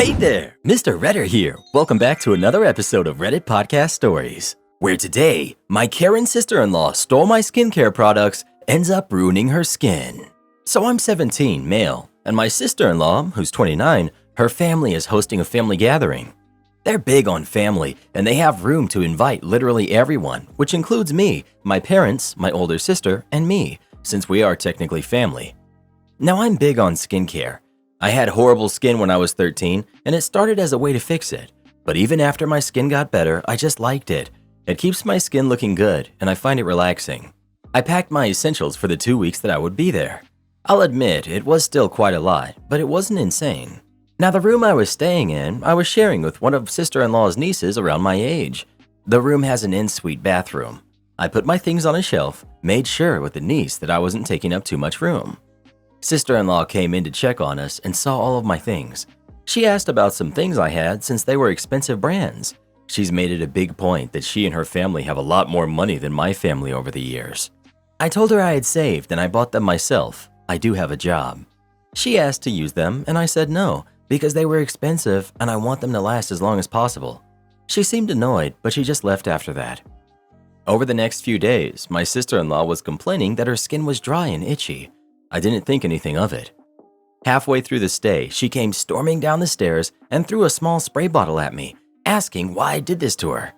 Hey there, Mr. Redder here. Welcome back to another episode of Reddit Podcast Stories, where today, my Karen sister-in-law stole my skincare products, ends up ruining her skin. So I'm 17, male, and my sister-in-law, who's 29, her family is hosting a family gathering. They're big on family, and they have room to invite literally everyone, which includes me, my parents, my older sister, and me, since we are technically family. Now I'm big on skincare. I had horrible skin when I was 13, and it started as a way to fix it. But even after my skin got better, I just liked it. It keeps my skin looking good, and I find it relaxing. I packed my essentials for the 2 weeks that I would be there. I'll admit, it was still quite a lot, but it wasn't insane. Now the room I was staying in, I was sharing with one of sister-in-law's nieces around my age. The room has an en-suite bathroom. I put my things on a shelf, made sure with the niece that I wasn't taking up too much room. Sister-in-law came in to check on us and saw all of my things. She asked about some things I had since they were expensive brands. She's made it a big point that she and her family have a lot more money than my family over the years. I told her I had saved and I bought them myself. I do have a job. She asked to use them and I said no, because they were expensive and I want them to last as long as possible. She seemed annoyed, but she just left after that. Over the next few days, my sister-in-law was complaining that her skin was dry and itchy. I didn't think anything of it. Halfway through the stay, she came storming down the stairs and threw a small spray bottle at me, asking why I did this to her.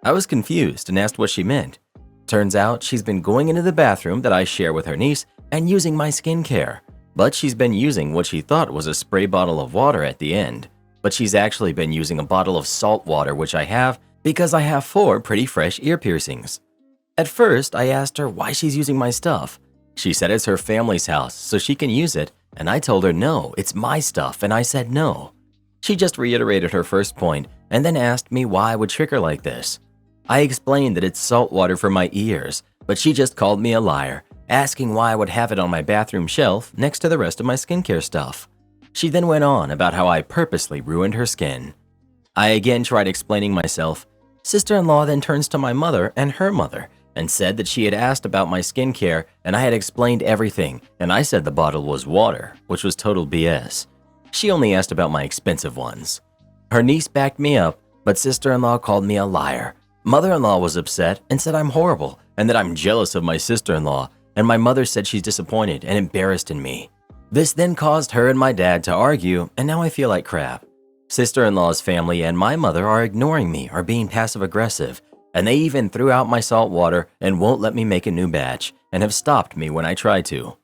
I was confused and asked what she meant. Turns out she's been going into the bathroom that I share with her niece and using my skincare, but she's been using what she thought was a spray bottle of water at the end. But she's actually been using a bottle of salt water, which I have because I have 4 pretty fresh ear piercings. At first, I asked her why she's using my stuff. She said it's her family's house, so she can use it, and I told her no, it's my stuff, and I said no. She just reiterated her first point and then asked me why I would trick her like this. I explained that it's salt water for my ears, but she just called me a liar, asking why I would have it on my bathroom shelf next to the rest of my skincare stuff. She then went on about how I purposely ruined her skin. I again tried explaining myself. Sister-in-law then turns to my mother and her mother and said that she had asked about my skincare and I had explained everything, and I said the bottle was water, which was total BS. She only asked about my expensive ones. Her niece backed me up, but sister-in-law called me a liar. Mother-in-law was upset and said I'm horrible and that I'm jealous of my sister-in-law, and my mother said she's disappointed and embarrassed in me. This then caused her and my dad to argue, and now I feel like crap. Sister-in-law's family and my mother are ignoring me or being passive-aggressive, and they even threw out my salt water and won't let me make a new batch and have stopped me when I try to.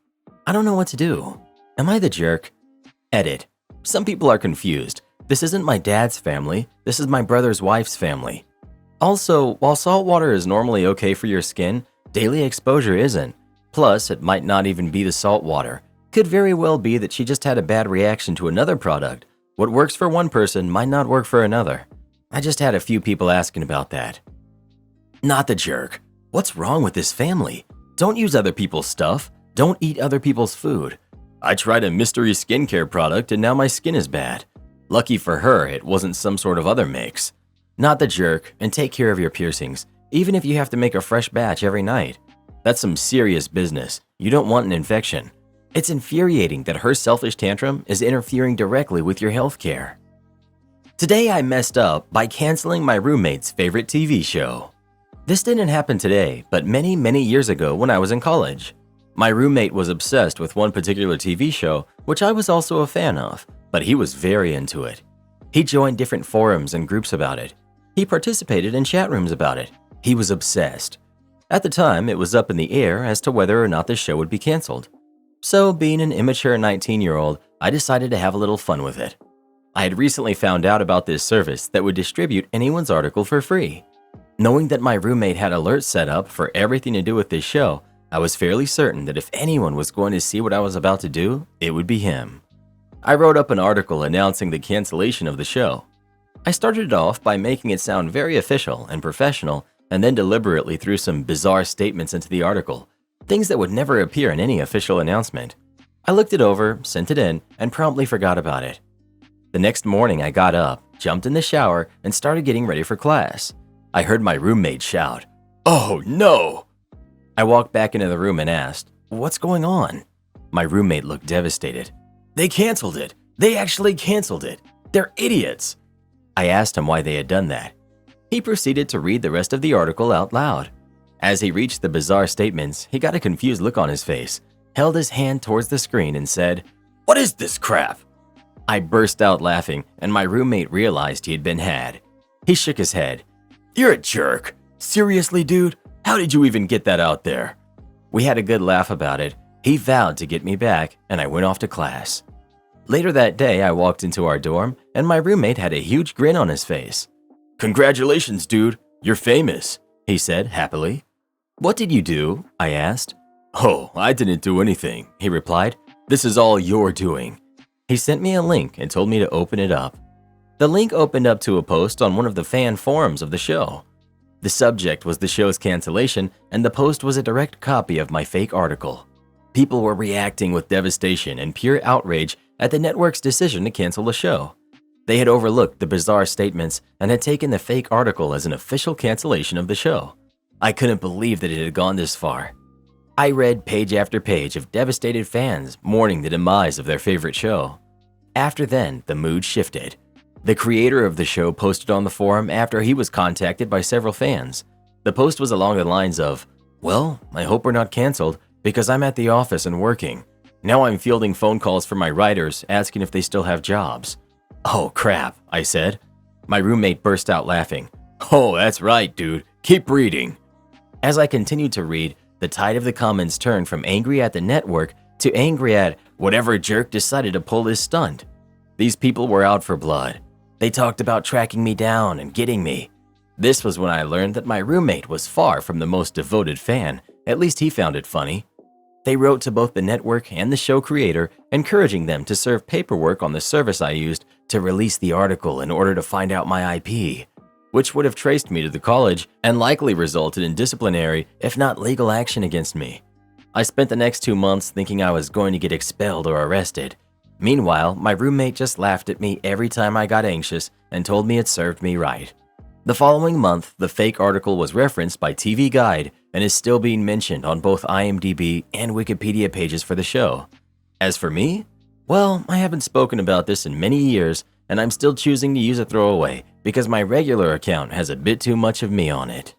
I don't know what to do. Am I the jerk? Edit. Some people are confused. This isn't my dad's family. This is my brother's wife's family. Also, while salt water is normally okay for your skin, daily exposure isn't. Plus, it might not even be the salt water. Could very well be that she just had a bad reaction to another product. What works for one person might not work for another. I just had a few people asking about that. Not the jerk. What's wrong with this family? Don't use other people's stuff. Don't eat other people's food. I tried a mystery skincare product and now my skin is bad. Lucky for her, it wasn't some sort of other mix. Not the jerk, and take care of your piercings, even if you have to make a fresh batch every night. That's some serious business. You don't want an infection. It's infuriating that her selfish tantrum is interfering directly with your health care. Today I messed up by canceling my roommate's favorite TV show. This didn't happen today, but many years ago when I was in college. My roommate was obsessed with one particular TV show, which I was also a fan of, but he was very into it. He joined different forums and groups about it. He participated in chat rooms about it. He was obsessed. At the time, it was up in the air as to whether or not the show would be canceled. So, being an immature 19-year-old, I decided to have a little fun with it. I had recently found out about this service that would distribute anyone's article for free. Knowing that my roommate had alerts set up for everything to do with this show, I was fairly certain that if anyone was going to see what I was about to do, it would be him. I wrote up an article announcing the cancellation of the show. I started it off by making it sound very official and professional, and then deliberately threw some bizarre statements into the article, things that would never appear in any official announcement. I looked it over, sent it in, and promptly forgot about it. The next morning I got up, jumped in the shower, and started getting ready for class. I heard my roommate shout, "Oh no!" I walked back into the room and asked, "What's going on?" My roommate looked devastated. "They canceled it. They actually canceled it. They're idiots. I asked him why they had done that. He proceeded to read the rest of the article out loud. As he reached the bizarre statements, he got a confused look on his face, held his hand towards the screen and said, "What is this crap?" I burst out laughing, and my roommate realized he had been had. He shook his head. "You're a jerk. Seriously, dude? How did you even get that out there?" We had a good laugh about it. He vowed to get me back, and I went off to class. Later that day, I walked into our dorm, and my roommate had a huge grin on his face. "Congratulations, dude. You're famous," he said happily. "What did you do?" I asked. "Oh, I didn't do anything," he replied. "This is all you're doing." He sent me a link and told me to open it up. The link opened up to a post on one of the fan forums of the show. The subject was the show's cancellation, and the post was a direct copy of my fake article. People were reacting with devastation and pure outrage at the network's decision to cancel the show. They had overlooked the bizarre statements and had taken the fake article as an official cancellation of the show. I couldn't believe that it had gone this far. I read page after page of devastated fans mourning the demise of their favorite show. After then, the mood shifted. The creator of the show posted on the forum after he was contacted by several fans. The post was along the lines of, "Well, I hope we're not canceled because I'm at the office and working. Now I'm fielding phone calls from my writers asking if they still have jobs." "Oh crap," I said. My roommate burst out laughing. "Oh, that's right, dude. Keep reading." As I continued to read, the tide of the comments turned from angry at the network to angry at whatever jerk decided to pull this stunt. These people were out for blood. They talked about tracking me down and getting me. This was when I learned that my roommate was far from the most devoted fan. At least he found it funny. They wrote to both the network and the show creator, encouraging them to serve paperwork on the service I used to release the article in order to find out my IP, which would have traced me to the college and likely resulted in disciplinary, if not legal action against me. I spent the next 2 months thinking I was going to get expelled or arrested. Meanwhile, my roommate just laughed at me every time I got anxious and told me it served me right. The following month, the fake article was referenced by TV Guide and is still being mentioned on both IMDb and Wikipedia pages for the show. As for me, well, I haven't spoken about this in many years, and I'm still choosing to use a throwaway because my regular account has a bit too much of me on it.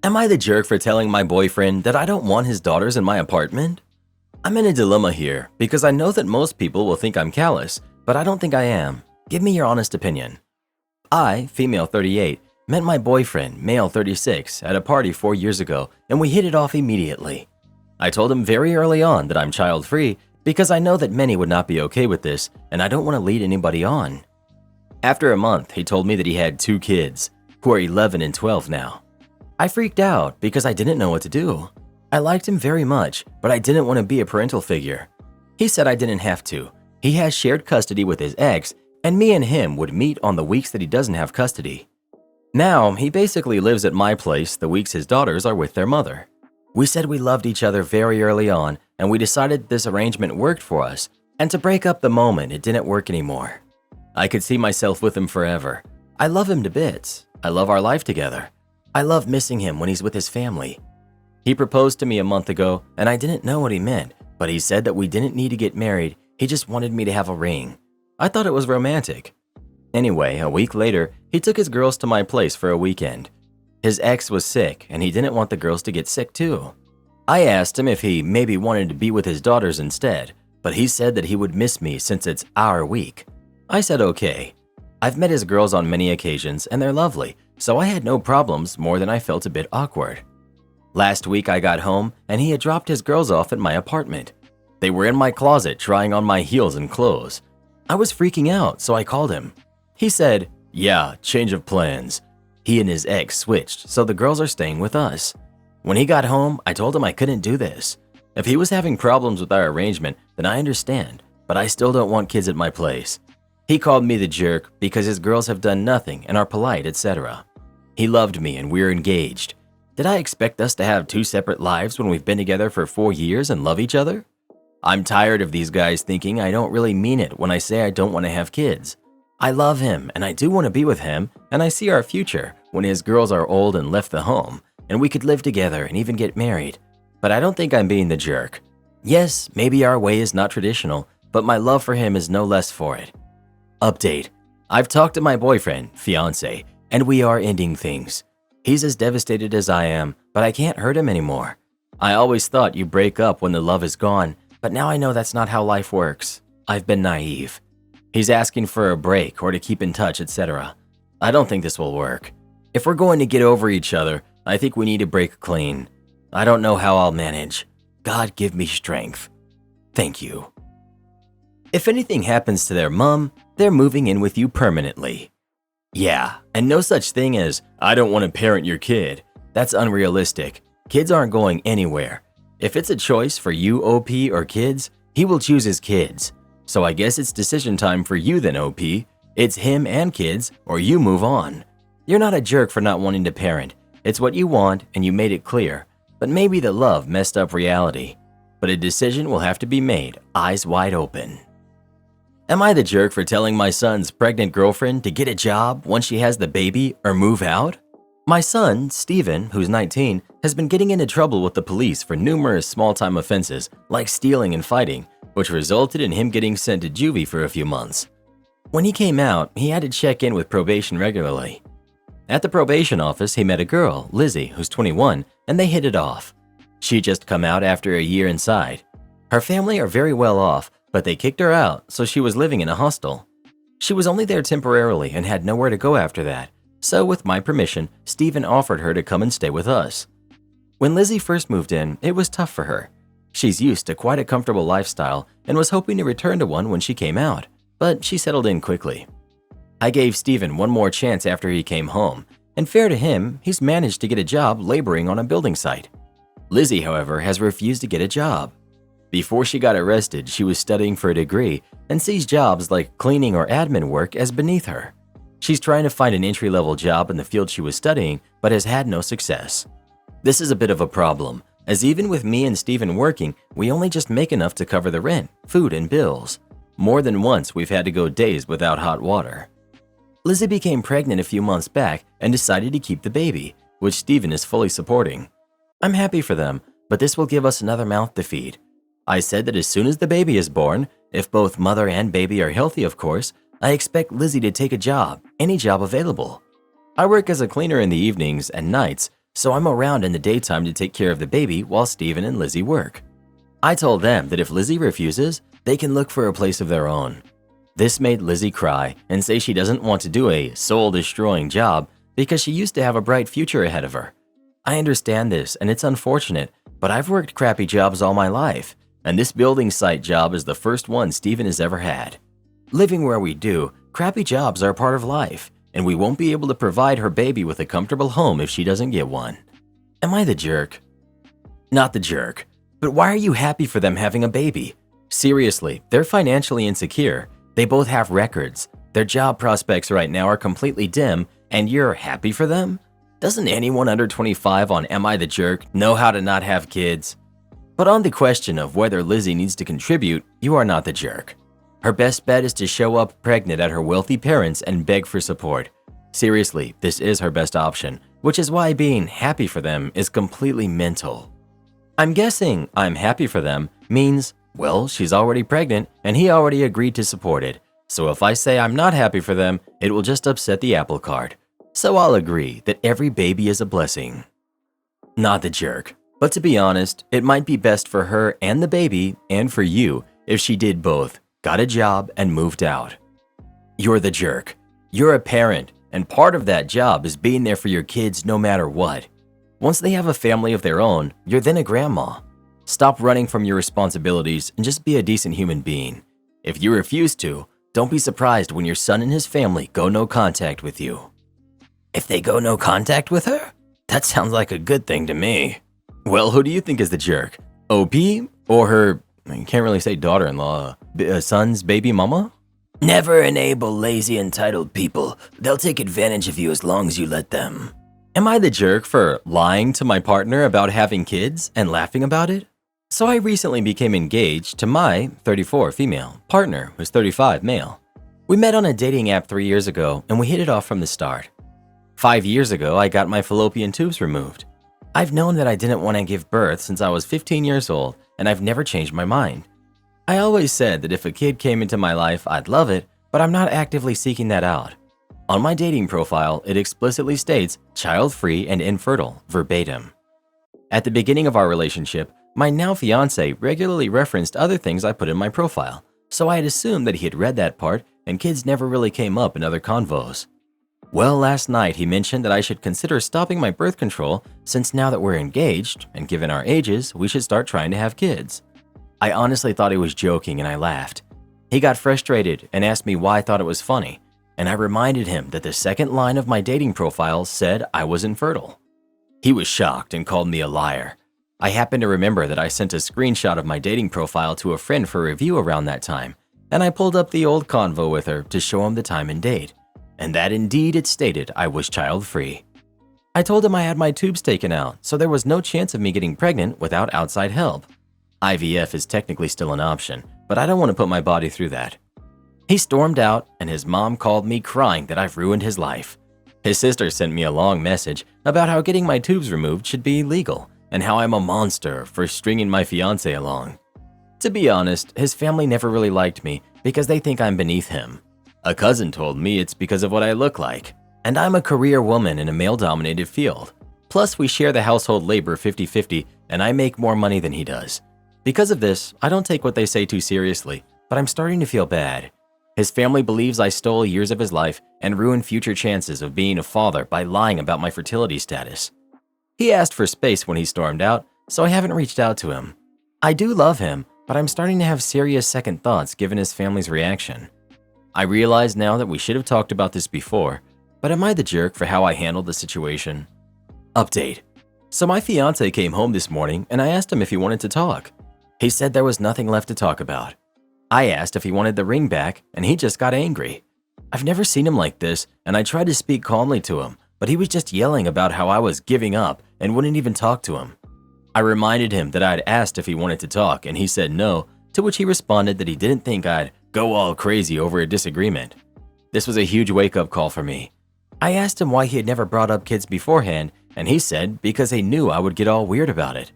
Am I the jerk for telling my boyfriend that I don't want his daughters in my apartment? I'm in a dilemma here because I know that most people will think I'm callous, but I don't think I am. Give me your honest opinion. I, female 38, met my boyfriend, male 36, at a party 4 years ago, and we hit it off immediately. I told him very early on that I'm child-free because I know that many would not be okay with this, and I don't want to lead anybody on. After a month, he told me that he had 2 kids, who are 11 and 12 now. I freaked out because I didn't know what to do. I liked him very much, but I didn't want to be a parental figure. He said I didn't have to. He has shared custody with his ex, and me and him would meet on the weeks that he doesn't have custody. Now, he basically lives at my place the weeks his daughters are with their mother. We said we loved each other very early on, and we decided this arrangement worked for us, and to break up the moment it didn't work anymore. I could see myself with him forever. I love him to bits. I love our life together. I love missing him when he's with his family. He proposed to me a month ago, and I didn't know what he meant, but he said that we didn't need to get married, he just wanted me to have a ring. I thought it was romantic. Anyway, a week later, he took his girls to my place for a weekend. His ex was sick, and he didn't want the girls to get sick too. I asked him if he maybe wanted to be with his daughters instead, but he said that he would miss me since it's our week. I said okay. I've met his girls on many occasions, and they're lovely, so I had no problems more than I felt a bit awkward. Last week I got home, and he had dropped his girls off at my apartment. They were in my closet trying on my heels and clothes. I was freaking out, so I called him. He said, "Yeah, change of plans." He and his ex switched, so the girls are staying with us. When he got home, I told him I couldn't do this. If he was having problems with our arrangement, then I understand, but I still don't want kids at my place. He called me the jerk because his girls have done nothing and are polite, etc. He loved me and we're engaged. Did I expect us to have 2 separate lives when we've been together for 4 years and love each other? I'm tired of these guys thinking I don't really mean it when I say I don't want to have kids. I love him and I do want to be with him, and I see our future when his girls are old and left the home, and we could live together and even get married. But I don't think I'm being the jerk. Yes, maybe our way is not traditional, but my love for him is no less for it. Update. I've talked to my boyfriend, fiance, and we are ending things. He's as devastated as I am, but I can't hurt him anymore. I always thought you break up when the love is gone, but now I know that's not how life works. I've been naive. He's asking for a break or to keep in touch, etc. I don't think this will work. If we're going to get over each other, I think we need to break clean. I don't know how I'll manage. God give me strength. Thank you. If anything happens to their mom, they're moving in with you permanently. Yeah, and no such thing as, I don't want to parent your kid. That's unrealistic. Kids aren't going anywhere. If it's a choice for you, OP, or kids, he will choose his kids. So I guess it's decision time for you then, OP. It's him and kids, or you move on. You're not a jerk for not wanting to parent. It's what you want, and you made it clear. But maybe the love messed up reality. But a decision will have to be made, eyes wide open. Am I the jerk for telling my son's pregnant girlfriend to get a job once she has the baby or move out? My son, Steven, who's 19, has been getting into trouble with the police for numerous small-time offenses like stealing and fighting, which resulted in him getting sent to juvie for a few months. When he came out, he had to check in with probation regularly. At the probation office, he met a girl, Lizzie, who's 21, and they hit it off. She'd just come out after a year inside. Her family are very well off, but they kicked her out, so she was living in a hostel. She was only there temporarily and had nowhere to go after that, so with my permission, Steven offered her to come and stay with us. When Lizzie first moved in, it was tough for her. She's used to quite a comfortable lifestyle and was hoping to return to one when she came out, but she settled in quickly. I gave Steven one more chance after he came home, and fair to him, he's managed to get a job laboring on a building site. Lizzie, however, has refused to get a job. Before she got arrested, she was studying for a degree and sees jobs like cleaning or admin work as beneath her. She's trying to find an entry-level job in the field she was studying, but has had no success. This is a bit of a problem, as even with me and Steven working, we only just make enough to cover the rent, food, and bills. More than once, we've had to go days without hot water. Lizzie became pregnant a few months back and decided to keep the baby, which Steven is fully supporting. I'm happy for them, but this will give us another mouth to feed. I said that as soon as the baby is born, if both mother and baby are healthy of course, I expect Lizzie to take a job, any job available. I work as a cleaner in the evenings and nights, so I'm around in the daytime to take care of the baby while Steven and Lizzie work. I told them that if Lizzie refuses, they can look for a place of their own. This made Lizzie cry and say she doesn't want to do a soul-destroying job because she used to have a bright future ahead of her. I understand this and it's unfortunate, but I've worked crappy jobs all my life. And this building site job is the first one Steven has ever had. Living where we do, crappy jobs are part of life, and we won't be able to provide her baby with a comfortable home if she doesn't get one. Am I the jerk? Not the jerk, but why are you happy for them having a baby? Seriously, they're financially insecure, they both have records, their job prospects right now are completely dim, and you're happy for them? Doesn't anyone under 25 on Am I the Jerk know how to not have kids? But on the question of whether Lizzie needs to contribute, you are not the jerk. Her best bet is to show up pregnant at her wealthy parents and beg for support. Seriously, this is her best option, which is why being happy for them is completely mental. I'm guessing I'm happy for them means, well, she's already pregnant and he already agreed to support it. So if I say I'm not happy for them, it will just upset the apple cart. So I'll agree that every baby is a blessing. Not the jerk. But to be honest, it might be best for her and the baby, and for you, if she did both, got a job, and moved out. You're the jerk. You're a parent, and part of that job is being there for your kids no matter what. Once they have a family of their own, you're then a grandma. Stop running from your responsibilities and just be a decent human being. If you refuse to, don't be surprised when your son and his family go no contact with you. If they go no contact with her? That sounds like a good thing to me. Well, who do you think is the jerk? OP or her, I can't really say daughter-in-law, son's baby mama? Never enable lazy, entitled people. They'll take advantage of you as long as you let them. Am I the jerk for lying to my partner about having kids and laughing about it? So I recently became engaged to my 34 female partner who's 35 male. We met on a dating app 3 years ago and we hit it off from the start. 5 years ago, I got my fallopian tubes removed. I've known that I didn't want to give birth since I was 15 years old, and I've never changed my mind. I always said that if a kid came into my life, I'd love it, but I'm not actively seeking that out. On my dating profile, it explicitly states child-free and infertile, verbatim. At the beginning of our relationship, my now fiancé regularly referenced other things I put in my profile, so I had assumed that he had read that part and kids never really came up in other convos. Well, last night he mentioned that I should consider stopping my birth control since now that we're engaged, and given our ages, we should start trying to have kids. I honestly thought he was joking and I laughed. He got frustrated and asked me why I thought it was funny, and I reminded him that the second line of my dating profile said I was infertile. He was shocked and called me a liar. I happened to remember that I sent a screenshot of my dating profile to a friend for review around that time, and I pulled up the old convo with her to show him the time and date, and that indeed it stated I was child-free. I told him I had my tubes taken out, so there was no chance of me getting pregnant without outside help. IVF is technically still an option, but I don't want to put my body through that. He stormed out, and his mom called me crying that I've ruined his life. His sister sent me a long message about how getting my tubes removed should be illegal, and how I'm a monster for stringing my fiancé along. To be honest, his family never really liked me because they think I'm beneath him. A cousin told me it's because of what I look like, and I'm a career woman in a male-dominated field. Plus, we share the household labor 50-50, and I make more money than he does. Because of this, I don't take what they say too seriously, but I'm starting to feel bad. His family believes I stole years of his life and ruined future chances of being a father by lying about my fertility status. He asked for space when he stormed out, so I haven't reached out to him. I do love him, but I'm starting to have serious second thoughts given his family's reaction. I realize now that we should have talked about this before, but am I the jerk for how I handled the situation? Update. So my fiancé came home this morning and I asked him if he wanted to talk. He said there was nothing left to talk about. I asked if he wanted the ring back and he just got angry. I've never seen him like this, and I tried to speak calmly to him, but he was just yelling about how I was giving up and wouldn't even talk to him. I reminded him that I had asked if he wanted to talk and he said no, to which he responded that he didn't think I'd go all crazy over a disagreement. This was a huge wake-up call for me. I asked him why he had never brought up kids beforehand, and he said because he knew I would get all weird about it.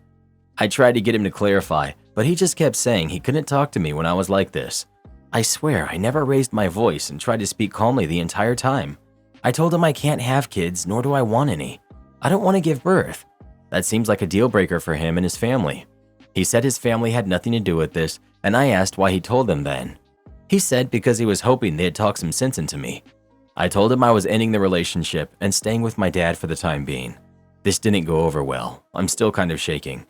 I tried to get him to clarify, but he just kept saying he couldn't talk to me when I was like this. I swear I never raised my voice and tried to speak calmly the entire time. I told him I can't have kids, nor do I want any. I don't want to give birth. That seems like a deal breaker for him and his family. He said his family had nothing to do with this, and I asked why he told them then. He said because he was hoping they'd talk some sense into me. I told him I was ending the relationship and staying with my dad for the time being. This didn't go over well. I'm still kind of shaking.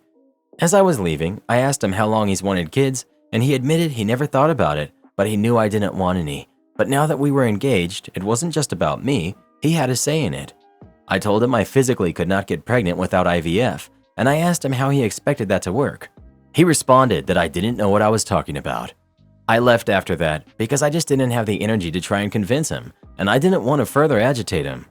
As I was leaving, I asked him how long he's wanted kids, and he admitted he never thought about it, but he knew I didn't want any. But now that we were engaged, it wasn't just about me, he had a say in it. I told him I physically could not get pregnant without IVF, and I asked him how he expected that to work. He responded that I didn't know what I was talking about. I left after that because I just didn't have the energy to try and convince him, and I didn't want to further agitate him.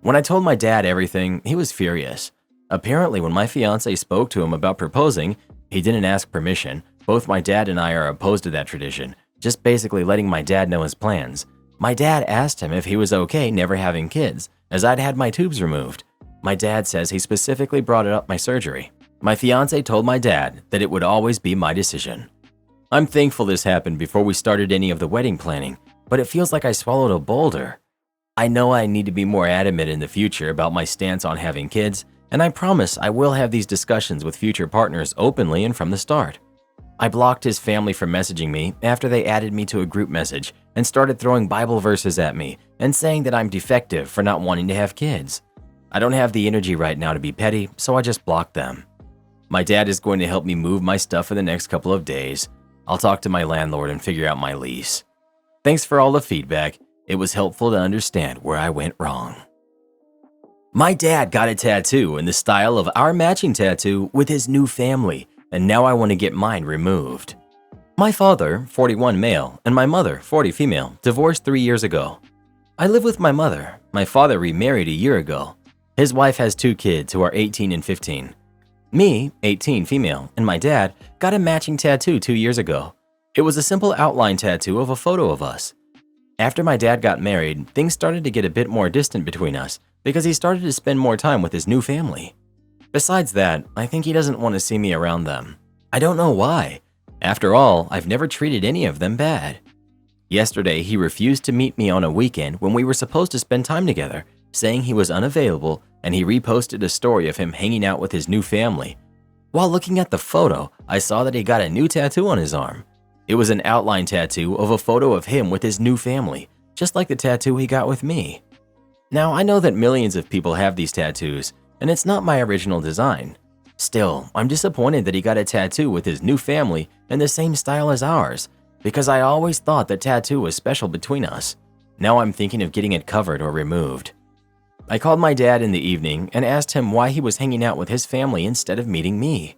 When I told my dad everything, he was furious. Apparently, when my fiancé spoke to him about proposing, he didn't ask permission. Both my dad and I are opposed to that tradition, just basically letting my dad know his plans. My dad asked him if he was okay never having kids, as I'd had my tubes removed. My dad says he specifically brought it up my surgery. My fiancé told my dad that it would always be my decision. I'm thankful this happened before we started any of the wedding planning, but it feels like I swallowed a boulder. I know I need to be more adamant in the future about my stance on having kids, and I promise I will have these discussions with future partners openly and from the start. I blocked his family from messaging me after they added me to a group message and started throwing Bible verses at me and saying that I'm defective for not wanting to have kids. I don't have the energy right now to be petty, so I just blocked them. My dad is going to help me move my stuff for the next couple of days. I'll talk to my landlord and figure out my lease. Thanks for all the feedback. It was helpful to understand where I went wrong. My dad got a tattoo in the style of our matching tattoo with his new family, and now I want to get mine removed. My father, 41 male, and my mother, 40 female, divorced 3 years ago. I live with my mother. My father remarried a year ago. His wife has 2 kids who are 18 and 15. Me, 18 female, and my dad got a matching tattoo 2 years ago. It was a simple outline tattoo of a photo of us. After my dad got married, things started to get a bit more distant between us because he started to spend more time with his new family. Besides that, I think he doesn't want to see me around them. I don't know why. After all, I've never treated any of them bad. Yesterday, he refused to meet me on a weekend when we were supposed to spend time together, saying he was unavailable, and he reposted a story of him hanging out with his new family. While looking at the photo, I saw that he got a new tattoo on his arm. It was an outline tattoo of a photo of him with his new family, just like the tattoo he got with me. Now, I know that millions of people have these tattoos, and it's not my original design. Still, I'm disappointed that he got a tattoo with his new family in the same style as ours, because I always thought the tattoo was special between us. Now I'm thinking of getting it covered or removed. I called my dad in the evening and asked him why he was hanging out with his family instead of meeting me.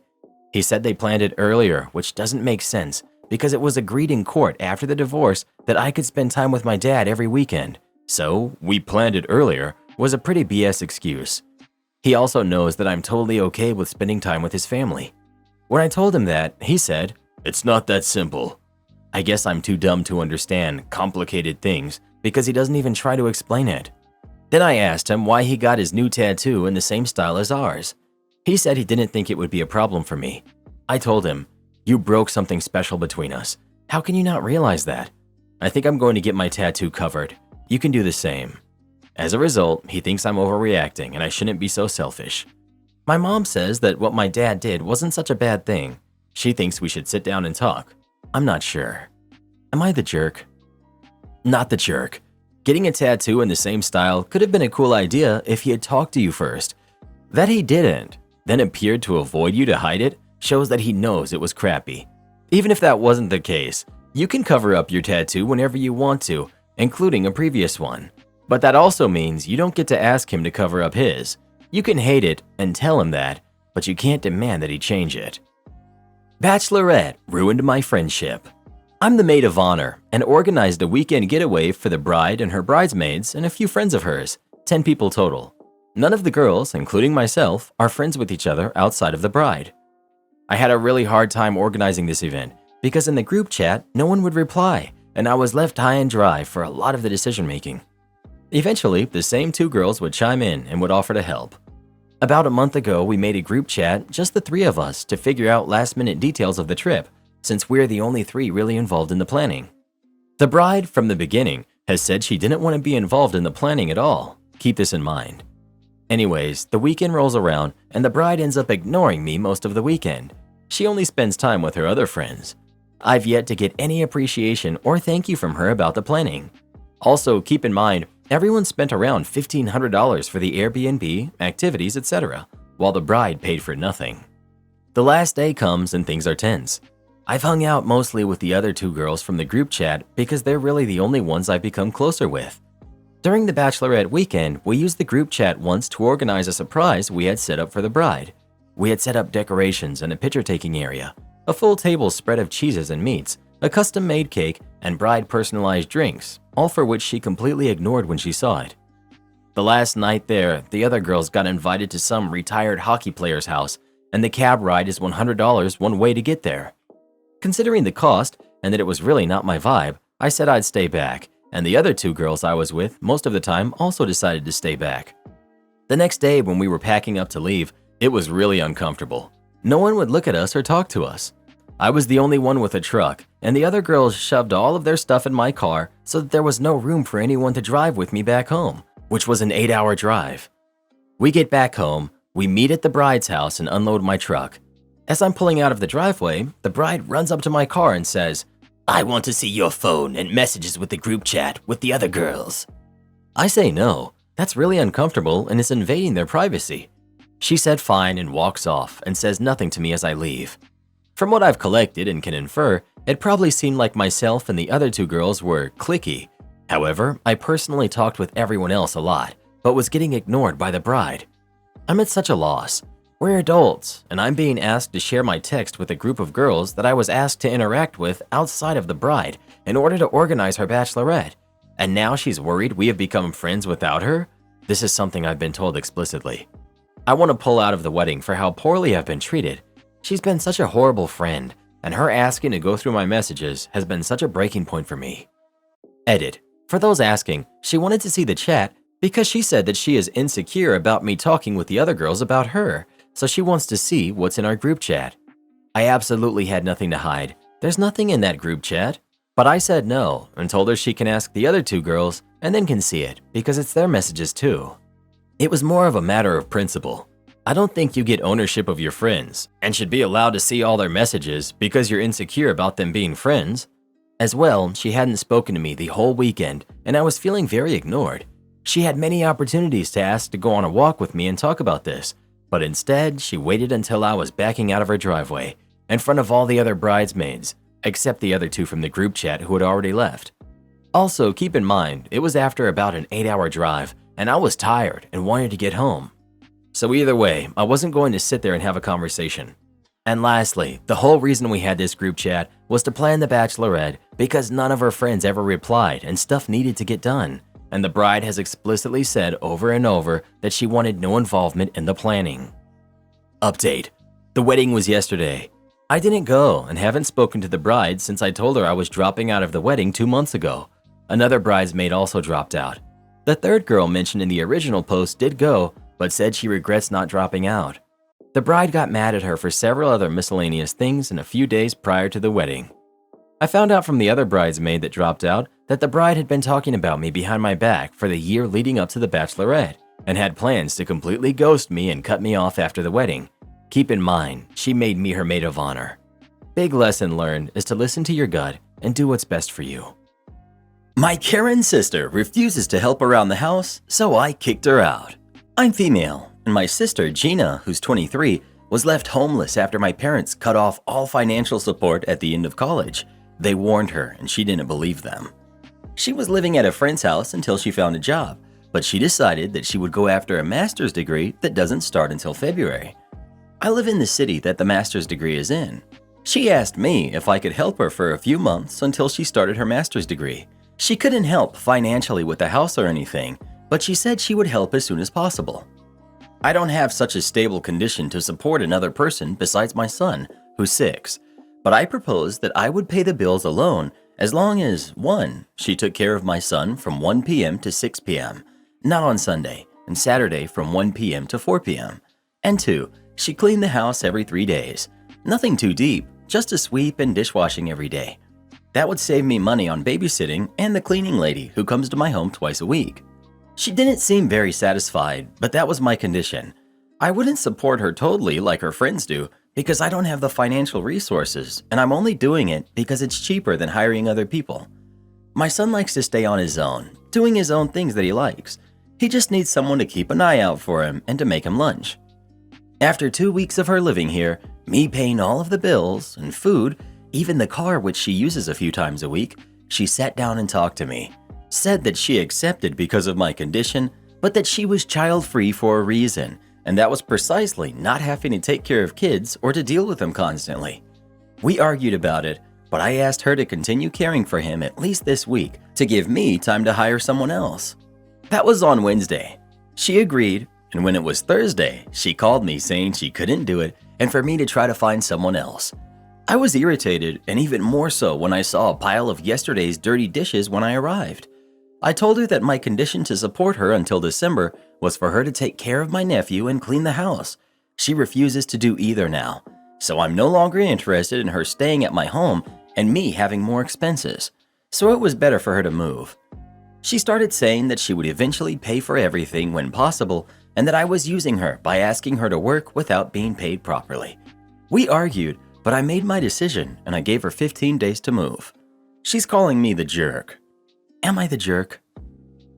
He said they planned it earlier, which doesn't make sense because it was agreed in court after the divorce that I could spend time with my dad every weekend. So, "we planned it earlier" was a pretty BS excuse. He also knows that I'm totally okay with spending time with his family. When I told him that, he said, "It's not that simple." I guess I'm too dumb to understand complicated things because he doesn't even try to explain it. Then I asked him why he got his new tattoo in the same style as ours. He said he didn't think it would be a problem for me. I told him, "You broke something special between us. How can you not realize that? I think I'm going to get my tattoo covered. You can do the same." As a result, he thinks I'm overreacting and I shouldn't be so selfish. My mom says that what my dad did wasn't such a bad thing. She thinks we should sit down and talk. I'm not sure. Am I the jerk? Not the jerk. Getting a tattoo in the same style could have been a cool idea if he had talked to you first. That he didn't, then appeared to avoid you to hide it, shows that he knows it was crappy. Even if that wasn't the case, you can cover up your tattoo whenever you want to, including a previous one. But that also means you don't get to ask him to cover up his. You can hate it and tell him that, but you can't demand that he change it. Bachelorette ruined my friendship. I'm the maid of honor and organized a weekend getaway for the bride and her bridesmaids and a few friends of hers, 10 people total. None of the girls, including myself, are friends with each other outside of the bride. I had a really hard time organizing this event because in the group chat, no one would reply, and I was left high and dry for a lot of the decision making. Eventually, the same 2 girls would chime in and would offer to help. About a month ago, we made a group chat, just the 3 of us, to figure out last-minute details of the trip, since we're the only 3 really involved in the planning. The bride, from the beginning, has said she didn't want to be involved in the planning at all. Keep this in mind. Anyways, the weekend rolls around, and the bride ends up ignoring me most of the weekend. She only spends time with her other friends. I've yet to get any appreciation or thank you from her about the planning. Also, keep in mind, everyone spent around $1,500 for the Airbnb, activities, etc., while the bride paid for nothing. The last day comes and things are tense. I've hung out mostly with the other 2 girls from the group chat because they're really the only ones I've become closer with. During the bachelorette weekend, we used the group chat once to organize a surprise we had set up for the bride. We had set up decorations and a picture-taking area, a full table spread of cheeses and meats, a custom-made cake, and bride-personalized drinks, all for which she completely ignored when she saw it. The last night there, the other girls got invited to some retired hockey player's house, and the cab ride is $100 one way to get there. Considering the cost and that it was really not my vibe, I said I'd stay back, and the other 2 girls I was with most of the time also decided to stay back. The next day when we were packing up to leave, it was really uncomfortable. No one would look at us or talk to us. I was the only one with a truck, and the other girls shoved all of their stuff in my car so that there was no room for anyone to drive with me back home, which was an 8-hour drive. We get back home, we meet at the bride's house and unload my truck. As I'm pulling out of the driveway, the bride runs up to my car and says, "I want to see your phone and messages with the group chat with the other girls." I say no, that's really uncomfortable and is invading their privacy. She said fine and walks off and says nothing to me as I leave. From what I've collected and can infer, it probably seemed like myself and the other 2 girls were cliquey. However, I personally talked with everyone else a lot, but was getting ignored by the bride. I'm at such a loss. We're adults, and I'm being asked to share my text with a group of girls that I was asked to interact with outside of the bride in order to organize her bachelorette. And now she's worried we have become friends without her? This is something I've been told explicitly. I want to pull out of the wedding for how poorly I've been treated. She's been such a horrible friend, and her asking to go through my messages has been such a breaking point for me. Edit. For those asking, she wanted to see the chat because she said that she is insecure about me talking with the other girls about her, so she wants to see what's in our group chat. I absolutely had nothing to hide. There's nothing in that group chat. But I said no and told her she can ask the other two girls and then can see it because it's their messages too. It was more of a matter of principle. I don't think you get ownership of your friends and should be allowed to see all their messages because you're insecure about them being friends. As well, she hadn't spoken to me the whole weekend and I was feeling very ignored. She had many opportunities to ask to go on a walk with me and talk about this, but instead she waited until I was backing out of her driveway in front of all the other bridesmaids, except the other two from the group chat who had already left. Also, keep in mind, it was after about an 8-hour drive and I was tired and wanted to get home. So either way, I wasn't going to sit there and have a conversation. And lastly, the whole reason we had this group chat was to plan the bachelorette because none of her friends ever replied and stuff needed to get done. And the bride has explicitly said over and over that she wanted no involvement in the planning. Update: the wedding was yesterday. I didn't go and haven't spoken to the bride since I told her I was dropping out of the wedding 2 months ago. Another bridesmaid also dropped out. The third girl mentioned in the original post did go, but said she regrets not dropping out. The bride got mad at her for several other miscellaneous things in a few days prior to the wedding. I found out from the other bridesmaid that dropped out that the bride had been talking about me behind my back for the year leading up to the bachelorette and had plans to completely ghost me and cut me off after the wedding. Keep in mind, she made me her maid of honor. Big lesson learned is to listen to your gut and do what's best for you. My Karen sister refuses to help around the house, so I kicked her out. I'm female, and my sister Gina, who's 23, was left homeless after my parents cut off all financial support at the end of college. They warned her and she didn't believe them. She was living at a friend's house until she found a job, but she decided that she would go after a master's degree that doesn't start until February. I live in the city that the master's degree is in. She asked me if I could help her for a few months until she started her master's degree. She couldn't help financially with the house or anything, but she said she would help as soon as possible. I don't have such a stable condition to support another person besides my son, who's 6, but I proposed that I would pay the bills alone as long as 1. She took care of my son from 1 p.m. to 6 p.m., not on Sunday, and Saturday from 1 p.m. to 4 p.m., and 2. She cleaned the house every 3 days. Nothing too deep, just a sweep and dishwashing every day. That would save me money on babysitting and the cleaning lady who comes to my home twice a week. She didn't seem very satisfied, but that was my condition. I wouldn't support her totally like her friends do because I don't have the financial resources and I'm only doing it because it's cheaper than hiring other people. My son likes to stay on his own, doing his own things that he likes. He just needs someone to keep an eye out for him and to make him lunch. After 2 weeks of her living here, me paying all of the bills and food, even the car which she uses a few times a week, she sat down and talked to me. Said that she accepted because of my condition, but that she was child-free for a reason, and that was precisely not having to take care of kids or to deal with them constantly. We argued about it, but I asked her to continue caring for him at least this week to give me time to hire someone else. That was on Wednesday. She agreed, and when it was Thursday, she called me saying she couldn't do it and for me to try to find someone else. I was irritated, and even more so when I saw a pile of yesterday's dirty dishes when I arrived. I told her that my condition to support her until December was for her to take care of my nephew and clean the house. She refuses to do either now, so I'm no longer interested in her staying at my home and me having more expenses, so it was better for her to move. She started saying that she would eventually pay for everything when possible and that I was using her by asking her to work without being paid properly. We argued, but I made my decision and I gave her 15 days to move. She's calling me the jerk. Am I the jerk?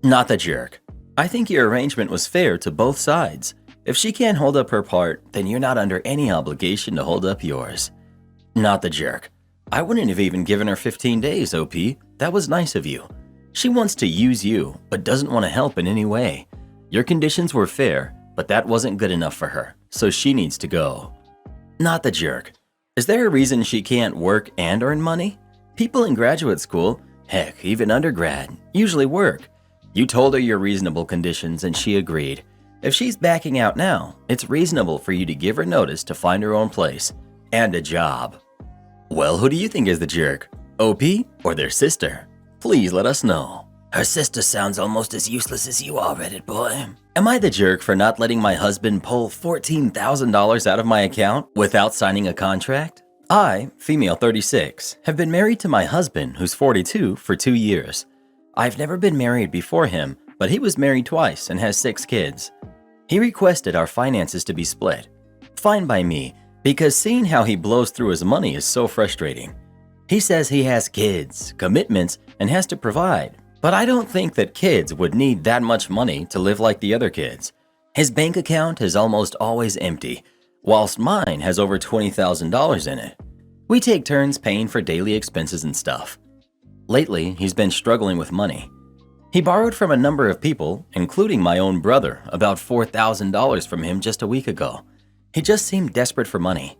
Not the jerk. I think your arrangement was fair to both sides. If she can't hold up her part, then you're not under any obligation to hold up yours. Not the jerk. I wouldn't have even given her 15 days, OP. That was nice of you. She wants to use you, but doesn't want to help in any way. Your conditions were fair, but that wasn't good enough for her, so she needs to go. Not the jerk. Is there a reason she can't work and earn money? People in graduate school, heck, even undergrad, usually work. You told her your reasonable conditions and she agreed. If she's backing out now, it's reasonable for you to give her notice to find her own place and a job. Well, who do you think is the jerk? OP or their sister? Please let us know. Her sister sounds almost as useless as you are, Reddit boy. Am I the jerk for not letting my husband pull $14,000 out of my account without signing a contract? I, female 36, have been married to my husband, who's 42, for 2 years. I've never been married before him, but he was married twice and has 6 kids. He requested our finances to be split. Fine by me, because seeing how he blows through his money is so frustrating. He says he has kids, commitments, and has to provide, but I don't think that kids would need that much money to live like the other kids. His bank account is almost always empty, whilst mine has over $20,000 in it. We take turns paying for daily expenses and stuff. Lately, he's been struggling with money. He borrowed from a number of people, including my own brother, about $4,000 from him just a week ago. He just seemed desperate for money.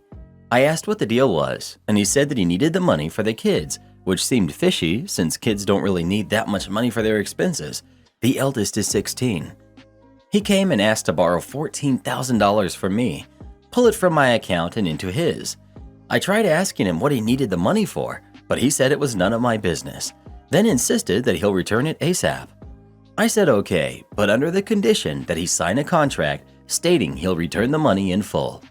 I asked what the deal was, and he said that he needed the money for the kids, which seemed fishy since kids don't really need that much money for their expenses. The eldest is 16. He came and asked to borrow $14,000 from me, pull it from my account and into his. I tried asking him what he needed the money for, but he said it was none of my business, then insisted that he'll return it ASAP. I said okay, but under the condition that he sign a contract stating he'll return the money in full.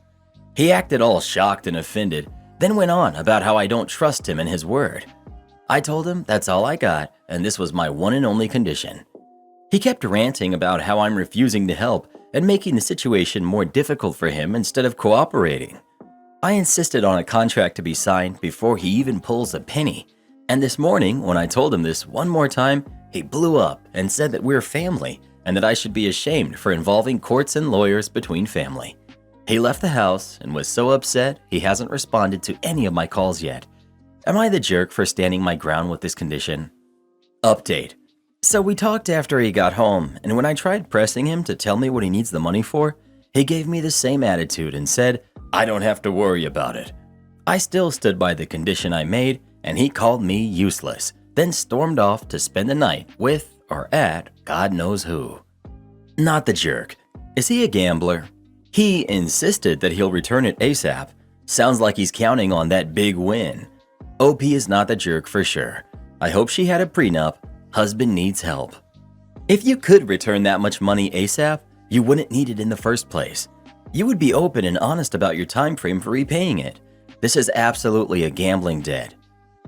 He acted all shocked and offended, then went on about how I don't trust him and his word. I told him that's all I got and this was my one and only condition. He kept ranting about how I'm refusing to help and making the situation more difficult for him instead of cooperating. I insisted on a contract to be signed before he even pulls a penny, and this morning when I told him this one more time, he blew up and said that we're family and that I should be ashamed for involving courts and lawyers between family. He left the house and was so upset he hasn't responded to any of my calls yet. Am I the jerk for standing my ground with this condition? Update. So we talked after he got home, and when I tried pressing him to tell me what he needs the money for, he gave me the same attitude and said, I don't have to worry about it. I still stood by the condition I made, and he called me useless, then stormed off to spend the night with or at God knows who. Not the jerk. Is he a gambler? He insisted that he'll return it ASAP. Sounds like he's counting on that big win. OP is not the jerk for sure. I hope she had a prenup. Husband needs help. If you could return that much money ASAP, you wouldn't need it in the first place. You would be open and honest about your time frame for repaying it. This is absolutely a gambling debt.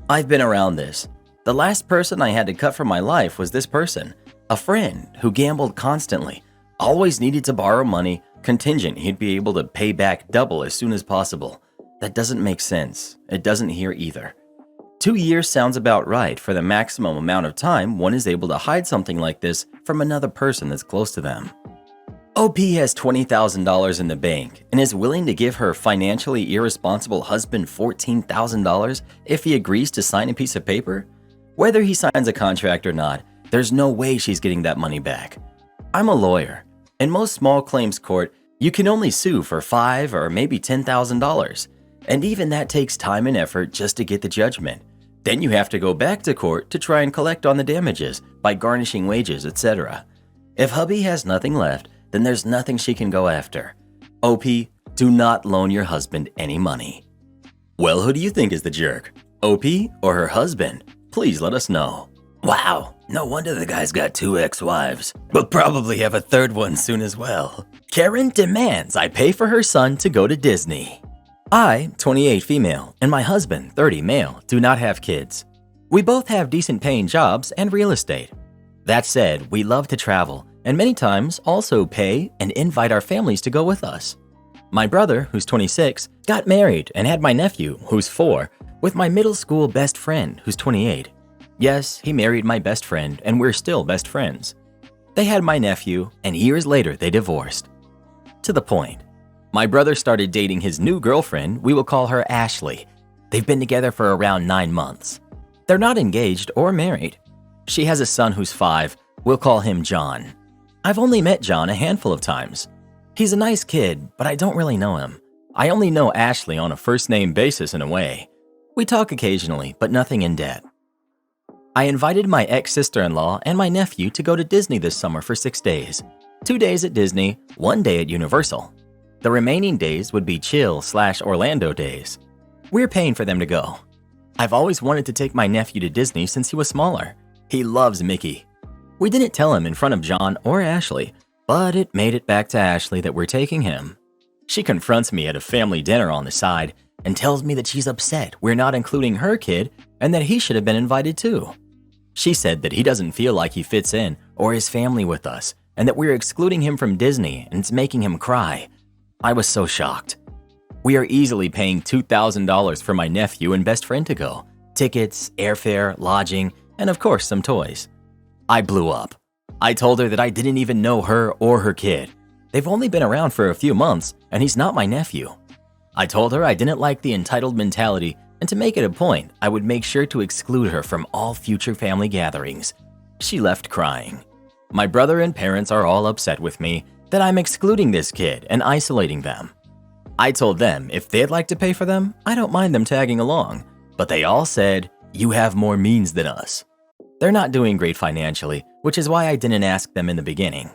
I've been around this. The last person I had to cut from my life was this person, a friend who gambled constantly, always needed to borrow money, contingent he'd be able to pay back double as soon as possible. That doesn't make sense. It doesn't here either. 2 years sounds about right for the maximum amount of time one is able to hide something like this from another person that's close to them. OP has $20,000 in the bank and is willing to give her financially irresponsible husband $14,000 if he agrees to sign a piece of paper? Whether he signs a contract or not, there's no way she's getting that money back. I'm a lawyer. In most small claims court, you can only sue for $5,000 or maybe $10,000, and even that takes time and effort just to get the judgment. Then you have to go back to court to try and collect on the damages by garnishing wages, etc. If hubby has nothing left, then there's nothing she can go after. OP, do not loan your husband any money. Well, who do you think is the jerk? OP or her husband? Please let us know. Wow, no wonder the guy's got 2 ex-wives. We'll probably have a third one soon as well. Karen demands I pay for her son to go to Disney. I, 28 female, and my husband, 30 male, do not have kids. We both have decent paying jobs and real estate. That said, we love to travel and many times also pay and invite our families to go with us. My brother, who's 26, got married and had my nephew, who's 4, with my middle school best friend, who's 28. Yes, he married my best friend and we're still best friends. They had my nephew and years later they divorced. To the point. My brother started dating his new girlfriend, we will call her Ashley. They've been together for around 9 months. They're not engaged or married. She has a son who's 5, we'll call him John. I've only met John a handful of times. He's a nice kid, but I don't really know him. I only know Ashley on a first-name basis in a way. We talk occasionally, but nothing in depth. I invited my ex-sister-in-law and my nephew to go to Disney this summer for 6 days. 2 days at Disney, 1 day at Universal. The remaining days would be chill/Orlando days. We're paying for them to go. I've always wanted to take my nephew to Disney since he was smaller. He loves Mickey. We didn't tell him in front of John or Ashley, but it made it back to Ashley that we're taking him. She confronts me at a family dinner on the side, and tells me that she's upset we're not including her kid and that he should have been invited too. She said that he doesn't feel like he fits in or his family with us and that we're excluding him from Disney and it's making him cry. I was so shocked. We are easily paying $2,000 for my nephew and best friend to go. Tickets, airfare, lodging, and of course some toys. I blew up. I told her that I didn't even know her or her kid. They've only been around for a few months and he's not my nephew. I told her I didn't like the entitled mentality and to make it a point, I would make sure to exclude her from all future family gatherings. She left crying. My brother and parents are all upset with me that I'm excluding this kid and isolating them. I told them if they'd like to pay for them, I don't mind them tagging along, but they all said, "You have more means than us." They're not doing great financially, which is why I didn't ask them in the beginning.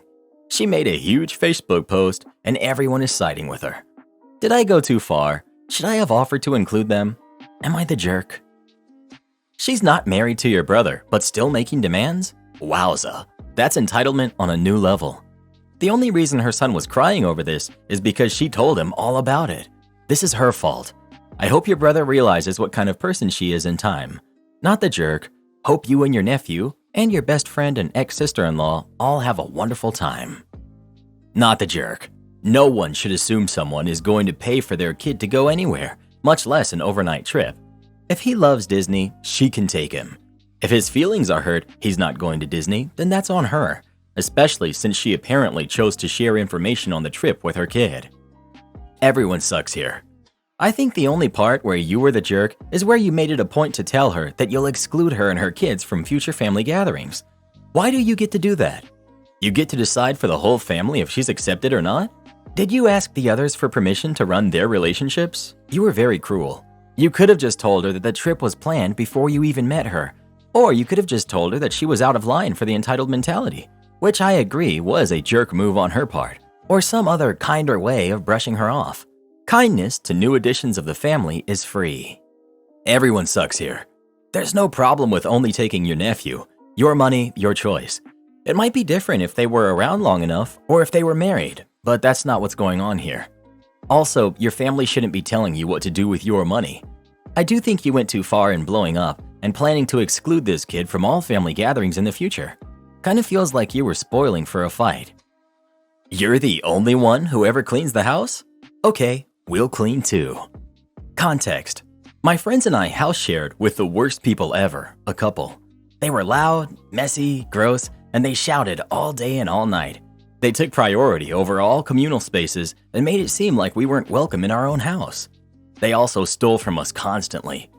She made a huge Facebook post and everyone is siding with her. Did I go too far? Should I have offered to include them? Am I the jerk? She's not married to your brother, but still making demands? Wowza, that's entitlement on a new level. The only reason her son was crying over this is because she told him all about it. This is her fault. I hope your brother realizes what kind of person she is in time. Not the jerk. Hope you and your nephew and your best friend and ex-sister-in-law all have a wonderful time. Not the jerk. No one should assume someone is going to pay for their kid to go anywhere, much less an overnight trip. If he loves Disney, she can take him. If his feelings are hurt, he's not going to Disney, then that's on her, especially since she apparently chose to share information on the trip with her kid. Everyone sucks here. I think the only part where you were the jerk is where you made it a point to tell her that you'll exclude her and her kids from future family gatherings. Why do you get to do that? You get to decide for the whole family if she's accepted or not? Did you ask the others for permission to run their relationships? You were very cruel. You could have just told her that the trip was planned before you even met her. Or you could have just told her that she was out of line for the entitled mentality, which I agree was a jerk move on her part, or some other kinder way of brushing her off. Kindness to new additions of the family is free. Everyone sucks here. There's no problem with only taking your nephew. Your money, your choice. It might be different if they were around long enough or if they were married, but that's not what's going on here. Also, your family shouldn't be telling you what to do with your money. I do think you went too far in blowing up and planning to exclude this kid from all family gatherings in the future. Kind of feels like you were spoiling for a fight. You're the only one who ever cleans the house? Okay, we'll clean too. Context. My friends and I house shared with the worst people ever, a couple. They were loud, messy, gross, and they shouted all day and all night. They took priority over all communal spaces and made it seem like we weren't welcome in our own house. They also stole from us constantly.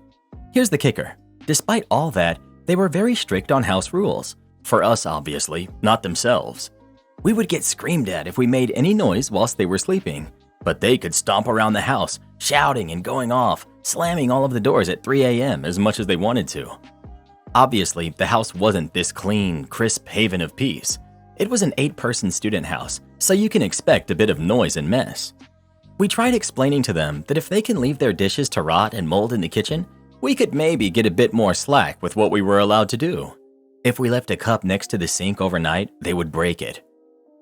Here's the kicker. Despite all that, they were very strict on house rules. For us, obviously, not themselves. We would get screamed at if we made any noise whilst they were sleeping, but they could stomp around the house, shouting and going off, slamming all of the doors at 3 a.m. as much as they wanted to. Obviously, the house wasn't this clean, crisp haven of peace. It was an 8-person student house, so you can expect a bit of noise and mess. We tried explaining to them that if they can leave their dishes to rot and mold in the kitchen, we could maybe get a bit more slack with what we were allowed to do. If we left a cup next to the sink overnight, they would break it.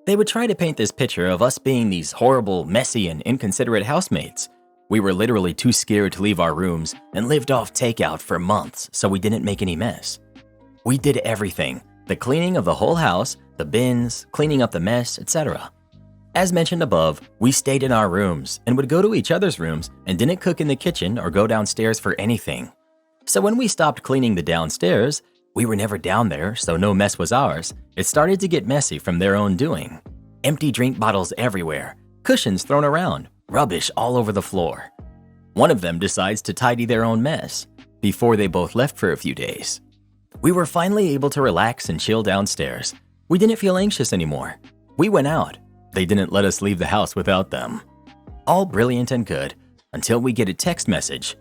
They would try to paint this picture of us being these horrible, messy, and inconsiderate housemates. We were literally too scared to leave our rooms and lived off takeout for months so we didn't make any mess. We did everything. The cleaning of the whole house, the bins, cleaning up the mess, etc. As mentioned above, we stayed in our rooms and would go to each other's rooms and didn't cook in the kitchen or go downstairs for anything. So when we stopped cleaning the downstairs, we were never down there, so no mess was ours. It started to get messy from their own doing. Empty drink bottles everywhere, cushions thrown around, rubbish all over the floor. One of them decides to tidy their own mess before they both left for a few days. We were finally able to relax and chill downstairs. We didn't feel anxious anymore. We went out. They didn't let us leave the house without them. All brilliant and good, until we get a text message.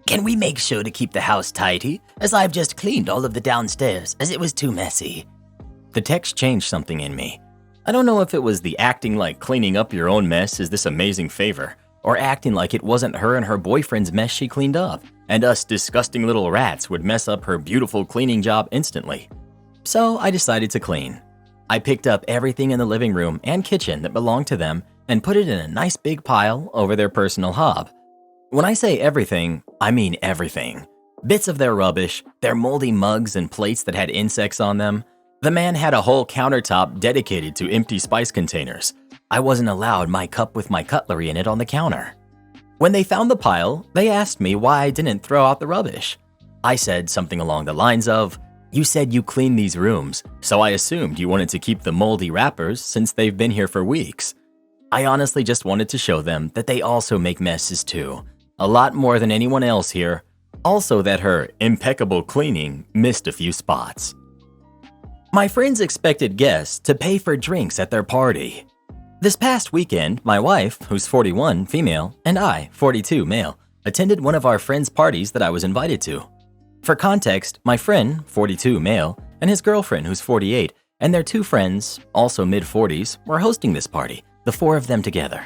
Can we make sure to keep the house tidy, as I've just cleaned all of the downstairs as it was too messy? The text changed something in me. I don't know if it was the acting like cleaning up your own mess is this amazing favor, or acting like it wasn't her and her boyfriend's mess she cleaned up, and us disgusting little rats would mess up her beautiful cleaning job instantly. So I decided to clean. I picked up everything in the living room and kitchen that belonged to them and put it in a nice big pile over their personal hob. When I say everything, I mean everything. Bits of their rubbish, their moldy mugs and plates that had insects on them. The man had a whole countertop dedicated to empty spice containers. I wasn't allowed my cup with my cutlery in it on the counter. When they found the pile, they asked me why I didn't throw out the rubbish. I said something along the lines of, "You said you cleaned these rooms, so I assumed you wanted to keep the moldy wrappers since they've been here for weeks." I honestly just wanted to show them that they also make messes too. A lot more than anyone else here. Also that her impeccable cleaning missed a few spots. My friends expected guests to pay for drinks at their party. This past weekend, my wife, who's 41, female, and I, 42, male, attended one of our friends' parties that I was invited to. For context, my friend, 42, male, and his girlfriend, who's 48, and their two friends, also mid-40s, were hosting this party, the four of them together.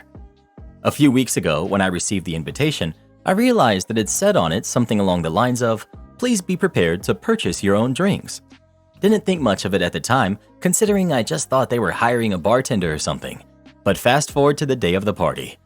A few weeks ago, when I received the invitation, I realized that it said on it something along the lines of, "Please be prepared to purchase your own drinks." Didn't think much of it at the time, considering I just thought they were hiring a bartender or something. But fast forward to the day of the party.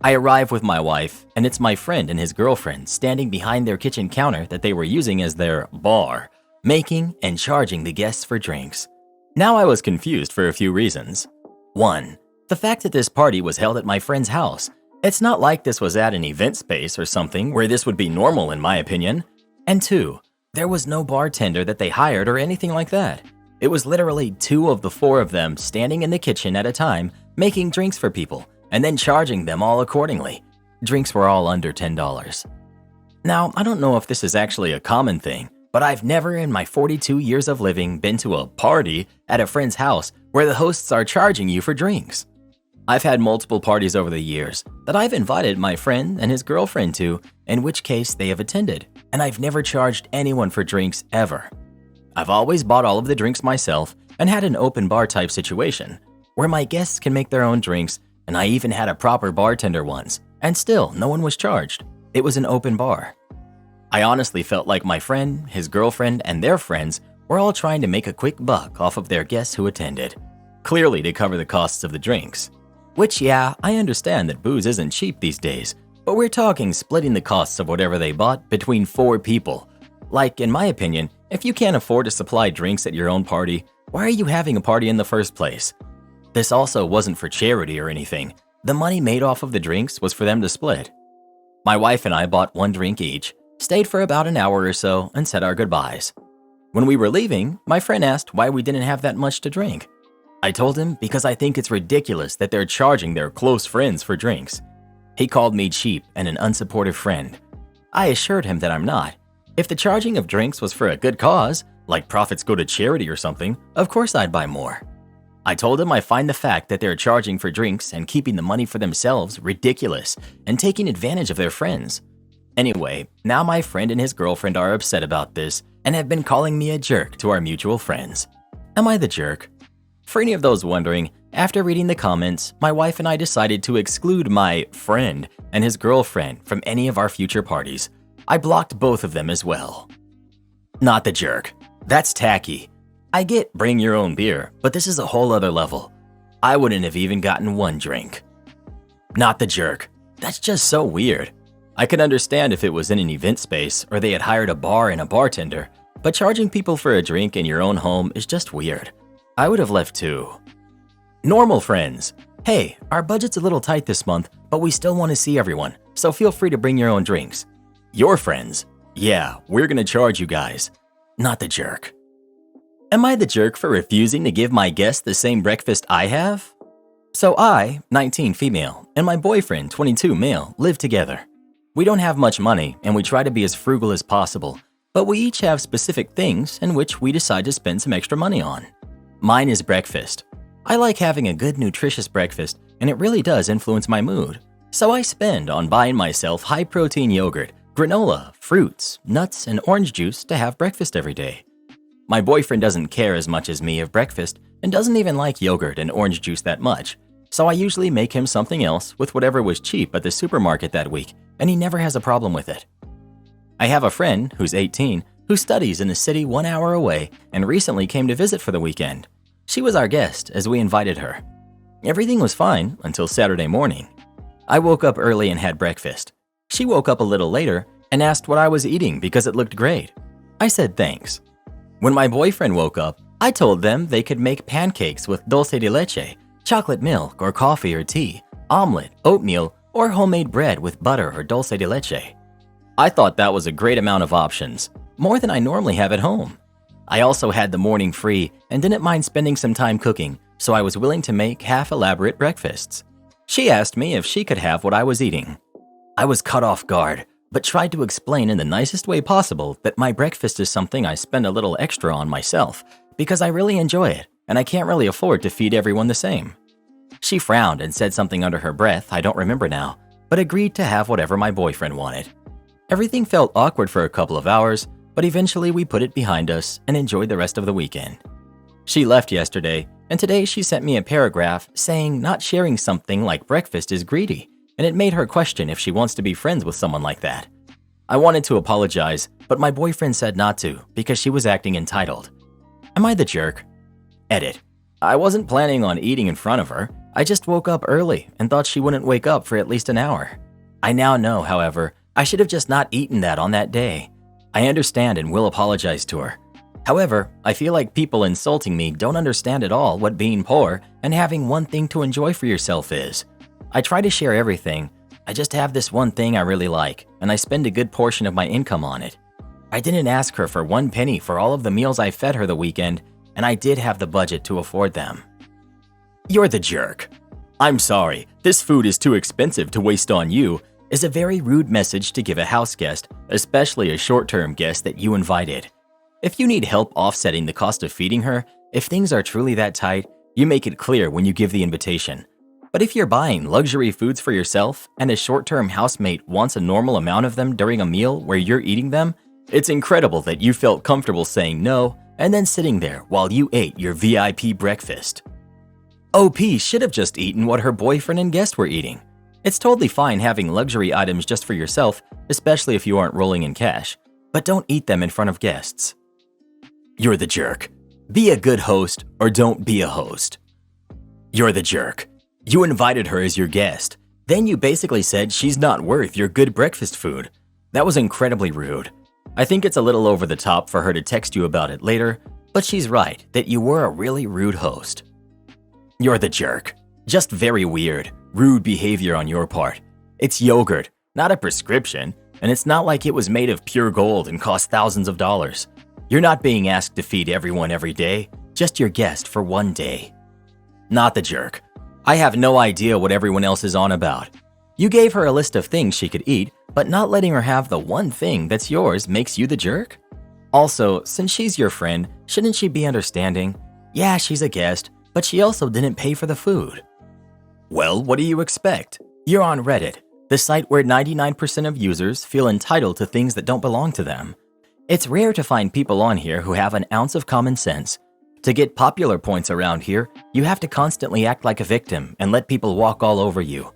I arrive with my wife, and it's my friend and his girlfriend standing behind their kitchen counter that they were using as their bar, making and charging the guests for drinks. Now I was confused for a few reasons. 1. The fact that this party was held at my friend's house. It's not like this was at an event space or something where this would be normal in my opinion. And 2, there was no bartender that they hired or anything like that. It was literally 2 of the 4 of them standing in the kitchen at a time, making drinks for people, and then charging them all accordingly. Drinks were all under $10. Now, I don't know if this is actually a common thing, but I've never in my 42 years of living been to a party at a friend's house where the hosts are charging you for drinks. I've had multiple parties over the years that I've invited my friend and his girlfriend to, in which case they have attended, and I've never charged anyone for drinks ever. I've always bought all of the drinks myself and had an open bar type situation where my guests can make their own drinks, and I even had a proper bartender once, and still no one was charged. It was an open bar. I honestly felt like my friend, his girlfriend, and their friends were all trying to make a quick buck off of their guests who attended, clearly to cover the costs of the drinks. Which, yeah, I understand that booze isn't cheap these days, but we're talking splitting the costs of whatever they bought between 4 people. Like, in my opinion, if you can't afford to supply drinks at your own party, why are you having a party in the first place? This also wasn't for charity or anything. The money made off of the drinks was for them to split. My wife and I bought 1 drink each, stayed for about an hour or so, and said our goodbyes. When we were leaving, my friend asked why we didn't have that much to drink. I told him because I think it's ridiculous that they're charging their close friends for drinks. He called me cheap and an unsupportive friend. I assured him that I'm not. If the charging of drinks was for a good cause, like profits go to charity or something, of course I'd buy more. I told him I find the fact that they're charging for drinks and keeping the money for themselves ridiculous and taking advantage of their friends. Anyway, now my friend and his girlfriend are upset about this and have been calling me a jerk to our mutual friends. Am I the jerk? For any of those wondering, after reading the comments, my wife and I decided to exclude my friend and his girlfriend from any of our future parties. I blocked both of them as well. Not the jerk. That's tacky. I get bring your own beer, but this is a whole other level. I wouldn't have even gotten 1 drink. Not the jerk. That's just so weird. I could understand if it was in an event space or they had hired a bar and a bartender, but charging people for a drink in your own home is just weird. I would have left too. Normal friends. Hey, our budget's a little tight this month, but we still want to see everyone, so feel free to bring your own drinks. Your friends. Yeah, we're gonna charge you guys. Not the jerk. Am I the jerk for refusing to give my guests the same breakfast I have? So I, 19 female, and my boyfriend, 22 male, live together. We don't have much money and we try to be as frugal as possible, but we each have specific things in which we decide to spend some extra money on. Mine is breakfast. I like having a good nutritious breakfast and it really does influence my mood. So I spend on buying myself high-protein yogurt, granola, fruits, nuts, and orange juice to have breakfast every day. My boyfriend doesn't care as much as me of breakfast and doesn't even like yogurt and orange juice that much, so I usually make him something else with whatever was cheap at the supermarket that week, and he never has a problem with it. I have a friend who's 18 who studies in a city 1 hour away and recently came to visit for the weekend. She was our guest as we invited her. Everything was fine until Saturday morning. I woke up early and had breakfast. She woke up a little later and asked what I was eating because it looked great. I said thanks. When my boyfriend woke up, I told them they could make pancakes with dulce de leche, chocolate milk or coffee or tea, omelet, oatmeal, or homemade bread with butter or dulce de leche. I thought that was a great amount of options, more than I normally have at home. I also had the morning free and didn't mind spending some time cooking, so I was willing to make half-elaborate breakfasts. She asked me if she could have what I was eating. I was caught off guard, but tried to explain in the nicest way possible that my breakfast is something I spend a little extra on myself because I really enjoy it and I can't really afford to feed everyone the same. She frowned and said something under her breath I don't remember now, but agreed to have whatever my boyfriend wanted. Everything felt awkward for a couple of hours, but eventually we put it behind us and enjoyed the rest of the weekend. She left yesterday, and today she sent me a paragraph saying not sharing something like breakfast is greedy, and it made her question if she wants to be friends with someone like that. I wanted to apologize, but my boyfriend said not to because she was acting entitled. Am I the jerk? Edit. I wasn't planning on eating in front of her. I just woke up early and thought she wouldn't wake up for at least an hour. I now know, however, I should have just not eaten that on that day. I understand and will apologize to her. However, I feel like people insulting me don't understand at all what being poor and having one thing to enjoy for yourself is. I try to share everything. I just have this one thing I really like, and I spend a good portion of my income on it. I didn't ask her for 1 penny for all of the meals I fed her the weekend, and I did have the budget to afford them. You're the jerk. I'm sorry, this food is too expensive to waste on you is a very rude message to give a house guest, especially a short-term guest that you invited. If you need help offsetting the cost of feeding her, if things are truly that tight, you make it clear when you give the invitation. But if you're buying luxury foods for yourself and a short-term housemate wants a normal amount of them during a meal where you're eating them, it's incredible that you felt comfortable saying no and then sitting there while you ate your VIP breakfast. OP should have just eaten what her boyfriend and guest were eating. It's totally fine having luxury items just for yourself, especially if you aren't rolling in cash, but don't eat them in front of guests. You're the jerk. Be a good host or don't be a host. You're the jerk. You invited her as your guest. Then you basically said she's not worth your good breakfast food. That was incredibly rude. I think it's a little over the top for her to text you about it later, but she's right that you were a really rude host. You're the jerk. Just very weird, rude behavior on your part. It's yogurt, not a prescription, and it's not like it was made of pure gold and cost thousands of dollars. You're not being asked to feed everyone every day, just your guest for 1 day. Not the jerk. I have no idea what everyone else is on about. You gave her a list of things she could eat, but not letting her have the one thing that's yours makes you the jerk? Also, since she's your friend, shouldn't she be understanding? Yeah, she's a guest, but she also didn't pay for the food. Well, what do you expect? You're on Reddit, the site where 99% of users feel entitled to things that don't belong to them. It's rare to find people on here who have an ounce of common sense. To get popular points around here, you have to constantly act like a victim and let people walk all over you.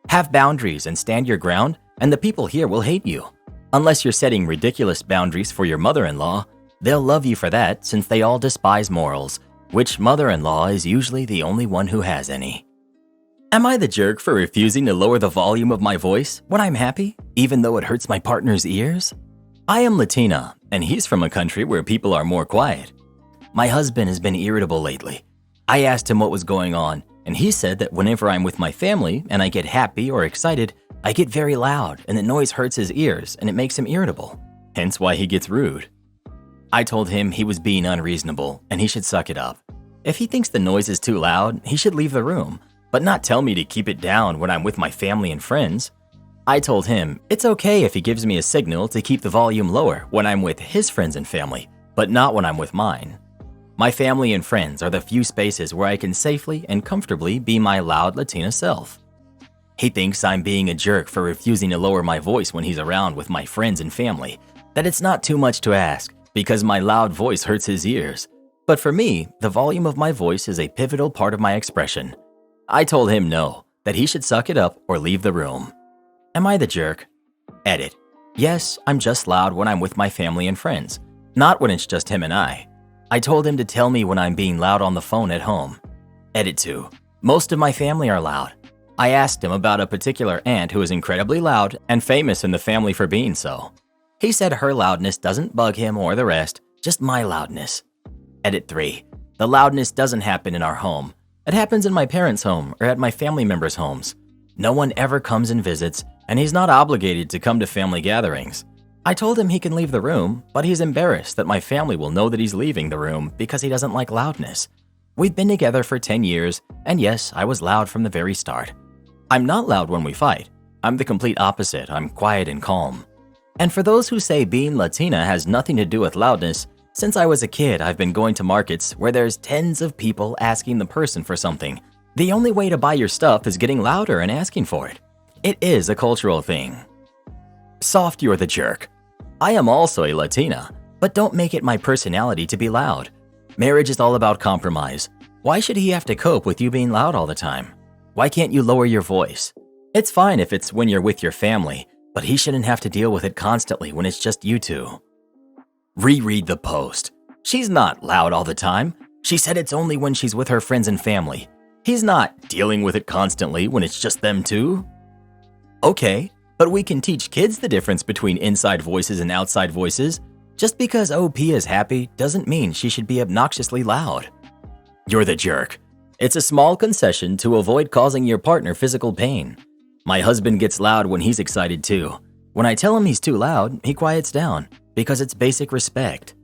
Have boundaries and stand your ground, and the people here will hate you. Unless you're setting ridiculous boundaries for your mother-in-law, they'll love you for that since they all despise morals, which mother-in-law is usually the only one who has any. Am I the jerk for refusing to lower the volume of my voice when I'm happy, even though it hurts my partner's ears? I am Latina, and he's from a country where people are more quiet. My husband has been irritable lately. I asked him what was going on, and he said that whenever I'm with my family and I get happy or excited, I get very loud and the noise hurts his ears and it makes him irritable, hence why he gets rude. I told him he was being unreasonable and he should suck it up. If he thinks the noise is too loud, he should leave the room, but not tell me to keep it down when I'm with my family and friends. I told him it's okay if he gives me a signal to keep the volume lower when I'm with his friends and family, but not when I'm with mine. My family and friends are the few spaces where I can safely and comfortably be my loud Latina self. He thinks I'm being a jerk for refusing to lower my voice when he's around with my friends and family, that it's not too much to ask because my loud voice hurts his ears. But for me, the volume of my voice is a pivotal part of my expression. I told him no, that he should suck it up or leave the room. Am I the jerk? Edit. Yes, I'm just loud when I'm with my family and friends, not when it's just him and I. I told him to tell me when I'm being loud on the phone at home. Edit 2. Most of my family are loud. I asked him about a particular aunt who is incredibly loud and famous in the family for being so. He said her loudness doesn't bug him or the rest, just my loudness. Edit 3. The loudness doesn't happen in our home. It happens in my parents' home or at my family members' homes. No one ever comes and visits, and he's not obligated to come to family gatherings. I told him he can leave the room, but he's embarrassed that my family will know that he's leaving the room because he doesn't like loudness. We've been together for 10 years, and yes, I was loud from the very start. I'm not loud when we fight. I'm the complete opposite. I'm quiet and calm. And for those who say being Latina has nothing to do with loudness, since I was a kid, I've been going to markets where there's tens of people asking the person for something. The only way to buy your stuff is getting louder and asking for it. It is a cultural thing. Soft, you're the jerk. I am also a Latina, but don't make it my personality to be loud. Marriage is all about compromise. Why should he have to cope with you being loud all the time? Why can't you lower your voice? It's fine if it's when you're with your family, but he shouldn't have to deal with it constantly when it's just you two. Reread the post. She's not loud all the time. She said it's only when she's with her friends and family. He's not dealing with it constantly when it's just them two. Okay, but we can teach kids the difference between inside voices and outside voices. Just because OP is happy doesn't mean she should be obnoxiously loud. You're the jerk. It's a small concession to avoid causing your partner physical pain. My husband gets loud when he's excited too. When I tell him he's too loud, he quiets down because it's basic respect.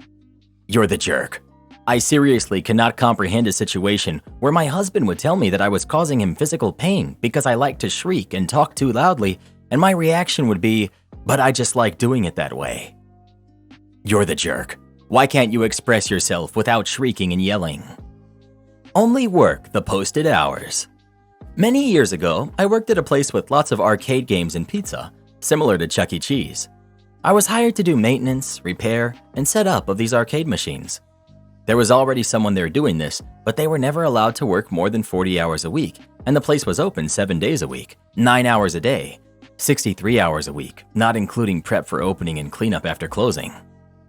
You're the jerk. I seriously cannot comprehend a situation where my husband would tell me that I was causing him physical pain because I like to shriek and talk too loudly, and my reaction would be, but I just like doing it that way. You're the jerk. Why can't you express yourself without shrieking and yelling? Only work the posted hours. Many years ago, I worked at a place with lots of arcade games and pizza, similar to Chuck E. Cheese. I was hired to do maintenance, repair, and set up of these arcade machines. There was already someone there doing this, but they were never allowed to work more than 40 hours a week, and the place was open 7 days a week, 9 hours a day, 63 hours a week, not including prep for opening and cleanup after closing.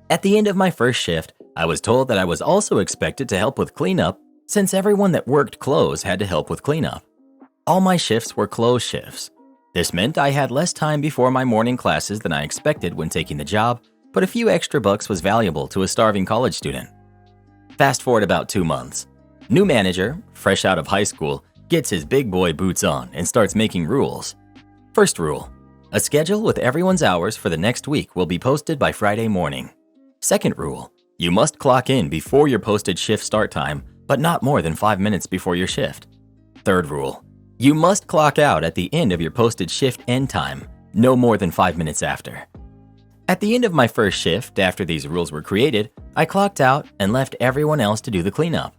At the end of my first shift, I was told that I was also expected to help with cleanup since everyone that worked close had to help with cleanup. All my shifts were close shifts. This meant I had less time before my morning classes than I expected when taking the job, but a few extra bucks was valuable to a starving college student. Fast forward about 2 months. New manager, fresh out of high school, gets his big boy boots on and starts making rules. First rule, a schedule with everyone's hours for the next week will be posted by Friday morning. Second rule, you must clock in before your posted shift start time, but not more than 5 minutes before your shift. Third rule, you must clock out at the end of your posted shift end time, no more than 5 minutes after. At the end of my first shift, after these rules were created, I clocked out and left everyone else to do the cleanup.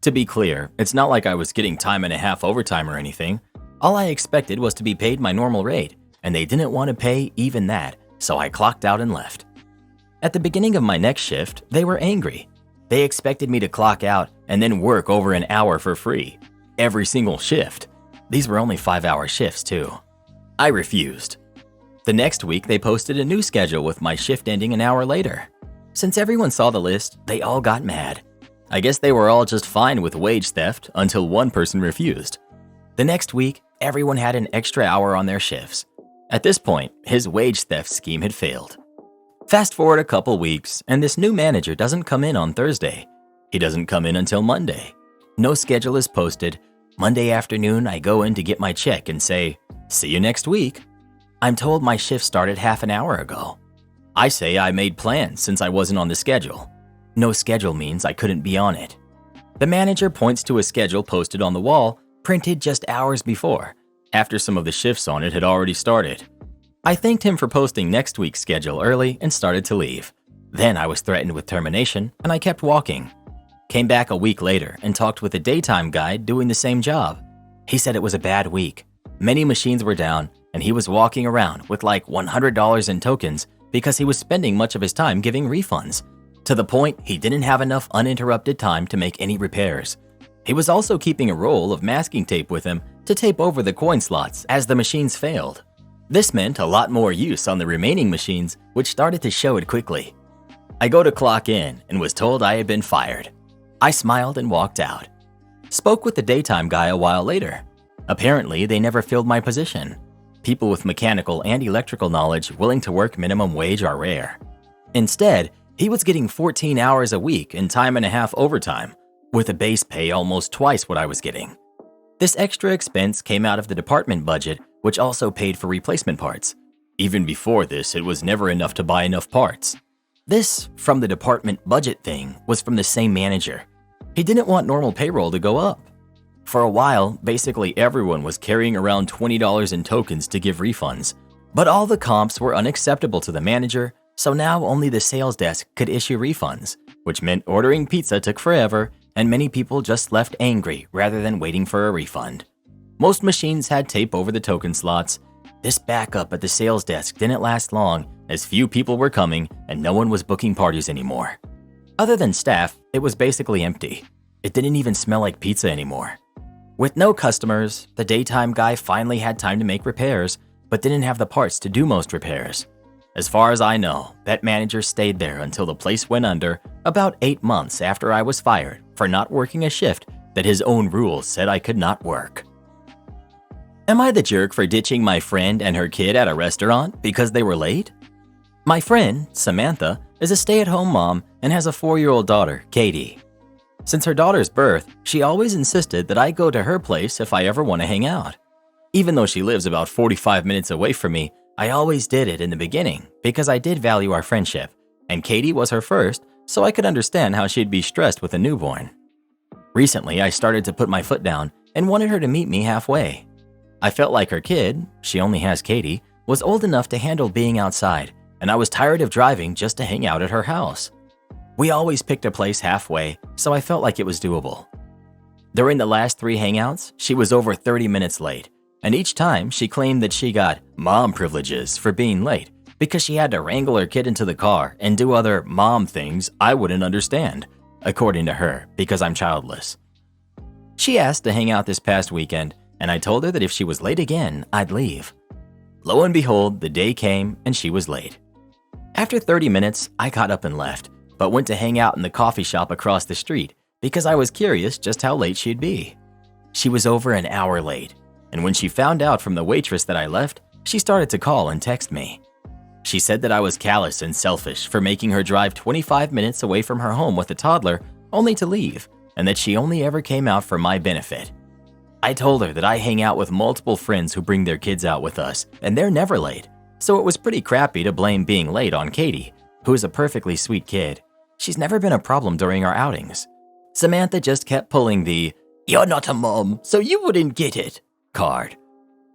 To be clear, it's not like I was getting time and a half overtime or anything. All I expected was to be paid my normal rate, and they didn't want to pay even that, so I clocked out and left. At the beginning of my next shift, they were angry. They expected me to clock out and then work over an hour for free, every single shift. These were only 5-hour shifts too. I refused. The next week, they posted a new schedule with my shift ending an hour later. Since everyone saw the list, they all got mad. I guess they were all just fine with wage theft until one person refused. The next week, everyone had an extra hour on their shifts. At this point, his wage theft scheme had failed. Fast forward a couple weeks, and this new manager doesn't come in on Thursday. He doesn't come in until Monday. No schedule is posted. Monday afternoon, I go in to get my check and say, "See you next week." I'm told my shift started half an hour ago. I say I made plans since I wasn't on the schedule. No schedule means I couldn't be on it. The manager points to a schedule posted on the wall, printed just hours before, after some of the shifts on it had already started. I thanked him for posting next week's schedule early and started to leave. Then I was threatened with termination, and I kept walking. Came back a week later and talked with a daytime guy doing the same job. He said it was a bad week. Many machines were down, and he was walking around with like $100 in tokens because he was spending much of his time giving refunds, to the point he didn't have enough uninterrupted time to make any repairs. He was also keeping a roll of masking tape with him to tape over the coin slots as the machines failed. This meant a lot more use on the remaining machines, which started to show it quickly. I go to clock in and was told I had been fired. I smiled and walked out. Spoke with the daytime guy a while later. Apparently, they never filled my position. People with mechanical and electrical knowledge willing to work minimum wage are rare. Instead, he was getting 14 hours a week and time and a half overtime, with a base pay almost twice what I was getting. This extra expense came out of the department budget, which also paid for replacement parts. Even before this, it was never enough to buy enough parts. This from the department budget thing was from the same manager. He didn't want normal payroll to go up. For a while, basically everyone was carrying around $20 in tokens to give refunds, but all the comps were unacceptable to the manager, so now only the sales desk could issue refunds, which meant ordering pizza took forever and many people just left angry rather than waiting for a refund. Most machines had tape over the token slots. This backup at the sales desk didn't last long as few people were coming and no one was booking parties anymore. Other than staff, it was basically empty. It didn't even smell like pizza anymore. With no customers, the daytime guy finally had time to make repairs, but didn't have the parts to do most repairs. As far as I know, that manager stayed there until the place went under about 8 months after I was fired for not working a shift that his own rules said I could not work. Am I the jerk for ditching my friend and her kid at a restaurant because they were late? My friend, Samantha, is a stay-at-home mom and has a 4-year-old daughter, Katie. Since her daughter's birth, she always insisted that I go to her place if I ever want to hang out. Even though she lives about 45 minutes away from me, I always did it in the beginning because I did value our friendship, and Katie was her first, so I could understand how she'd be stressed with a newborn. Recently, I started to put my foot down and wanted her to meet me halfway. I felt like her kid, she only has Katie, was old enough to handle being outside, and I was tired of driving just to hang out at her house. We always picked a place halfway, so I felt like it was doable. During the last 3 hangouts, she was over 30 minutes late, and each time she claimed that she got mom privileges for being late because she had to wrangle her kid into the car and do other mom things I wouldn't understand, according to her, because I'm childless. She asked to hang out this past weekend, and I told her that if she was late again, I'd leave. Lo and behold, the day came and she was late. After 30 minutes, I got up and left, but went to hang out in the coffee shop across the street because I was curious just how late she'd be. She was over an hour late, and when she found out from the waitress that I left, she started to call and text me. She said that I was callous and selfish for making her drive 25 minutes away from her home with a toddler only to leave, and that she only ever came out for my benefit. I told her that I hang out with multiple friends who bring their kids out with us, and they're never late, so it was pretty crappy to blame being late on Katie, who is a perfectly sweet kid. She's never been a problem during our outings. Samantha just kept pulling the "you're not a mom, so you wouldn't get it" card.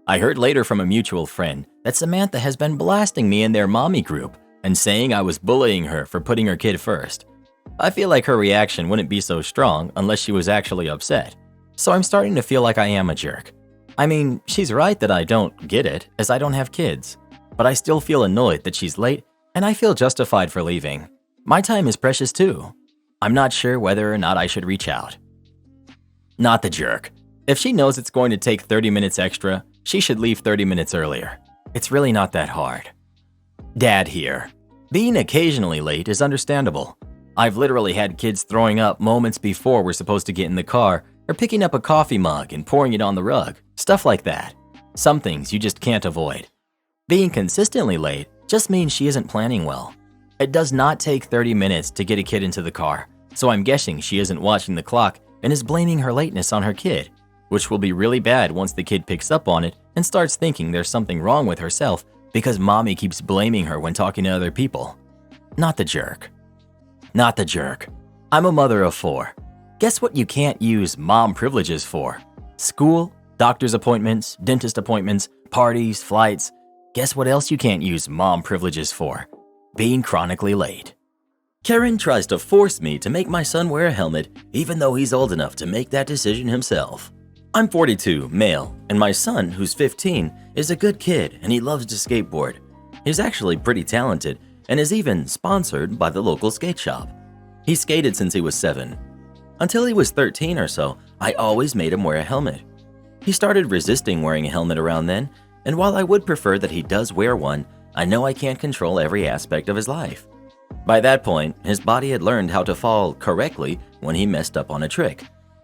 I heard later from a mutual friend that Samantha has been blasting me in their mommy group and saying I was bullying her for putting her kid first. I feel like her reaction wouldn't be so strong unless she was actually upset, so I'm starting to feel like I am a jerk. I mean, she's right that I don't get it, as I don't have kids, but I still feel annoyed that she's late, and I feel justified for leaving. My time is precious too. I'm not sure whether or not I should reach out. Not the jerk. If she knows it's going to take 30 minutes extra, she should leave 30 minutes earlier. It's really not that hard. Dad here. Being occasionally late is understandable. I've literally had kids throwing up moments before we're supposed to get in the car, or picking up a coffee mug and pouring it on the rug, stuff like that. Some things you just can't avoid. Being consistently late just means she isn't planning well. It does not take 30 minutes to get a kid into the car, so I'm guessing she isn't watching the clock and is blaming her lateness on her kid, which will be really bad once the kid picks up on it and starts thinking there's something wrong with herself because mommy keeps blaming her when talking to other people. Not the jerk. Not the jerk. I'm a mother of 4. Guess what you can't use mom privileges for? School, doctor's appointments, dentist appointments, parties, flights. Guess what else you can't use mom privileges for? Being chronically late. Karen tries to force me to make my son wear a helmet even though he's old enough to make that decision himself. I'm 42, male, and my son, who's 15, is a good kid and he loves to skateboard. He's actually pretty talented and is even sponsored by the local skate shop. He skated since he was 7. Until he was 13 or so, I always made him wear a helmet. He started resisting wearing a helmet around then, and while I would prefer that he does wear one, I know I can't control every aspect of his life. By that point, his body had learned how to fall correctly when he messed up on a trick.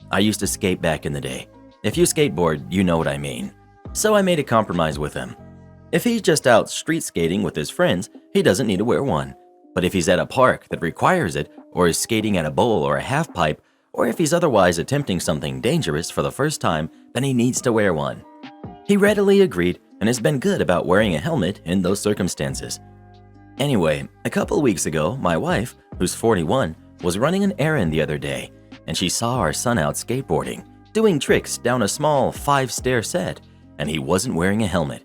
I used to skate back in the day. If you skateboard, you know what I mean. So I made a compromise with him. If he's just out street skating with his friends, he doesn't need to wear one. But if he's at a park that requires it, or is skating at a bowl or a half pipe, or if he's otherwise attempting something dangerous for the first time, then he needs to wear one. He readily agreed and has been good about wearing a helmet in those circumstances. Anyway, a couple weeks ago, my wife, who's 41, was running an errand the other day, and she saw our son out skateboarding, doing tricks down a small 5-stair set, and he wasn't wearing a helmet.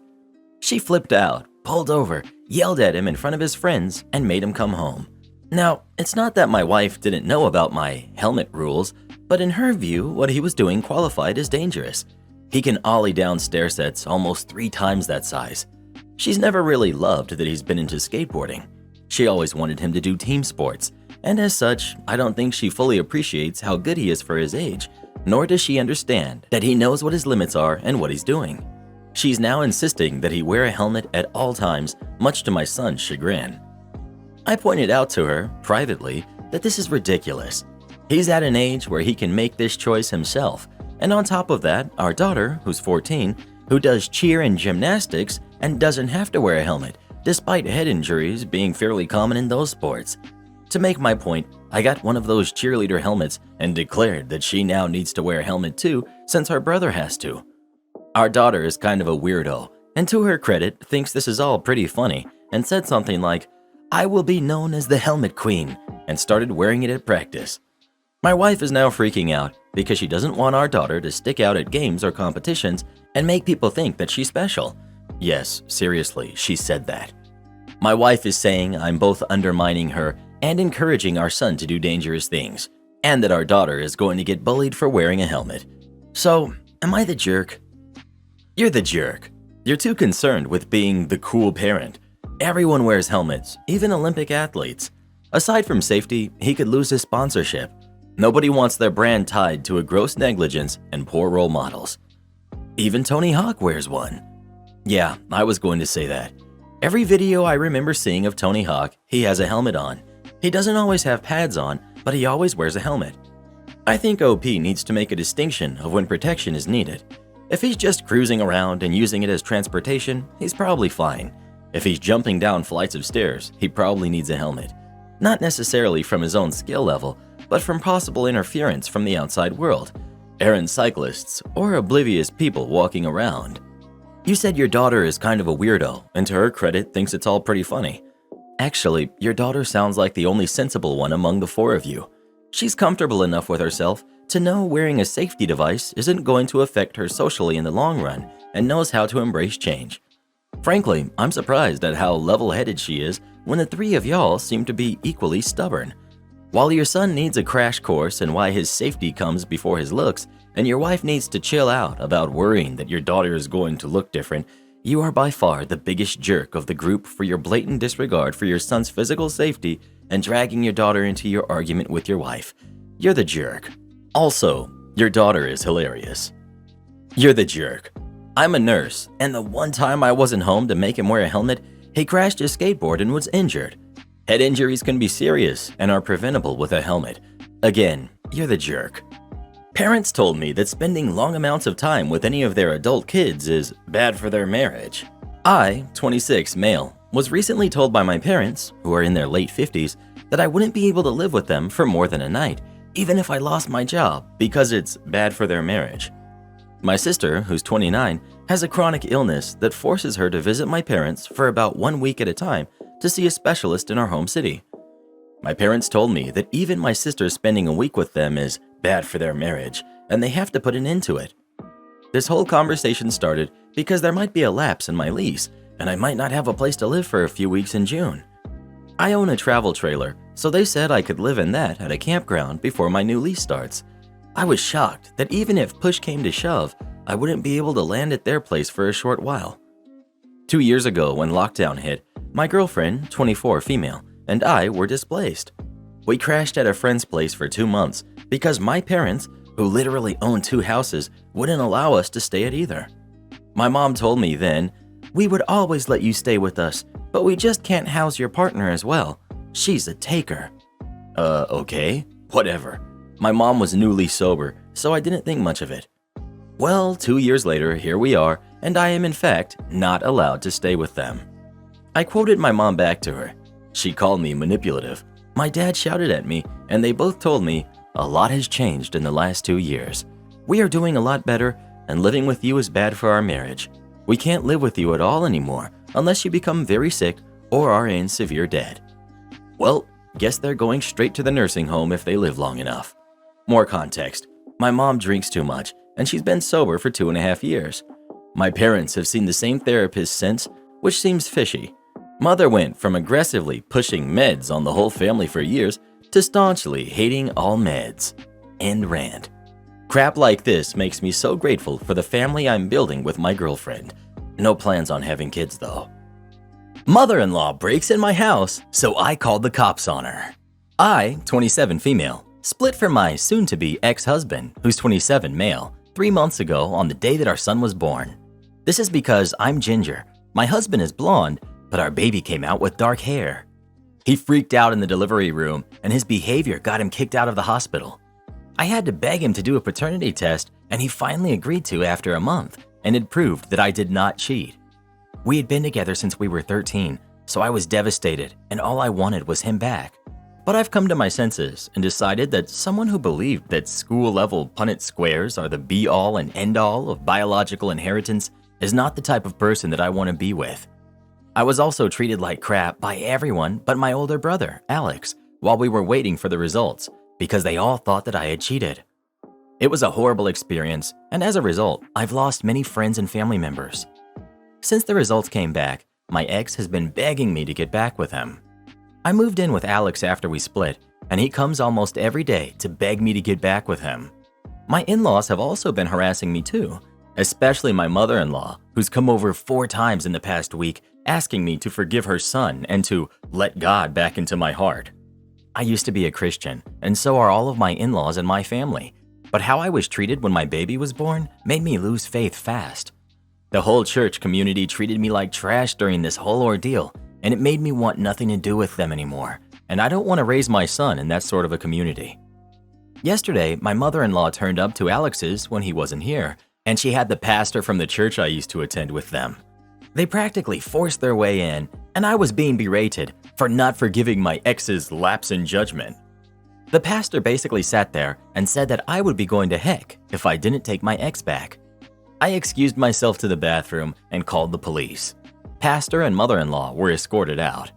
She flipped out, pulled over, yelled at him in front of his friends, and made him come home. Now, it's not that my wife didn't know about my helmet rules, but in her view, what he was doing qualified as dangerous. He can ollie down stair sets almost 3 times that size. She's never really loved that he's been into skateboarding. She always wanted him to do team sports, and as such, I don't think she fully appreciates how good he is for his age, nor does she understand that he knows what his limits are and what he's doing. She's now insisting that he wear a helmet at all times, much to my son's chagrin. I pointed out to her, privately, that this is ridiculous. He's at an age where he can make this choice himself, and on top of that, our daughter, who's 14, who does cheer and gymnastics and doesn't have to wear a helmet, despite head injuries being fairly common in those sports. To make my point, I got one of those cheerleader helmets and declared that she now needs to wear a helmet too, since her brother has to. Our daughter is kind of a weirdo, and to her credit, thinks this is all pretty funny, and said something like, "I will be known as the helmet queen," and started wearing it at practice. My wife is now freaking out because she doesn't want our daughter to stick out at games or competitions and make people think that she's special. Yes, seriously, she said that. My wife is saying I'm both undermining her and encouraging our son to do dangerous things, and that our daughter is going to get bullied for wearing a helmet. So, am I the jerk? You're the jerk. You're too concerned with being the cool parent. Everyone wears helmets, even Olympic athletes. Aside from safety, he could lose his sponsorship. Nobody wants their brand tied to a gross negligence and poor role models. Even Tony Hawk wears one. Yeah, I was going to say that. Every video I remember seeing of Tony Hawk, he has a helmet on. He doesn't always have pads on, but he always wears a helmet. I think OP needs to make a distinction of when protection is needed. If he's just cruising around and using it as transportation, he's probably fine. If he's jumping down flights of stairs, he probably needs a helmet. Not necessarily from his own skill level, but from possible interference from the outside world, errant cyclists, or oblivious people walking around. You said your daughter is kind of a weirdo, and to her credit, thinks it's all pretty funny. Actually, your daughter sounds like the only sensible one among the 4 of you. She's comfortable enough with herself to know wearing a safety device isn't going to affect her socially in the long run, and knows how to embrace change. Frankly, I'm surprised at how level-headed she is when the 3 of y'all seem to be equally stubborn. While your son needs a crash course in why his safety comes before his looks, and your wife needs to chill out about worrying that your daughter is going to look different, you are by far the biggest jerk of the group for your blatant disregard for your son's physical safety and dragging your daughter into your argument with your wife. You're the jerk. Also, your daughter is hilarious. You're the jerk. I'm a nurse, and the one time I wasn't home to make him wear a helmet, he crashed his skateboard and was injured. Head injuries can be serious and are preventable with a helmet. Again, you're the jerk. Parents told me that spending long amounts of time with any of their adult kids is bad for their marriage. I, 26, male, was recently told by my parents, who are in their late 50s, that I wouldn't be able to live with them for more than a night, even if I lost my job, because it's bad for their marriage. My sister, who's 29, has a chronic illness that forces her to visit my parents for about 1 week at a time to see a specialist in our home city. My parents told me that even my sister spending a week with them is bad for their marriage, and they have to put an end to it. This whole conversation started because there might be a lapse in my lease, and I might not have a place to live for a few weeks in June. I own a travel trailer, so they said I could live in that at a campground before my new lease starts. I was shocked that even if push came to shove, I wouldn't be able to land at their place for a short while. 2 years ago, when lockdown hit, my girlfriend, 24 female, and I were displaced. We crashed at a friend's place for 2 months because my parents, who literally own 2 houses, wouldn't allow us to stay at either. My mom told me then, "We would always let you stay with us, but we just can't house your partner as well. She's a taker." Okay, whatever. My mom was newly sober, so I didn't think much of it. Well, 2 years later, here we are, and I am in fact not allowed to stay with them. I quoted my mom back to her. She called me manipulative. My dad shouted at me, and they both told me a lot has changed in the last 2 years. We are doing a lot better, and living with you is bad for our marriage. We can't live with you at all anymore unless you become very sick or are in severe debt. Well, guess they're going straight to the nursing home if they live long enough. More context. My mom drinks too much, and she's been sober for 2.5 years. My parents have seen the same therapist since, which seems fishy. Mother went from aggressively pushing meds on the whole family for years to staunchly hating all meds. End rant. Crap like this makes me so grateful for the family I'm building with my girlfriend. No plans on having kids though. Mother-in-law breaks in my house, so I called the cops on her. I, 27 female, split from my soon-to-be ex-husband, who's 27 male, 3 months ago on the day that our son was born. This is because I'm ginger, my husband is blonde, but our baby came out with dark hair. He freaked out in the delivery room, and his behavior got him kicked out of the hospital. I had to beg him to do a paternity test, and he finally agreed to after a month, and it proved that I did not cheat. We had been together since we were 13, so I was devastated, and all I wanted was him back. But I've come to my senses and decided that someone who believed that school-level Punnett squares are the be-all and end-all of biological inheritance is not the type of person that I want to be with. I was also treated like crap by everyone but my older brother, Alex, while we were waiting for the results, because they all thought that I had cheated. It was a horrible experience, and as a result, I've lost many friends and family members. Since the results came back, my ex has been begging me to get back with him. I moved in with Alex after we split, and he comes almost every day to beg me to get back with him. My in-laws have also been harassing me too, especially my mother-in-law, who's come over 4 times in the past week asking me to forgive her son and to let God back into my heart. I used to be a Christian, and so are all of my in-laws and my family, but how I was treated when my baby was born made me lose faith fast. The whole church community treated me like trash during this whole ordeal, and it made me want nothing to do with them anymore, and I don't want to raise my son in that sort of a community. Yesterday, my mother-in-law turned up to Alex's when he wasn't here, and she had the pastor from the church I used to attend with them. They practically forced their way in, and I was being berated for not forgiving my ex's lapse in judgment. The pastor basically sat there and said that I would be going to heck if I didn't take my ex back. I excused myself to the bathroom and called the police. Pastor and mother-in-law were escorted out.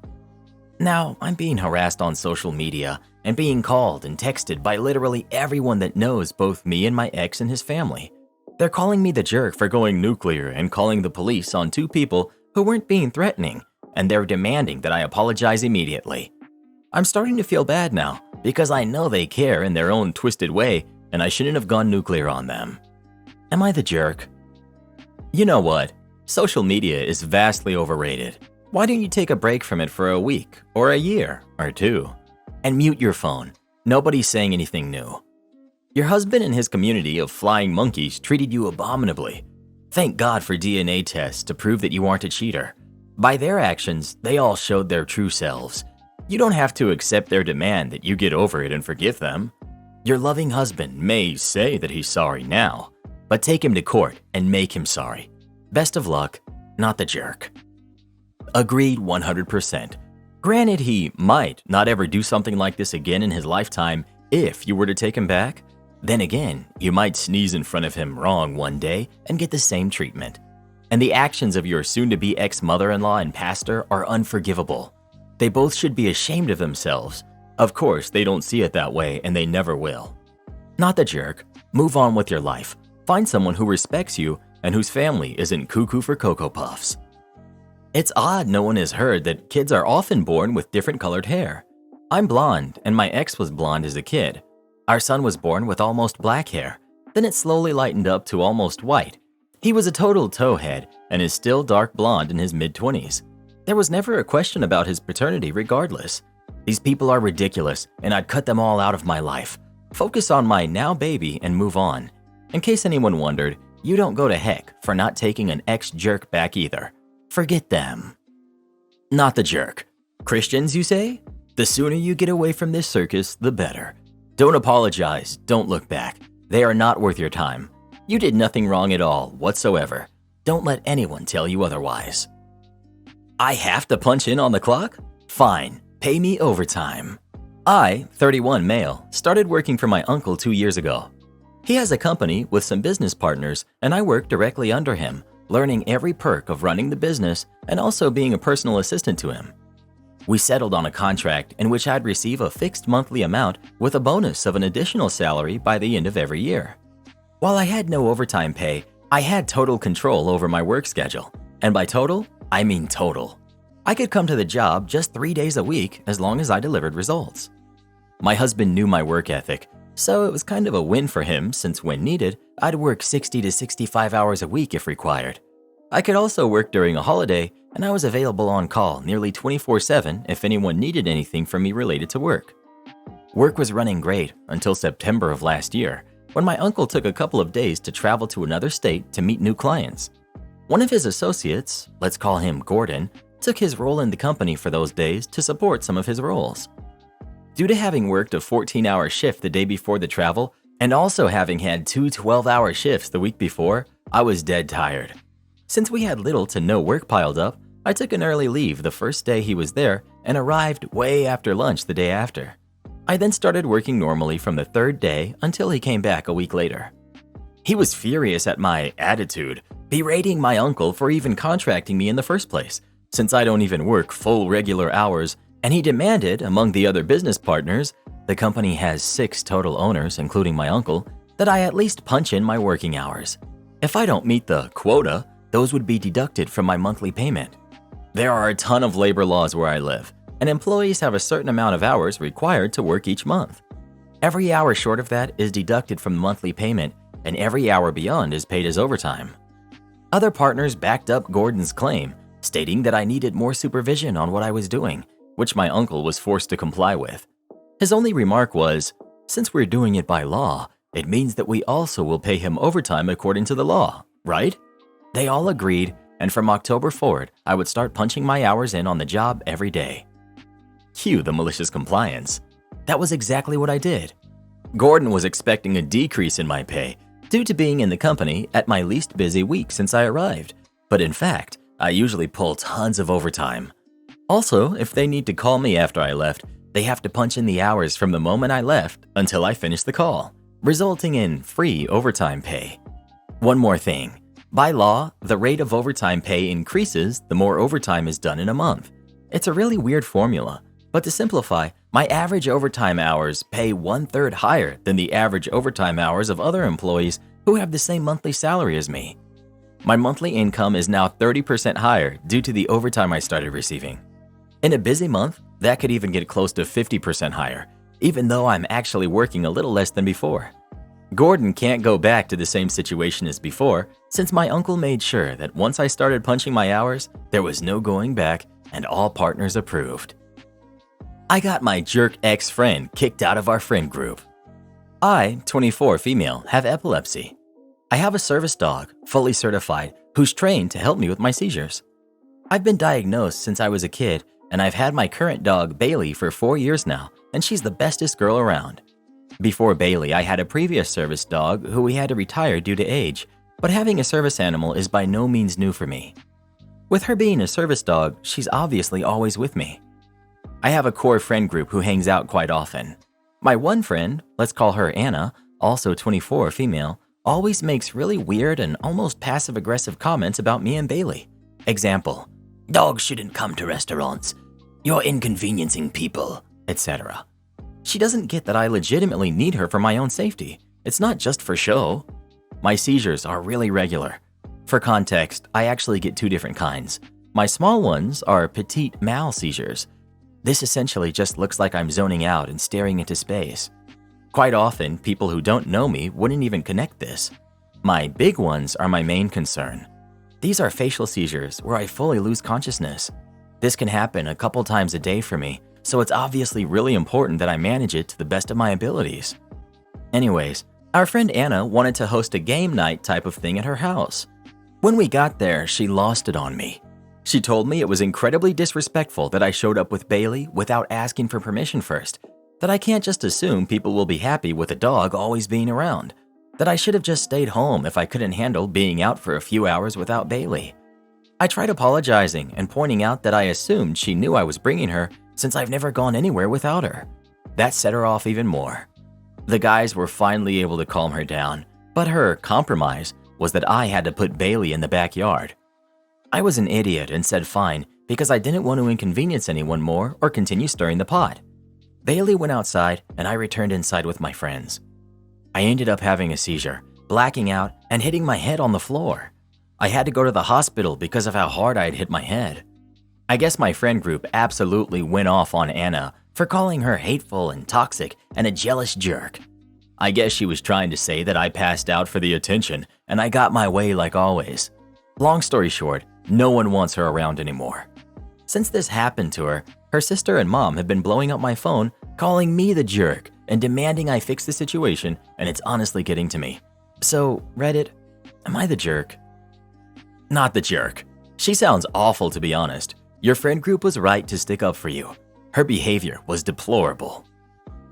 Now, I'm being harassed on social media and being called and texted by literally everyone that knows both me and my ex and his family. They're calling me the jerk for going nuclear and calling the police on 2 people who weren't being threatening, and they're demanding that I apologize immediately. I'm starting to feel bad now because I know they care in their own twisted way, and I shouldn't have gone nuclear on them. Am I the jerk? You know what? Social media is vastly overrated. Why don't you take a break from it for a week or a year or 2 and mute your phone? Nobody's saying anything new. Your husband and his community of flying monkeys treated you abominably. Thank God for DNA tests to prove that you aren't a cheater. By their actions, they all showed their true selves. You don't have to accept their demand that you get over it and forgive them. Your loving husband may say that he's sorry now, but take him to court and make him sorry. Best of luck, not the jerk. Agreed 100%. Granted, he might not ever do something like this again in his lifetime if you were to take him back. Then again, you might sneeze in front of him wrong one day and get the same treatment. And the actions of your soon-to-be ex-mother-in-law and pastor are unforgivable. They both should be ashamed of themselves. Of course, they don't see it that way and they never will. Not the jerk. Move on with your life. Find someone who respects you and whose family isn't cuckoo for Cocoa Puffs. It's odd no one has heard that kids are often born with different colored hair. I'm blonde and my ex was blonde as a kid. Our son was born with almost black hair. Then it slowly lightened up to almost white. He was a total towhead and is still dark blonde in his mid-20s. There was never a question about his paternity regardless. These people are ridiculous and I'd cut them all out of my life. Focus on my now baby and move on. In case anyone wondered, you don't go to heck for not taking an ex-jerk back either. Forget them. Not the jerk. Christians, you say? The sooner you get away from this circus, the better. Don't apologize, don't look back. They are not worth your time. You did nothing wrong at all whatsoever. Don't let anyone tell you otherwise. I have to punch in on the clock? Fine, pay me overtime. I, 31 male, started working for my uncle 2 years ago. He has a company with some business partners, and I work directly under him, learning every perk of running the business and also being a personal assistant to him. We settled on a contract in which I'd receive a fixed monthly amount with a bonus of an additional salary by the end of every year. While I had no overtime pay, I had total control over my work schedule. And by total, I mean total. I could come to the job just 3 days a week as long as I delivered results. My husband knew my work ethic, so it was kind of a win for him since when needed, I'd work 60 to 65 hours a week if required. I could also work during a holiday, and I was available on call nearly 24/7 if anyone needed anything from me related to work. Work was running great until September of last year, when my uncle took a couple of days to travel to another state to meet new clients. One of his associates, let's call him Gordon, took his role in the company for those days to support some of his roles. Due to having worked a 14-hour shift the day before the travel and also having had 2 12-hour shifts the week before, I was dead tired. Since we had little to no work piled up, I took an early leave the first day he was there and arrived way after lunch the day after. I then started working normally from the third day until he came back a week later. He was furious at my attitude, berating my uncle for even contracting me in the first place, since I don't even work full regular hours, and he demanded, among the other business partners, the company has 6 total owners, including my uncle, that I at least punch in my working hours. If I don't meet the quota, those would be deducted from my monthly payment. There are a ton of labor laws where I live, and employees have a certain amount of hours required to work each month. Every hour short of that is deducted from the monthly payment, and every hour beyond is paid as overtime. Other partners backed up Gordon's claim, stating that I needed more supervision on what I was doing, which my uncle was forced to comply with. His only remark was, "Since we're doing it by law, it means that we also will pay him overtime according to the law, right?" They all agreed, and from October forward, I would start punching my hours in on the job every day. Cue the malicious compliance. That was exactly what I did. Gordon was expecting a decrease in my pay due to being in the company at my least busy week since I arrived, but in fact, I usually pull tons of overtime. Also, if they need to call me after I left, they have to punch in the hours from the moment I left until I finish the call, resulting in free overtime pay. One more thing. By law, the rate of overtime pay increases the more overtime is done in a month. It's a really weird formula, but to simplify, my average overtime hours pay 1/3 higher than the average overtime hours of other employees who have the same monthly salary as me. My monthly income is now 30% higher due to the overtime I started receiving. In a busy month, that could even get close to 50% higher, even though I'm actually working a little less than before. Gordon can't go back to the same situation as before, since my uncle made sure that once I started punching my hours, there was no going back and all partners approved. I got my jerk ex-friend kicked out of our friend group. I, 24 female, have epilepsy. I have a service dog, fully certified, who's trained to help me with my seizures. I've been diagnosed since I was a kid, and I've had my current dog, Bailey, for 4 years now, and she's the bestest girl around. Before Bailey, I had a previous service dog who we had to retire due to age, but having a service animal is by no means new for me. With her being a service dog, she's obviously always with me. I have a core friend group who hangs out quite often. My one friend, let's call her Anna, also 24 female, always makes really weird and almost passive-aggressive comments about me and Bailey. Example, "Dogs shouldn't come to restaurants. You're inconveniencing people," etc. She doesn't get that I legitimately need her for my own safety. It's not just for show. My seizures are really regular. For context, I actually get 2 different kinds. My small ones are petite mal seizures. This essentially just looks like I'm zoning out and staring into space. Quite often, people who don't know me wouldn't even connect this. My big ones are my main concern. These are facial seizures where I fully lose consciousness. This can happen a couple times a day for me, so it's obviously really important that I manage it to the best of my abilities. Anyways, our friend Anna wanted to host a game night type of thing at her house. When we got there, she lost it on me. She told me it was incredibly disrespectful that I showed up with Bailey without asking for permission first, that I can't just assume people will be happy with a dog always being around. that I should have just stayed home if I couldn't handle being out for a few hours without Bailey. I tried apologizing and pointing out that I assumed she knew I was bringing her since I've never gone anywhere without her. That set her off even more. The guys were finally able to calm her down, but her compromise was that I had to put Bailey in the backyard. I was an idiot and said fine because I didn't want to inconvenience anyone more or continue stirring the pot. Bailey went outside and I returned inside with my friends. I ended up having a seizure, blacking out, and hitting my head on the floor. I had to go to the hospital because of how hard I had hit my head. I guess my friend group absolutely went off on Anna for calling her hateful and toxic and a jealous jerk. I guess she was trying to say that I passed out for the attention and I got my way like always. Long story short, no one wants her around anymore. Since this happened to her, her sister and mom have been blowing up my phone, calling me the jerk and demanding I fix the situation, and it's honestly getting to me. So, Reddit, am I the jerk? Not the jerk. She sounds awful, to be honest. Your friend group was right to stick up for you. Her behavior was deplorable.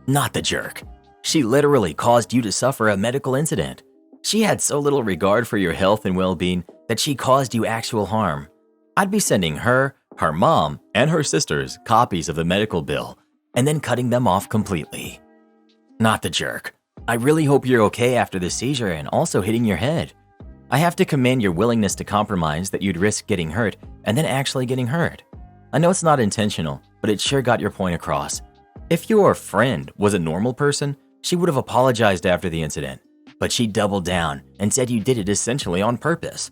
Not the jerk. She literally caused you to suffer a medical incident. She had so little regard for your health and well-being that she caused you actual harm. I'd be sending her, her mom, and her sisters copies of the medical bill and then cutting them off completely. Not the jerk. I really hope you're okay after the seizure and also hitting your head. I have to commend your willingness to compromise that you'd risk getting hurt and then actually getting hurt. I know it's not intentional, but it sure got your point across. If your friend was a normal person, she would have apologized after the incident, but she doubled down and said you did it essentially on purpose.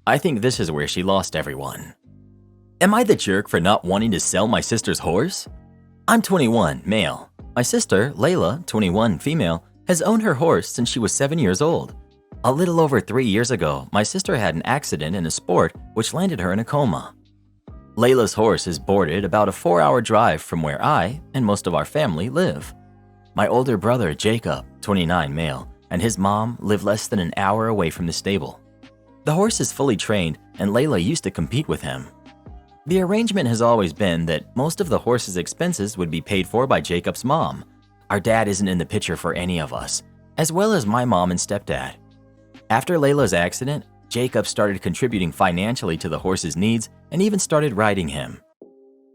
I think this is where she lost everyone. Am I the jerk for not wanting to sell my sister's horse? I'm 21, male. My sister, Layla, 21, female, has owned her horse since she was 7 years old. A little over 3 years ago, my sister had an accident in a sport which landed her in a coma. Layla's horse is boarded about a 4-hour drive from where I and most of our family live. My older brother, Jacob, 29, male, and his mom live less than an hour away from the stable. The horse is fully trained and Layla used to compete with him. The arrangement has always been that most of the horse's expenses would be paid for by Jacob's mom. Our dad isn't in the picture for any of us, as well as my mom and stepdad. After Layla's accident, Jacob started contributing financially to the horse's needs and even started riding him.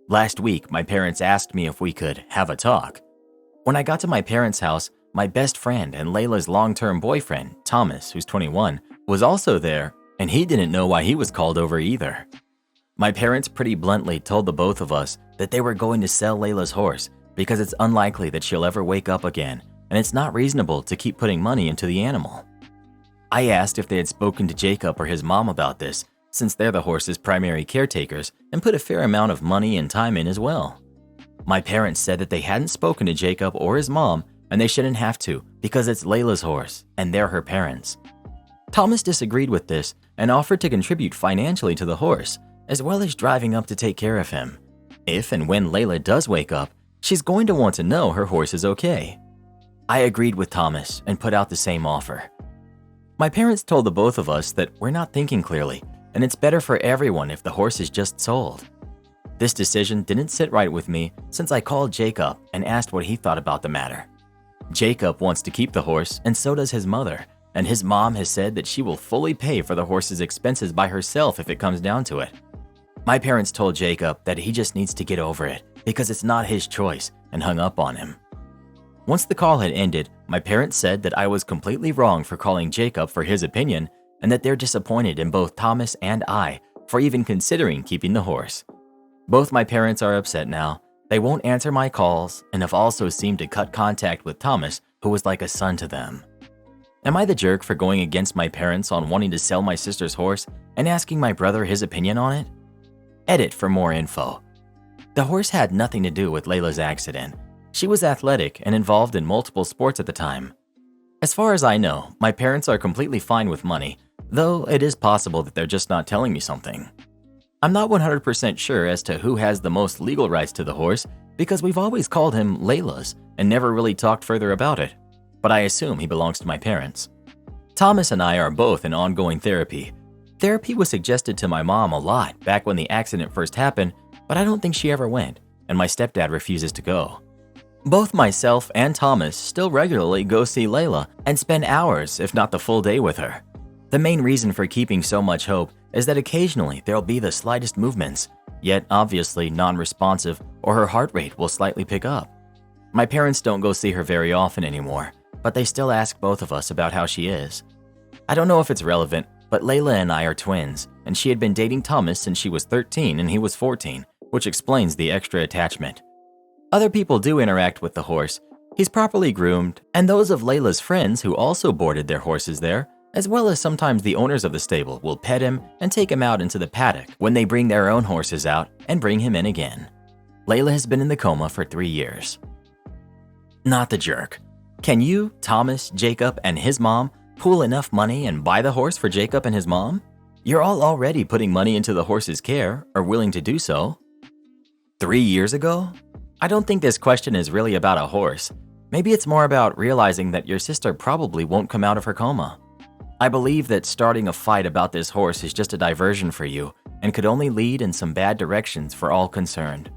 Last week, my parents asked me if we could have a talk. When I got to my parents' house, my best friend and Layla's long-term boyfriend, Thomas, who's 21, was also there, and he didn't know why he was called over either. My parents pretty bluntly told the both of us that they were going to sell Layla's horse because it's unlikely that she'll ever wake up again, and it's not reasonable to keep putting money into the animal. I asked if they had spoken to Jacob or his mom about this, since they're the horse's primary caretakers and put a fair amount of money and time in as well. My parents said that they hadn't spoken to Jacob or his mom, and they shouldn't have to because it's Layla's horse and they're her parents. Thomas disagreed with this and offered to contribute financially to the horse, as well as driving up to take care of him. If and when Layla does wake up, she's going to want to know her horse is okay. I agreed with Thomas and put out the same offer. My parents told the both of us that we're not thinking clearly, and it's better for everyone if the horse is just sold. This decision didn't sit right with me since I called Jacob and asked what he thought about the matter. Jacob wants to keep the horse, and so does his mother, and his mom has said that she will fully pay for the horse's expenses by herself if it comes down to it. My parents told Jacob that he just needs to get over it because it's not his choice and hung up on him. Once the call had ended, my parents said that I was completely wrong for calling Jacob for his opinion and that they're disappointed in both Thomas and I for even considering keeping the horse. Both my parents are upset now. They won't answer my calls and have also seemed to cut contact with Thomas, who was like a son to them. Am I the jerk for going against my parents on wanting to sell my sister's horse and asking my brother his opinion on it? Edit for more info. The horse had nothing to do with Layla's accident. She was athletic and involved in multiple sports at the time. As far as I know, my parents are completely fine with money, though it is possible that they're just not telling me something. I'm not 100% sure as to who has the most legal rights to the horse because we've always called him Layla's and never really talked further about it, but I assume he belongs to my parents. Thomas and I are both in ongoing therapy. Therapy was suggested to my mom a lot back when the accident first happened, but I don't think she ever went, and my stepdad refuses to go. Both myself and Thomas still regularly go see Layla and spend hours, if not the full day, with her. The main reason for keeping so much hope is that occasionally there'll be the slightest movements, yet obviously non-responsive, or her heart rate will slightly pick up. My parents don't go see her very often anymore, but they still ask both of us about how she is. I don't know if it's relevant, but Layla and I are twins, and she had been dating Thomas since she was 13 and he was 14, which explains the extra attachment. Other people do interact with the horse. He's properly groomed, and those of Layla's friends who also boarded their horses there, as well as sometimes the owners of the stable, will pet him and take him out into the paddock when they bring their own horses out and bring him in again. Layla has been in the coma for 3 years. Not the jerk. Can you, Thomas, Jacob, and his mom pool enough money and buy the horse for Jacob and his mom? You're all already putting money into the horse's care, or willing to do so. 3 years ago? I don't think this question is really about a horse. Maybe it's more about realizing that your sister probably won't come out of her coma. I believe that starting a fight about this horse is just a diversion for you and could only lead in some bad directions for all concerned.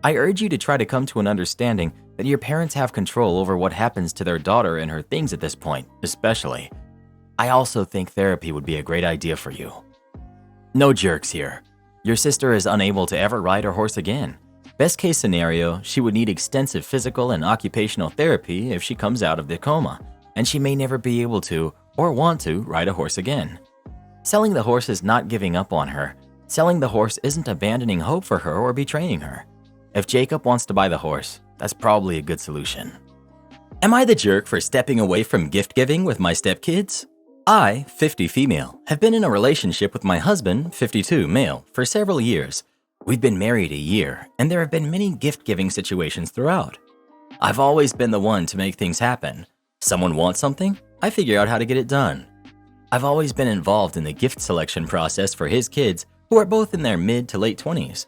I urge you to try to come to an understanding that your parents have control over what happens to their daughter and her things at this point, especially. I also think therapy would be a great idea for you. No jerks here. Your sister is unable to ever ride her horse again. Best case scenario, she would need extensive physical and occupational therapy if she comes out of the coma, and she may never be able to or want to ride a horse again. Selling the horse is not giving up on her. Selling the horse isn't abandoning hope for her or betraying her. If Jacob wants to buy the horse, that's probably a good solution. Am I the jerk for stepping away from gift giving with my stepkids? I, 50 female, have been in a relationship with my husband, 52 male, for several years. We've been married a year, and there have been many gift-giving situations throughout. I've always been the one to make things happen. Someone wants something, I figure out how to get it done. I've always been involved in the gift selection process for his kids, who are both in their mid to late 20s.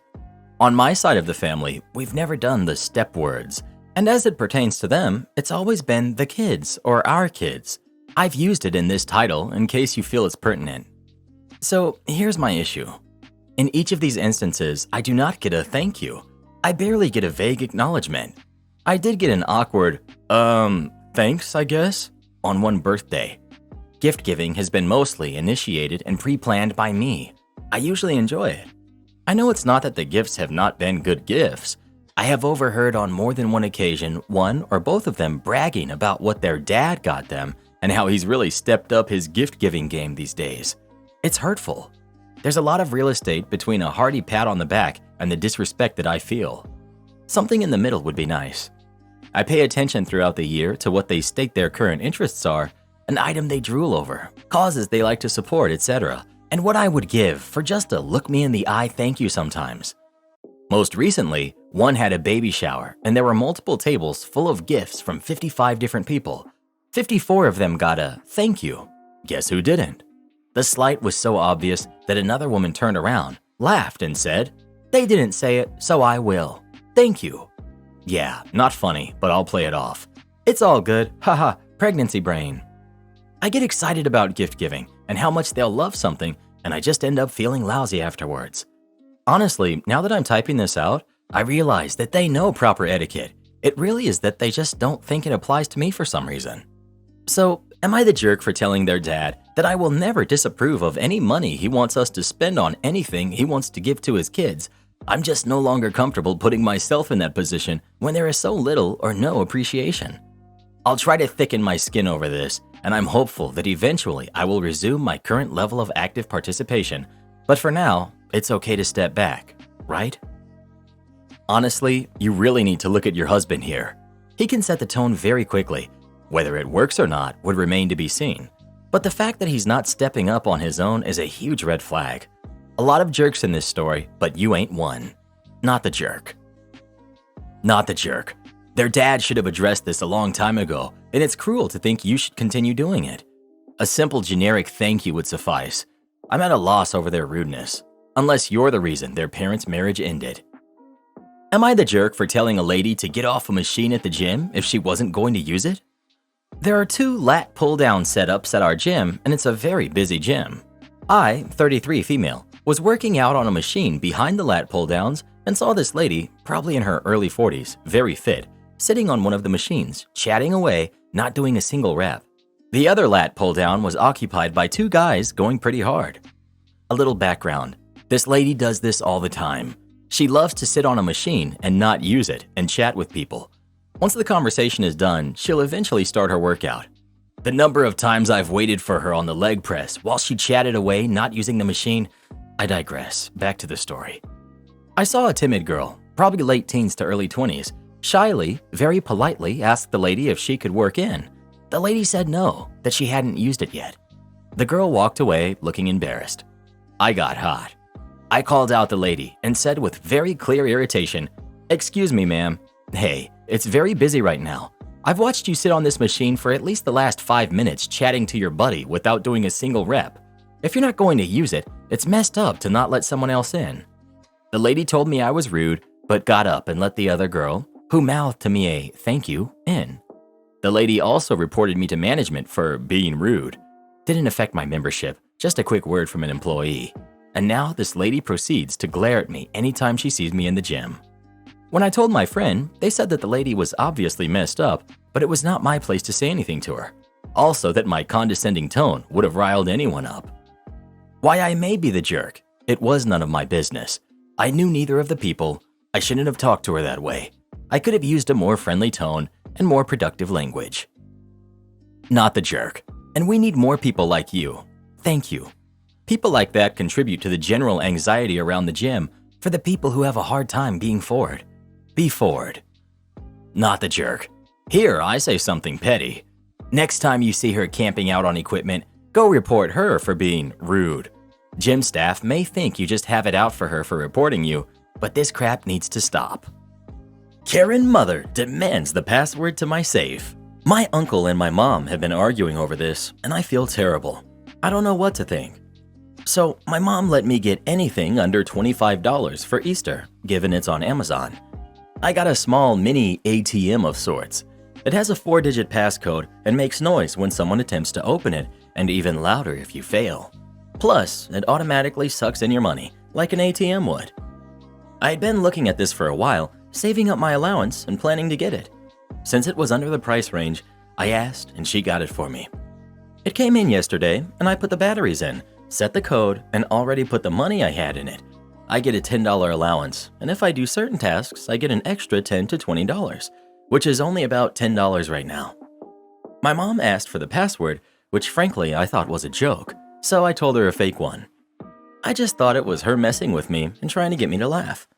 On my side of the family, we've never done the step words, and as it pertains to them, it's always been the kids or our kids. I've used it in this title in case you feel it's pertinent. So here's my issue. In each of these instances, I do not get a thank you. I barely get a vague acknowledgement. I did get an awkward, thanks, I guess, on one birthday. Gift giving has been mostly initiated and pre-planned by me. I usually enjoy it. I know it's not that the gifts have not been good gifts. I have overheard on more than one occasion one or both of them bragging about what their dad got them and how he's really stepped up his gift-giving game these days. It's hurtful. There's a lot of real estate between a hearty pat on the back and the disrespect that I feel. Something in the middle would be nice. I pay attention throughout the year to what they state their current interests are, an item they drool over, causes they like to support, etc., and what I would give for just a look me in the eye thank you sometimes. Most recently, one had a baby shower, and there were multiple tables full of gifts from 55 different people. 54 of them got a thank you. Guess who didn't? The slight was so obvious that another woman turned around, laughed, and said, "They didn't say it, so I will. Thank you." Yeah, not funny, but I'll play it off. It's all good, haha, pregnancy brain. I get excited about gift giving and how much they'll love something, and I just end up feeling lousy afterwards. Honestly, now that I'm typing this out, I realize that they know proper etiquette. It really is that they just don't think it applies to me for some reason. So, am I the jerk for telling their dad that I will never disapprove of any money he wants us to spend on anything he wants to give to his kids? I'm just no longer comfortable putting myself in that position when there is so little or no appreciation. I'll try to thicken my skin over this, and I'm hopeful that eventually I will resume my current level of active participation. But for now, it's okay to step back, right? Honestly, you really need to look at your husband here. He can set the tone very quickly. Whether it works or not would remain to be seen. But the fact that he's not stepping up on his own is a huge red flag. A lot of jerks in this story, but you ain't one. Not the jerk. Not the jerk. Their dad should have addressed this a long time ago, and it's cruel to think you should continue doing it. A simple generic thank you would suffice. I'm at a loss over their rudeness, unless you're the reason their parents' marriage ended. Am I the jerk for telling a lady to get off a machine at the gym if she wasn't going to use it? There are 2 lat pull-down setups at our gym, and it's a very busy gym. I, 33 female, was working out on a machine behind the lat pull-downs and saw this lady, probably in her early 40s, very fit, sitting on one of the machines, chatting away, not doing a single rep. The other lat pull down was occupied by two guys going pretty hard. A little background. This lady does this all the time. She loves to sit on a machine and not use it and chat with people. Once the conversation is done, she'll eventually start her workout. The number of times I've waited for her on the leg press while she chatted away not using the machine, I digress. Back to the story. I saw a timid girl, probably late teens to early 20s, shyly, very politely asked the lady if she could work in. The lady said no, that she hadn't used it yet. The girl walked away looking embarrassed. I got hot. I called out the lady and said with very clear irritation, "Excuse me, ma'am. Hey, it's very busy right now. I've watched you sit on this machine for at least the last 5 minutes chatting to your buddy without doing a single rep. If you're not going to use it, it's messed up to not let someone else in." The lady told me I was rude, but got up and let the other girl, who mouthed to me a thank you, in. The lady also reported me to management for being rude. Didn't affect my membership, just a quick word from an employee. And now this lady proceeds to glare at me anytime she sees me in the gym. When I told my friend, they said that the lady was obviously messed up, but it was not my place to say anything to her. Also that my condescending tone would have riled anyone up. Why I may be the jerk, it was none of my business. I knew neither of the people. I shouldn't have talked to her that way. I could have used a more friendly tone and more productive language. Not the jerk. And we need more people like you. Thank you. People like that contribute to the general anxiety around the gym for the people who have a hard time being forward. Be forward. Not the jerk. Here, I say something petty. Next time you see her camping out on equipment, go report her for being rude. Gym staff may think you just have it out for her for reporting you, but this crap needs to stop. Karen mother demands the password to my safe. My uncle and my mom have been arguing over this, and I feel terrible. I don't know what to think. So, my mom let me get anything under $25 for Easter, given it's on Amazon. I got a small mini ATM of sorts. It has a 4-digit passcode and makes noise when someone attempts to open it, and even louder if you fail. Plus, it automatically sucks in your money, like an ATM would. I had been looking at this for a while, saving up my allowance and planning to get it. Since it was under the price range, I asked and she got it for me. It came in yesterday and I put the batteries in, set the code, and already put the money I had in it. I get a $10 allowance, and if I do certain tasks, I get an extra $10 to $20, which is only about $10 right now. My mom asked for the password, which frankly I thought was a joke, so I told her a fake one. I just thought it was her messing with me and trying to get me to laugh.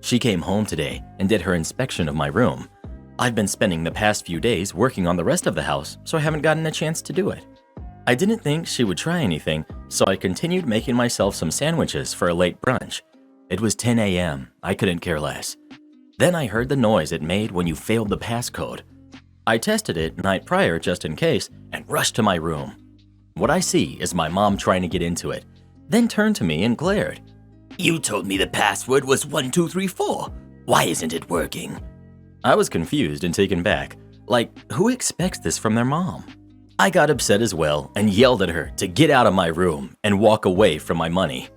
She came home today and did her inspection of my room. I've been spending the past few days working on the rest of the house, so I haven't gotten a chance to do it. I didn't think she would try anything, so I continued making myself some sandwiches for a late brunch. It was 10 a.m. I couldn't care less. Then I heard the noise it made when you failed the passcode. I tested it night prior just in case and rushed to my room. What I see is my mom trying to get into it, then turned to me and glared. "You told me the password was 1234. Why isn't it working?" I was confused and taken back. Like, who expects this from their mom? I got upset as well and yelled at her to get out of my room and walk away from my money.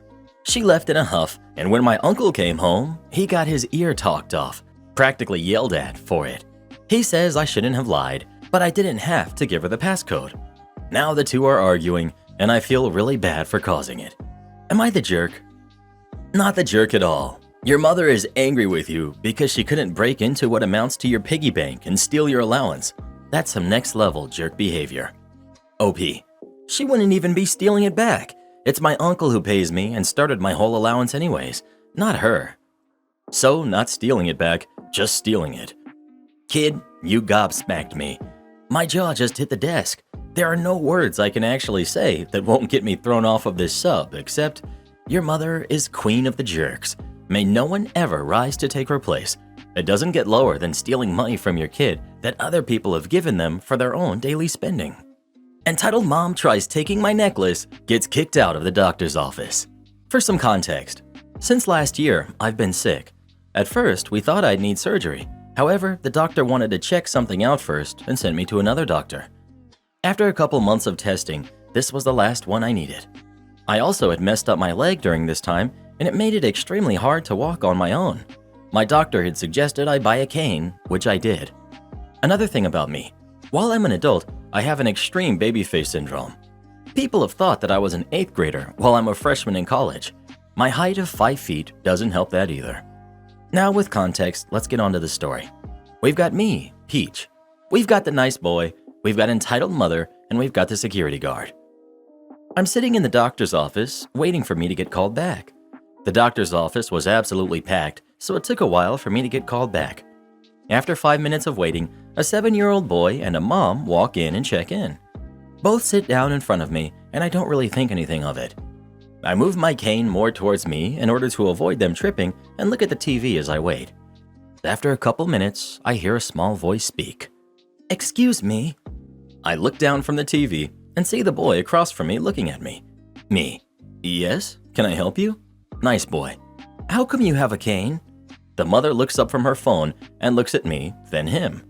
She left in a huff, and when my uncle came home, he got his ear talked off, practically yelled at for it. He says I shouldn't have lied, but I didn't have to give her the passcode. Now the two are arguing, and I feel really bad for causing it. Am I the jerk? Not the jerk at all. Your mother is angry with you because she couldn't break into what amounts to your piggy bank and steal your allowance. That's some next level jerk behavior. OP. She wouldn't even be stealing it back. It's my uncle who pays me and started my whole allowance anyways, not her. So, not stealing it back, just stealing it. Kid, you gobsmacked me. My jaw just hit the desk. There are no words I can actually say that won't get me thrown off of this sub except, your mother is queen of the jerks. May no one ever rise to take her place. It doesn't get lower than stealing money from your kid that other people have given them for their own daily spending. Entitled mom tries taking my necklace, gets kicked out of the doctor's office. For some context, since last year, I've been sick. At first, we thought I'd need surgery. However, the doctor wanted to check something out first and sent me to another doctor. After a couple months of testing, this was the last one I needed. I also had messed up my leg during this time, and it made it extremely hard to walk on my own. My doctor had suggested I buy a cane, which I did. Another thing about me, while I'm an adult, I have an extreme baby face syndrome. People have thought that I was an 8th grader while I'm a freshman in college. My height of 5 feet doesn't help that either. Now with context, let's get on to the story. We've got me, Peach. We've got the nice boy, we've got entitled mother, and we've got the security guard. I'm sitting in the doctor's office, waiting for me to get called back. The doctor's office was absolutely packed, so it took a while for me to get called back. After 5 minutes of waiting, a 7-year-old boy and a mom walk in and check in. Both sit down in front of me, and I don't really think anything of it. I move my cane more towards me in order to avoid them tripping and look at the TV as I wait. After a couple minutes, I hear a small voice speak. "Excuse me." I look down from the TV and see the boy across from me looking at me. Me. "Yes, can I help you?" Nice boy. "How come you have a cane?" The mother looks up from her phone and looks at me, then him.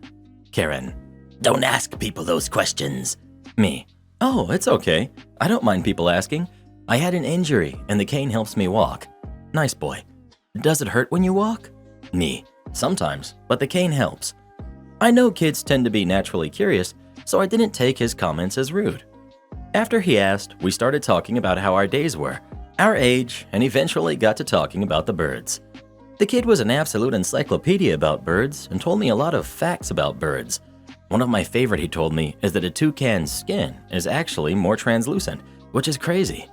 Karen. "Don't ask people those questions." Me. "Oh, it's okay. I don't mind people asking. I had an injury and the cane helps me walk." Nice boy. "Does it hurt when you walk?" Me. "Sometimes, but the cane helps." I know kids tend to be naturally curious, so I didn't take his comments as rude. After he asked, we started talking about how our days were, our age, and eventually got to talking about the birds. The kid was an absolute encyclopedia about birds and told me a lot of facts about birds. One of my favorite he told me is that a toucan's skin is actually more translucent, which is crazy.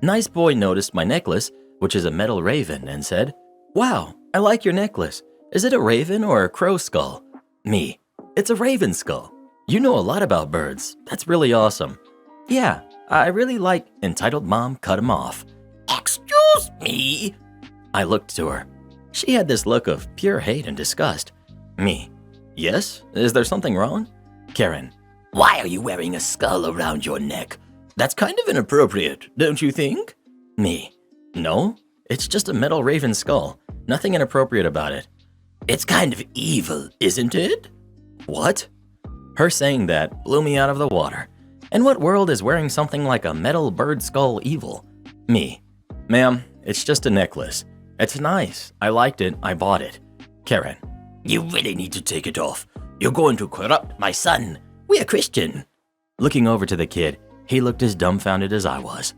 Nice boy noticed my necklace, which is a metal raven, and said, "Wow, I like your necklace. Is it a raven or a crow skull?" Me. "It's a raven skull. You know a lot about birds. That's really awesome." "Yeah, I really like..." Entitled mom cut him off. "Excuse me?" I looked to her. She had this look of pure hate and disgust. Me. "Yes? Is there something wrong?" Karen. "Why are you wearing a skull around your neck? That's kind of inappropriate, don't you think?" Me. "No, it's just a metal raven skull. Nothing inappropriate about it." "It's kind of evil, isn't it?" What? Her saying that blew me out of the water. In what world is wearing something like a metal bird skull evil? Me. "Ma'am, it's just a necklace. It's nice. I liked it. I bought it." Karen. "You really need to take it off. You're going to corrupt my son. We're Christian." Looking over to the kid, he looked as dumbfounded as I was.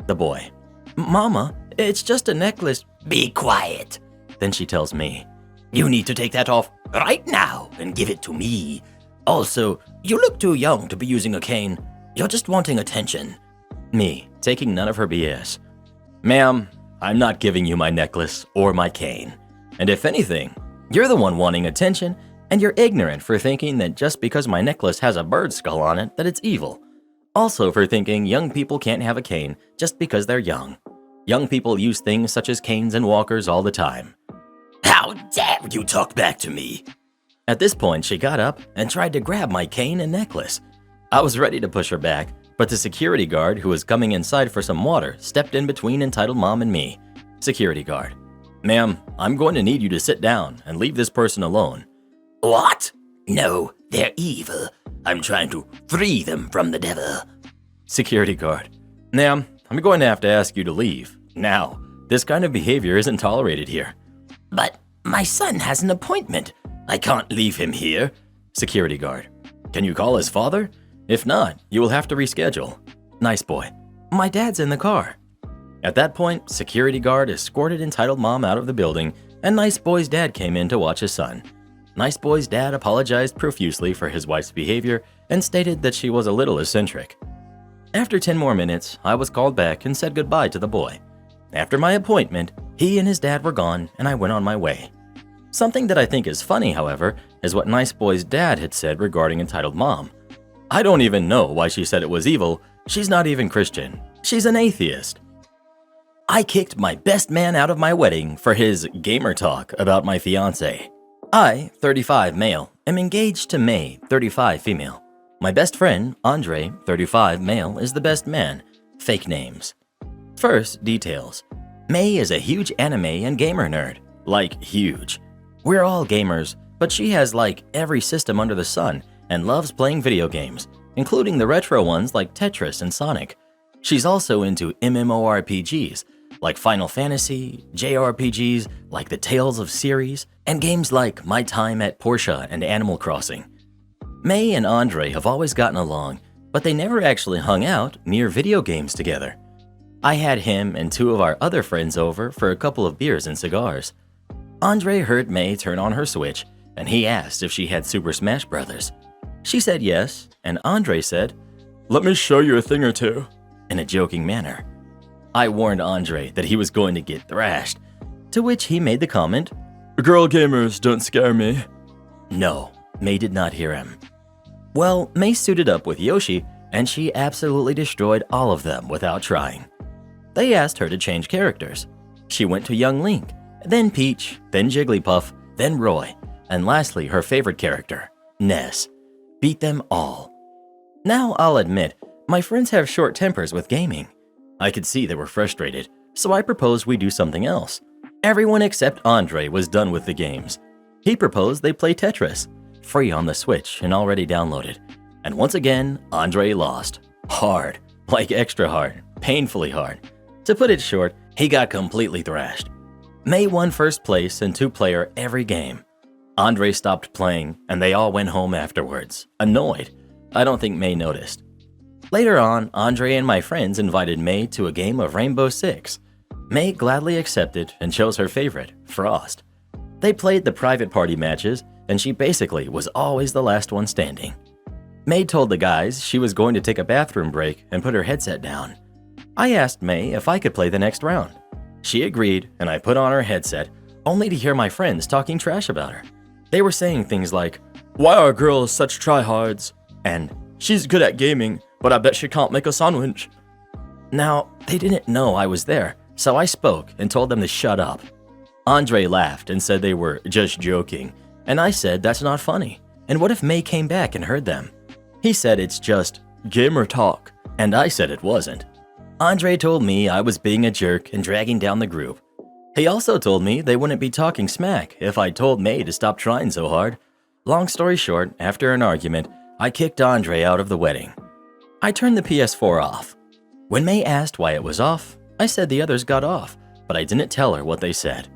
The boy. "Mama, it's just a necklace." "Be quiet." Then she tells me, "You need to take that off right now and give it to me. Also, you look too young to be using a cane. You're just wanting attention." Me, taking none of her BS. "Ma'am, I'm not giving you my necklace or my cane. And if anything, you're the one wanting attention, and you're ignorant for thinking that just because my necklace has a bird skull on it that it's evil. Also for thinking young people can't have a cane just because they're young. Young people use things such as canes and walkers all the time." "How dare you talk back to me?" At this point, she got up and tried to grab my cane and necklace. I was ready to push her back, but the security guard who was coming inside for some water stepped in between entitled mom and me. Security guard. "Ma'am, I'm going to need you to sit down and leave this person alone." "What? No, they're evil. I'm trying to free them from the devil." Security guard. "Ma'am, I'm going to have to ask you to leave. Now, this kind of behavior isn't tolerated here." "But my son has an appointment. I can't leave him here." Security guard. "Can you call his father? If not, you will have to reschedule." Nice boy. "My dad's in the car." At that point, security guard escorted entitled mom out of the building, and Nice boy's dad came in to watch his son. Nice boy's dad apologized profusely for his wife's behavior and stated that she was a little eccentric. After 10 more minutes, I was called back and said goodbye to the boy. After my appointment, he and his dad were gone, and I went on my way. Something that I think is funny, however, is what Nice boy's dad had said regarding entitled mom. I don't even know why she said it was evil. She's not even Christian. She's an atheist. I kicked my best man out of my wedding for his gamer talk about my fiance. I, 35 male, am engaged to May, 35 female. My best friend, Andre, 35 male, is the best man. Fake names. First, details. May is a huge anime and gamer nerd. Like, huge. We're all gamers, but she has like every system under the sun and loves playing video games, including the retro ones like Tetris and Sonic. She's also into MMORPGs, like Final Fantasy, JRPGs like the Tales of series, and games like My Time at Portia and Animal Crossing. May and Andre have always gotten along, but they never actually hung out near video games together. I had him and two of our other friends over for a couple of beers and cigars. Andre heard May turn on her Switch, and he asked if she had Super Smash Bros. She said yes, and Andre said, "Let me show you a thing or two," in a joking manner. I warned Andre that he was going to get thrashed, to which he made the comment, "Girl gamers don't scare me." No, May did not hear him. Well, May suited up with Yoshi, and she absolutely destroyed all of them without trying. They asked her to change characters. She went to young Link, then Peach, then Jigglypuff, then Roy, and lastly her favorite character, Ness. Beat them all. Now I'll admit, my friends have short tempers with gaming. I could see they were frustrated, so I proposed we do something else. Everyone except Andre was done with the games. He proposed they play Tetris, free on the Switch and already downloaded. And once again, Andre lost. Hard, like extra hard, painfully hard. To put it short, he got completely thrashed. May won first place in two-player every game. Andre stopped playing, and they all went home afterwards, annoyed. I don't think May noticed. Later on, Andre and my friends invited May to a game of Rainbow Six. May gladly accepted and chose her favorite, Frost. They played the private party matches, and she basically was always the last one standing. May told the guys she was going to take a bathroom break and put her headset down. I asked May if I could play the next round. She agreed, and I put on her headset, only to hear my friends talking trash about her. They were saying things like, "Why are girls such tryhards?" and "She's good at gaming, but I bet she can't make a sandwich." Now, they didn't know I was there, so I spoke and told them to shut up. Andre laughed and said they were just joking, and I said that's not funny, and what if May came back and heard them? He said it's just gamer talk, and I said it wasn't. Andre told me I was being a jerk and dragging down the group. He also told me they wouldn't be talking smack if I told May to stop trying so hard. Long story short, after an argument, I kicked Andre out of the wedding. I turned the PS4 off. When May asked why it was off, I said the others got off, but I didn't tell her what they said.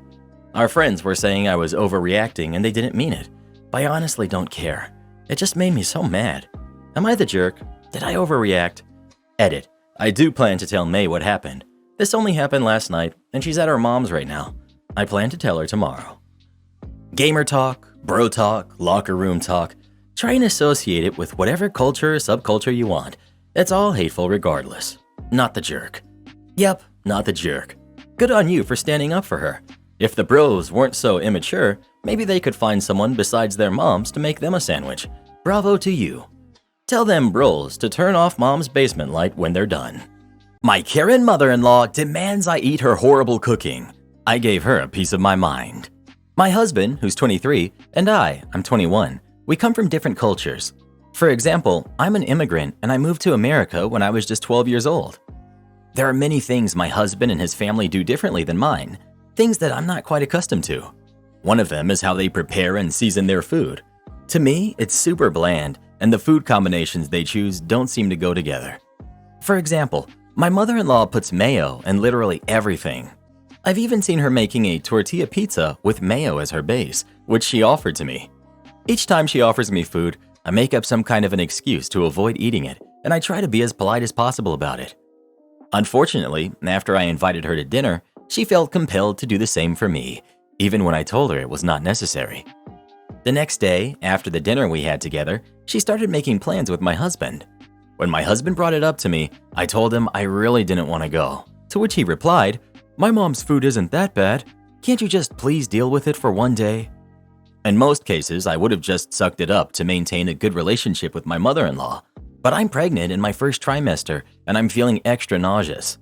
Our friends were saying I was overreacting and they didn't mean it, but I honestly don't care. It just made me so mad. Am I the jerk? Did I overreact? Edit. I do plan to tell May what happened. This only happened last night, and she's at her mom's right now. I plan to tell her tomorrow. Gamer talk, bro talk, locker room talk. Try and associate it with whatever culture or subculture you want. It's all hateful regardless. Not the jerk. Yep, not the jerk. Good on you for standing up for her. If the bros weren't so immature, maybe they could find someone besides their moms to make them a sandwich. Bravo to you. Tell them bros to turn off mom's basement light when they're done. My Karen mother-in-law demands I eat her horrible cooking. I gave her a piece of my mind. My husband, who's 23, and I'm 21. We come from different cultures. For example, I'm an immigrant and I moved to America when I was just 12 years old. There are many things my husband and his family do differently than mine, things that I'm not quite accustomed to. One of them is how they prepare and season their food. To me, it's super bland, and the food combinations they choose don't seem to go together. For example, my mother-in-law puts mayo in literally everything. I've even seen her making a tortilla pizza with mayo as her base, which she offered to me. Each time she offers me food, I make up some kind of an excuse to avoid eating it, and I try to be as polite as possible about it. Unfortunately, after I invited her to dinner, she felt compelled to do the same for me, even when I told her it was not necessary. The next day, after the dinner we had together, she started making plans with my husband. When my husband brought it up to me, I told him I really didn't want to go, to which he replied, "My mom's food isn't that bad. Can't you just please deal with it for one day?" In most cases, I would have just sucked it up to maintain a good relationship with my mother-in-law, but I'm pregnant in my first trimester and I'm feeling extra nauseous.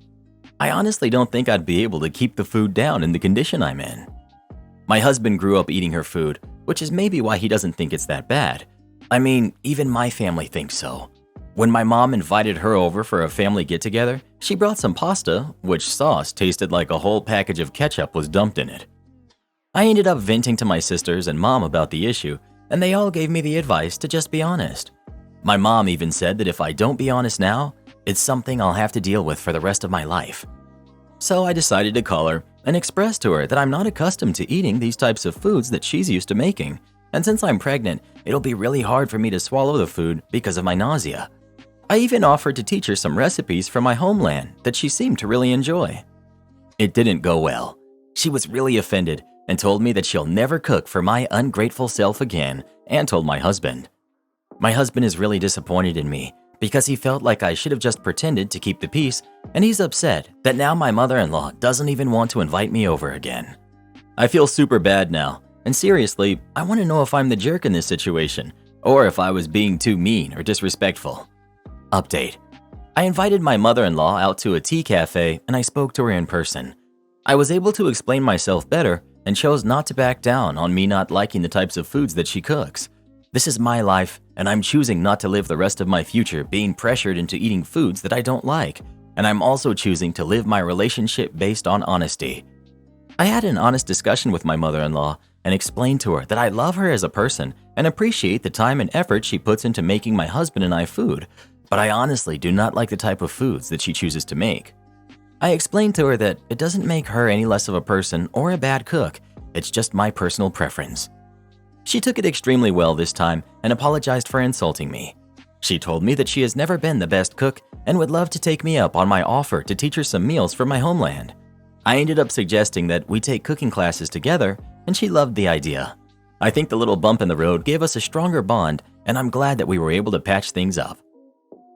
I honestly don't think I'd be able to keep the food down in the condition I'm in. My husband grew up eating her food, which is maybe why he doesn't think it's that bad. I mean, even my family thinks so. When my mom invited her over for a family get-together, she brought some pasta, which sauce tasted like a whole package of ketchup was dumped in it. I ended up venting to my sisters and mom about the issue, and they all gave me the advice to just be honest. My mom even said that if I don't be honest now, it's something I'll have to deal with for the rest of my life. So I decided to call her and express to her that I'm not accustomed to eating these types of foods that she's used to making, and since I'm pregnant, it'll be really hard for me to swallow the food because of my nausea. I even offered to teach her some recipes from my homeland that she seemed to really enjoy. It didn't go well. She was really offended and told me that she'll never cook for my ungrateful self again, and told my husband. My husband is really disappointed in me because he felt like I should have just pretended to keep the peace, and he's upset that now my mother-in-law doesn't even want to invite me over again. I feel super bad now, and seriously, I want to know if I'm the jerk in this situation, or if I was being too mean or disrespectful. Update. I invited my mother-in-law out to a tea cafe and I spoke to her in person. I was able to explain myself better and chose not to back down on me not liking the types of foods that she cooks. This is my life, and I'm choosing not to live the rest of my future being pressured into eating foods that I don't like, and I'm also choosing to live my relationship based on honesty. I had an honest discussion with my mother-in-law and explained to her that I love her as a person and appreciate the time and effort she puts into making my husband and I food, but I honestly do not like the type of foods that she chooses to make. I explained to her that it doesn't make her any less of a person or a bad cook, it's just my personal preference. She took it extremely well this time and apologized for insulting me. She told me that she has never been the best cook and would love to take me up on my offer to teach her some meals from my homeland. I ended up suggesting that we take cooking classes together, and she loved the idea. I think the little bump in the road gave us a stronger bond, and I'm glad that we were able to patch things up.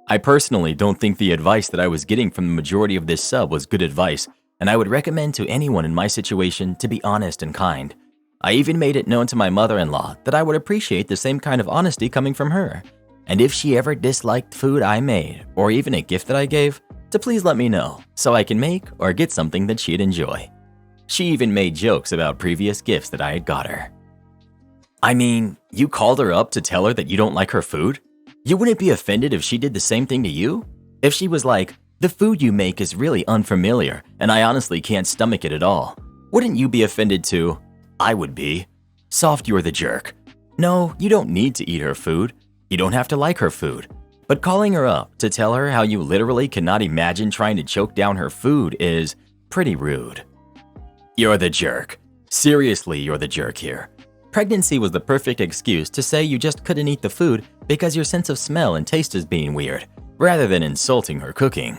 I personally don't think the advice that I was getting from the majority of this sub was good advice, and I would recommend to anyone in my situation to be honest and kind. I even made it known to my mother-in-law that I would appreciate the same kind of honesty coming from her. And if she ever disliked food I made, or even a gift that I gave, to please let me know so I can make or get something that she'd enjoy. She even made jokes about previous gifts that I had got her. I mean, you called her up to tell her that you don't like her food? You wouldn't be offended if she did the same thing to you? If she was like, the food you make is really unfamiliar and I honestly can't stomach it at all, wouldn't you be offended too? I would be. Soft, you're the jerk. No, you don't need to eat her food. You don't have to like her food. But calling her up to tell her how you literally cannot imagine trying to choke down her food is pretty rude. You're the jerk. Seriously, you're the jerk here. Pregnancy was the perfect excuse to say you just couldn't eat the food because your sense of smell and taste is being weird, rather than insulting her cooking.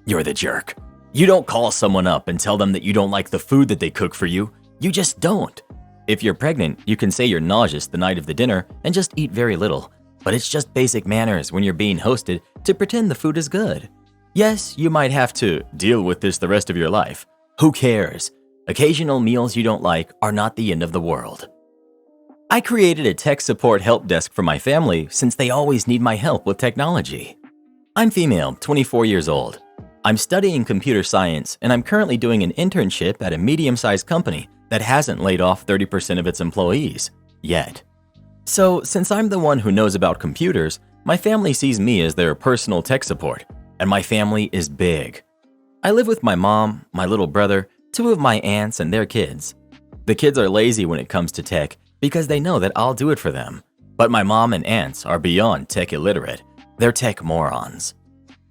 You're the jerk. You don't call someone up and tell them that you don't like the food that they cook for you. You just don't. If you're pregnant, you can say you're nauseous the night of the dinner and just eat very little, but it's just basic manners when you're being hosted to pretend the food is good. Yes, you might have to deal with this the rest of your life. Who cares? Occasional meals you don't like are not the end of the world. I created a tech support help desk for my family since they always need my help with technology. I'm female, 24 years old. I'm studying computer science and I'm currently doing an internship at a medium-sized company that hasn't laid off 30% of its employees yet. So, since I'm the one who knows about computers, my family sees me as their personal tech support, and my family is big. I live with my mom, my little brother, 2 of my aunts, and their kids. The kids are lazy when it comes to tech because they know that I'll do it for them. But my mom and aunts are beyond tech illiterate. They're tech morons.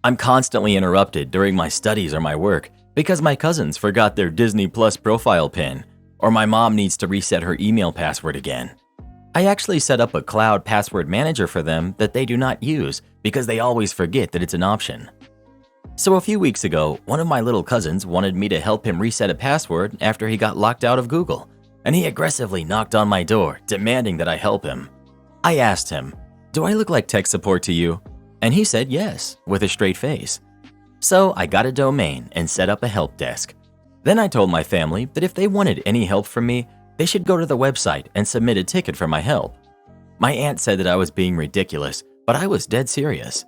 I'm constantly interrupted during my studies or my work because my cousins forgot their Disney Plus profile pin, or my mom needs to reset her email password again. I actually set up a cloud password manager for them that they do not use because they always forget that it's an option. So a few weeks ago, one of my little cousins wanted me to help him reset a password after he got locked out of Google, and he aggressively knocked on my door, demanding that I help him. I asked him, "Do I look like tech support to you?" And he said yes, with a straight face. So I got a domain and set up a help desk. Then I told my family that if they wanted any help from me, they should go to the website and submit a ticket for my help. My aunt said that I was being ridiculous, but I was dead serious.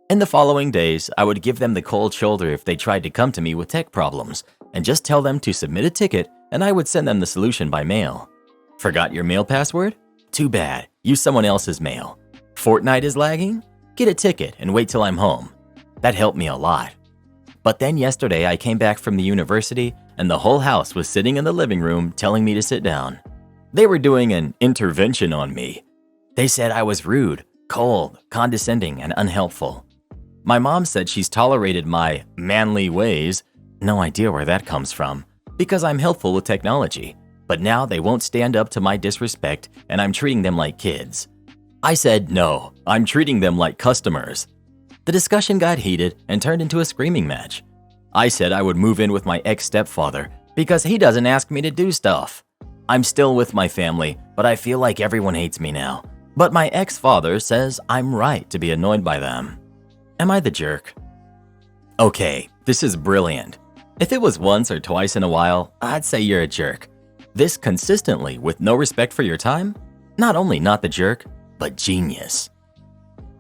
In the following days, I would give them the cold shoulder if they tried to come to me with tech problems, and just tell them to submit a ticket and I would send them the solution by mail. Forgot your mail password? Too bad, use someone else's mail. Fortnite is lagging? Get a ticket and wait till I'm home. That helped me a lot. But then yesterday I came back from the university and the whole house was sitting in the living room telling me to sit down. They were doing an intervention on me. They said I was rude, cold, condescending, and unhelpful. My mom said she's tolerated my manly ways, No idea where that comes from, because I'm helpful with technology, but now they won't stand up to my disrespect and I'm treating them like kids. I said no, I'm treating them like customers. The discussion got heated and turned into a screaming match. I said I would move in with my ex-stepfather because he doesn't ask me to do stuff. I'm still with my family, but I feel like everyone hates me now. But my ex-father says I'm right to be annoyed by them. Am I the jerk? Okay, this is brilliant. If it was once or twice in a while, I'd say you're a jerk. This consistently with no respect for your time? Not only not the jerk, but genius.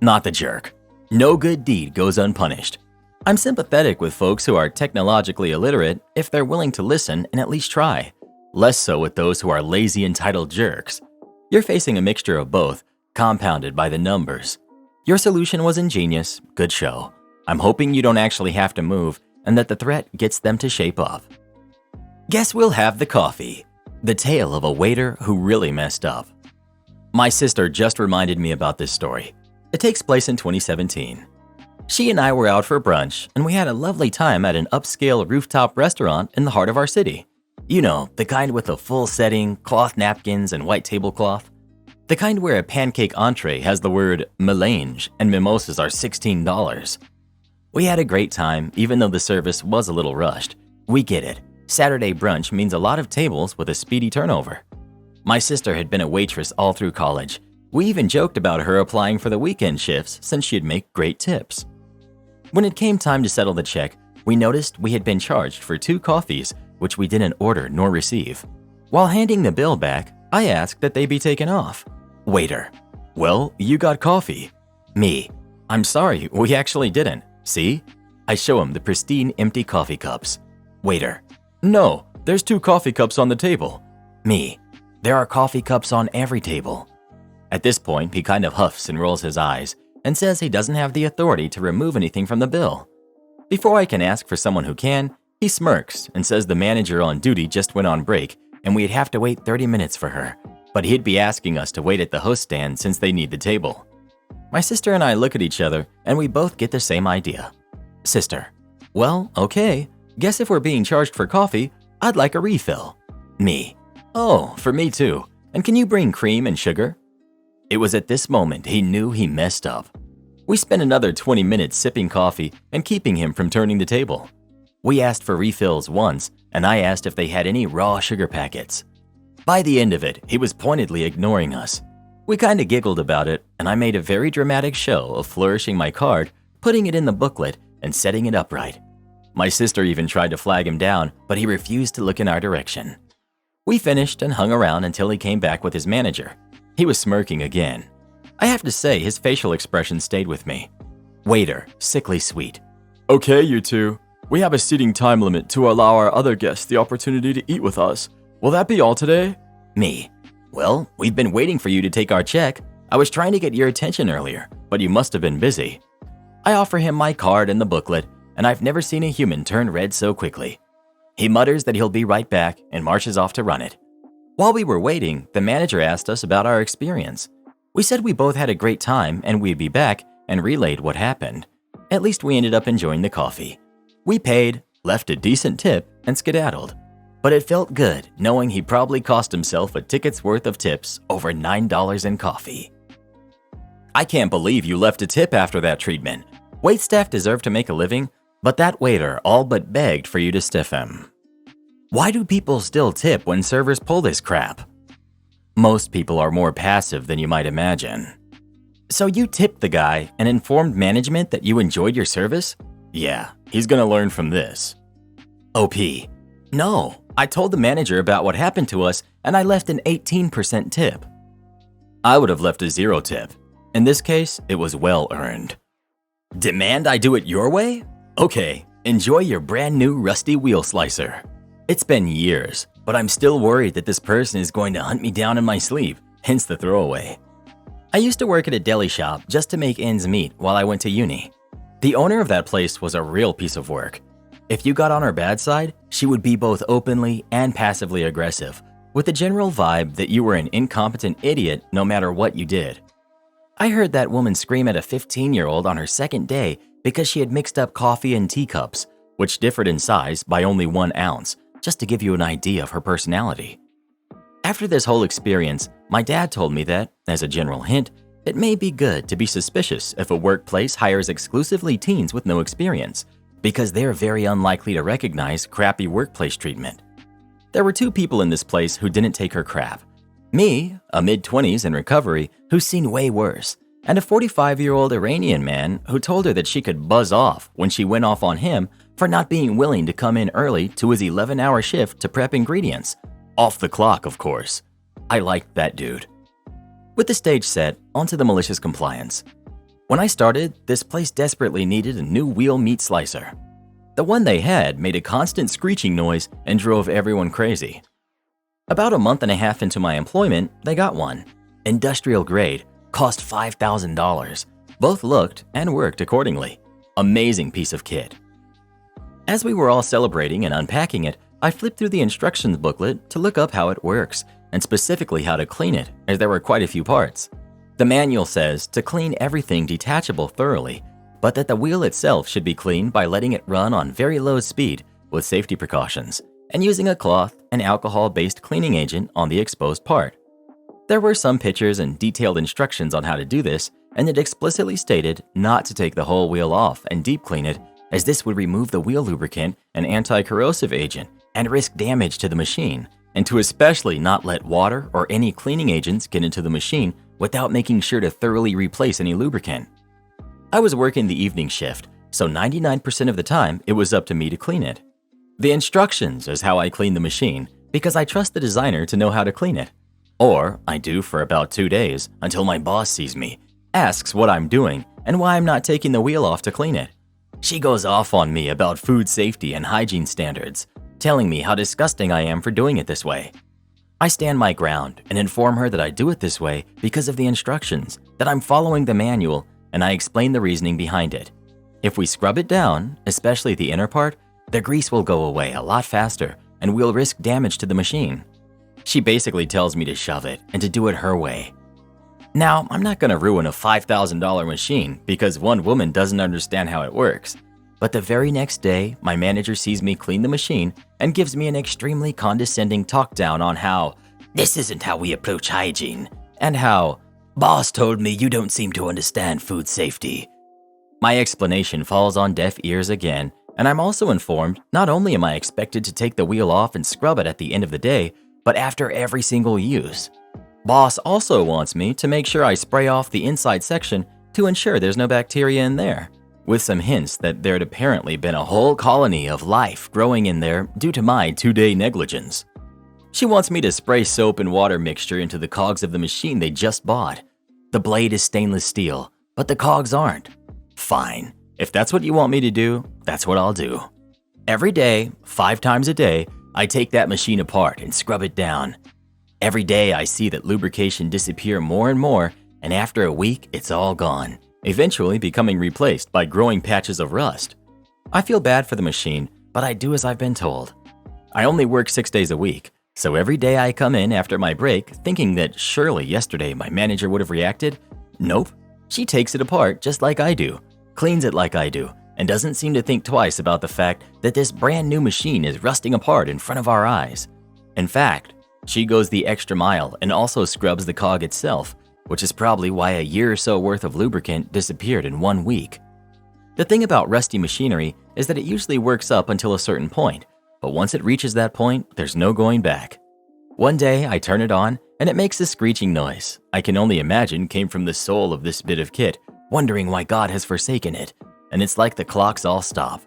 Not the jerk. No good deed goes unpunished. I'm sympathetic with folks who are technologically illiterate if they're willing to listen and at least try. Less so with those who are lazy, entitled jerks. You're facing a mixture of both, compounded by the numbers. Your solution was ingenious, good show. I'm hoping you don't actually have to move and that the threat gets them to shape up. Guess we'll have the coffee. The tale of a waiter who really messed up. My sister just reminded me about this story. It takes place in 2017. She and I were out for brunch and we had a lovely time at an upscale rooftop restaurant in the heart of our city. You know, the kind with a full setting, cloth napkins, and white tablecloth. The kind where a pancake entree has the word melange and mimosas are $16. We had a great time, even though the service was a little rushed. We get it. Saturday brunch means a lot of tables with a speedy turnover. My sister had been a waitress all through college. We even joked about her applying for the weekend shifts since she'd make great tips. When it came time to settle the check, we noticed we had been charged for 2 coffees, which we didn't order nor receive. While handing the bill back, I asked that they be taken off. Waiter: well, you got coffee. Me: I'm sorry, we actually didn't. See? I show him the pristine empty coffee cups. Waiter: no, there's 2 coffee cups on the table. Me: there are coffee cups on every table. At this point, he kind of huffs and rolls his eyes and says he doesn't have the authority to remove anything from the bill. Before I can ask for someone who can, he smirks and says the manager on duty just went on break and we'd have to wait 30 minutes for her, but he'd be asking us to wait at the host stand since they need the table. My sister and I look at each other and we both get the same idea. Sister: well, okay, guess if we're being charged for coffee, I'd like a refill. Me: oh, for me too. And can you bring cream and sugar? It was at this moment he knew he messed up. We spent another 20 minutes sipping coffee and keeping him from turning the table. We asked for refills once, and I asked if they had any raw sugar packets. By the end of it, he was pointedly ignoring us. We kinda giggled about it, and I made a very dramatic show of flourishing my card, putting it in the booklet, and setting it upright. My sister even tried to flag him down, but he refused to look in our direction. We finished and hung around until he came back with his manager. He was smirking again. I have to say, his facial expression stayed with me. Waiter, sickly sweet: okay, you two. We have a seating time limit to allow our other guests the opportunity to eat with us. Will that be all today? Me: well, we've been waiting for you to take our check. I was trying to get your attention earlier, but you must have been busy. I offer him my card and the booklet, and I've never seen a human turn red so quickly. He mutters that he'll be right back and marches off to run it. While we were waiting, the manager asked us about our experience. We said we both had a great time and we'd be back, and relayed what happened. At least we ended up enjoying the coffee. We paid, left a decent tip, and skedaddled. But it felt good knowing he probably cost himself a ticket's worth of tips over $9 in coffee. I can't believe you left a tip after that treatment. Waitstaff deserve to make a living, but that waiter all but begged for you to stiff him. Why do people still tip when servers pull this crap? Most people are more passive than you might imagine. So you tipped the guy and informed management that you enjoyed your service? Yeah, he's gonna learn from this. OP: no, I told the manager about what happened to us and I left an 18% tip. I would have left a 0 tip. In this case, it was well earned. Demand I do it your way? Okay, enjoy your brand new rusty wheel slicer. It's been years, but I'm still worried that this person is going to hunt me down in my sleep, hence the throwaway. I used to work at a deli shop just to make ends meet while I went to uni. The owner of that place was a real piece of work. If you got on her bad side, she would be both openly and passively aggressive, with the general vibe that you were an incompetent idiot no matter what you did. I heard that woman scream at a 15-year-old on her second day because she had mixed up coffee and teacups, which differed in size by only 1 ounce, just to give you an idea of her personality. After this whole experience, my dad told me that, as a general hint, it may be good to be suspicious if a workplace hires exclusively teens with no experience, because they're very unlikely to recognize crappy workplace treatment. There were 2 people in this place who didn't take her crap. Me, a mid-20s in recovery who's seen way worse, and a 45-year-old Iranian man who told her that she could buzz off when she went off on him for not being willing to come in early to his 11-hour shift to prep ingredients. Off the clock, of course. I liked that dude. With the stage set, onto the malicious compliance. When I started, this place desperately needed a new wheel meat slicer. The one they had made a constant screeching noise and drove everyone crazy. About a month and a half into my employment, they got one. Industrial grade, cost $5,000. Both looked and worked accordingly. Amazing piece of kit. As we were all celebrating and unpacking it, I flipped through the instructions booklet to look up how it works, and specifically how to clean it, as there were quite a few parts. The manual says to clean everything detachable thoroughly, but that the wheel itself should be cleaned by letting it run on very low speed with safety precautions, and using a cloth and alcohol-based cleaning agent on the exposed part. There were some pictures and detailed instructions on how to do this, and it explicitly stated not to take the whole wheel off and deep clean it, as this would remove the wheel lubricant and anti-corrosive agent and risk damage to the machine, and to especially not let water or any cleaning agents get into the machine without making sure to thoroughly replace any lubricant. I was working the evening shift, so 99% of the time it was up to me to clean it. The instructions is how I clean the machine because I trust the designer to know how to clean it. Or I do for about 2 days until my boss sees me, asks what I'm doing and why I'm not taking the wheel off to clean it. She goes off on me about food safety and hygiene standards, telling me how disgusting I am for doing it this way. I stand my ground and inform her that I do it this way because of the instructions, that I'm following the manual, and I explain the reasoning behind it. If we scrub it down, especially the inner part, the grease will go away a lot faster and we'll risk damage to the machine. She basically tells me to shove it and to do it her way. Now, I'm not going to ruin a $5,000 machine because one woman doesn't understand how it works. But the very next day, my manager sees me clean the machine and gives me an extremely condescending talk down on how this isn't how we approach hygiene, and how boss told me you don't seem to understand food safety. My explanation falls on deaf ears again, and I'm also informed not only am I expected to take the wheel off and scrub it at the end of the day, but after every single use. Boss also wants me to make sure I spray off the inside section to ensure there's no bacteria in there, with some hints that there'd apparently been a whole colony of life growing in there due to my 2-day negligence. She wants me to spray soap and water mixture into the cogs of the machine they just bought. The blade is stainless steel, but the cogs aren't. Fine. If that's what you want me to do, that's what I'll do. Every day, 5 times a day, I take that machine apart and scrub it down. Every day I see that lubrication disappear more and more, and after a week, it's all gone, eventually becoming replaced by growing patches of rust. I feel bad for the machine, but I do as I've been told. I only work 6 days a week, so every day I come in after my break thinking that surely yesterday my manager would have reacted. Nope. She takes it apart just like I do, cleans it like I do, and doesn't seem to think twice about the fact that this brand new machine is rusting apart in front of our eyes. In fact, she goes the extra mile and also scrubs the cog itself, which is probably why a year or so worth of lubricant disappeared in 1 week. The thing about rusty machinery is that it usually works up until a certain point, but once it reaches that point, there's no going back. One day, I turn it on, and it makes a screeching noise I can only imagine came from the soul of this bit of kit, wondering why God has forsaken it, and it's like the clocks all stop.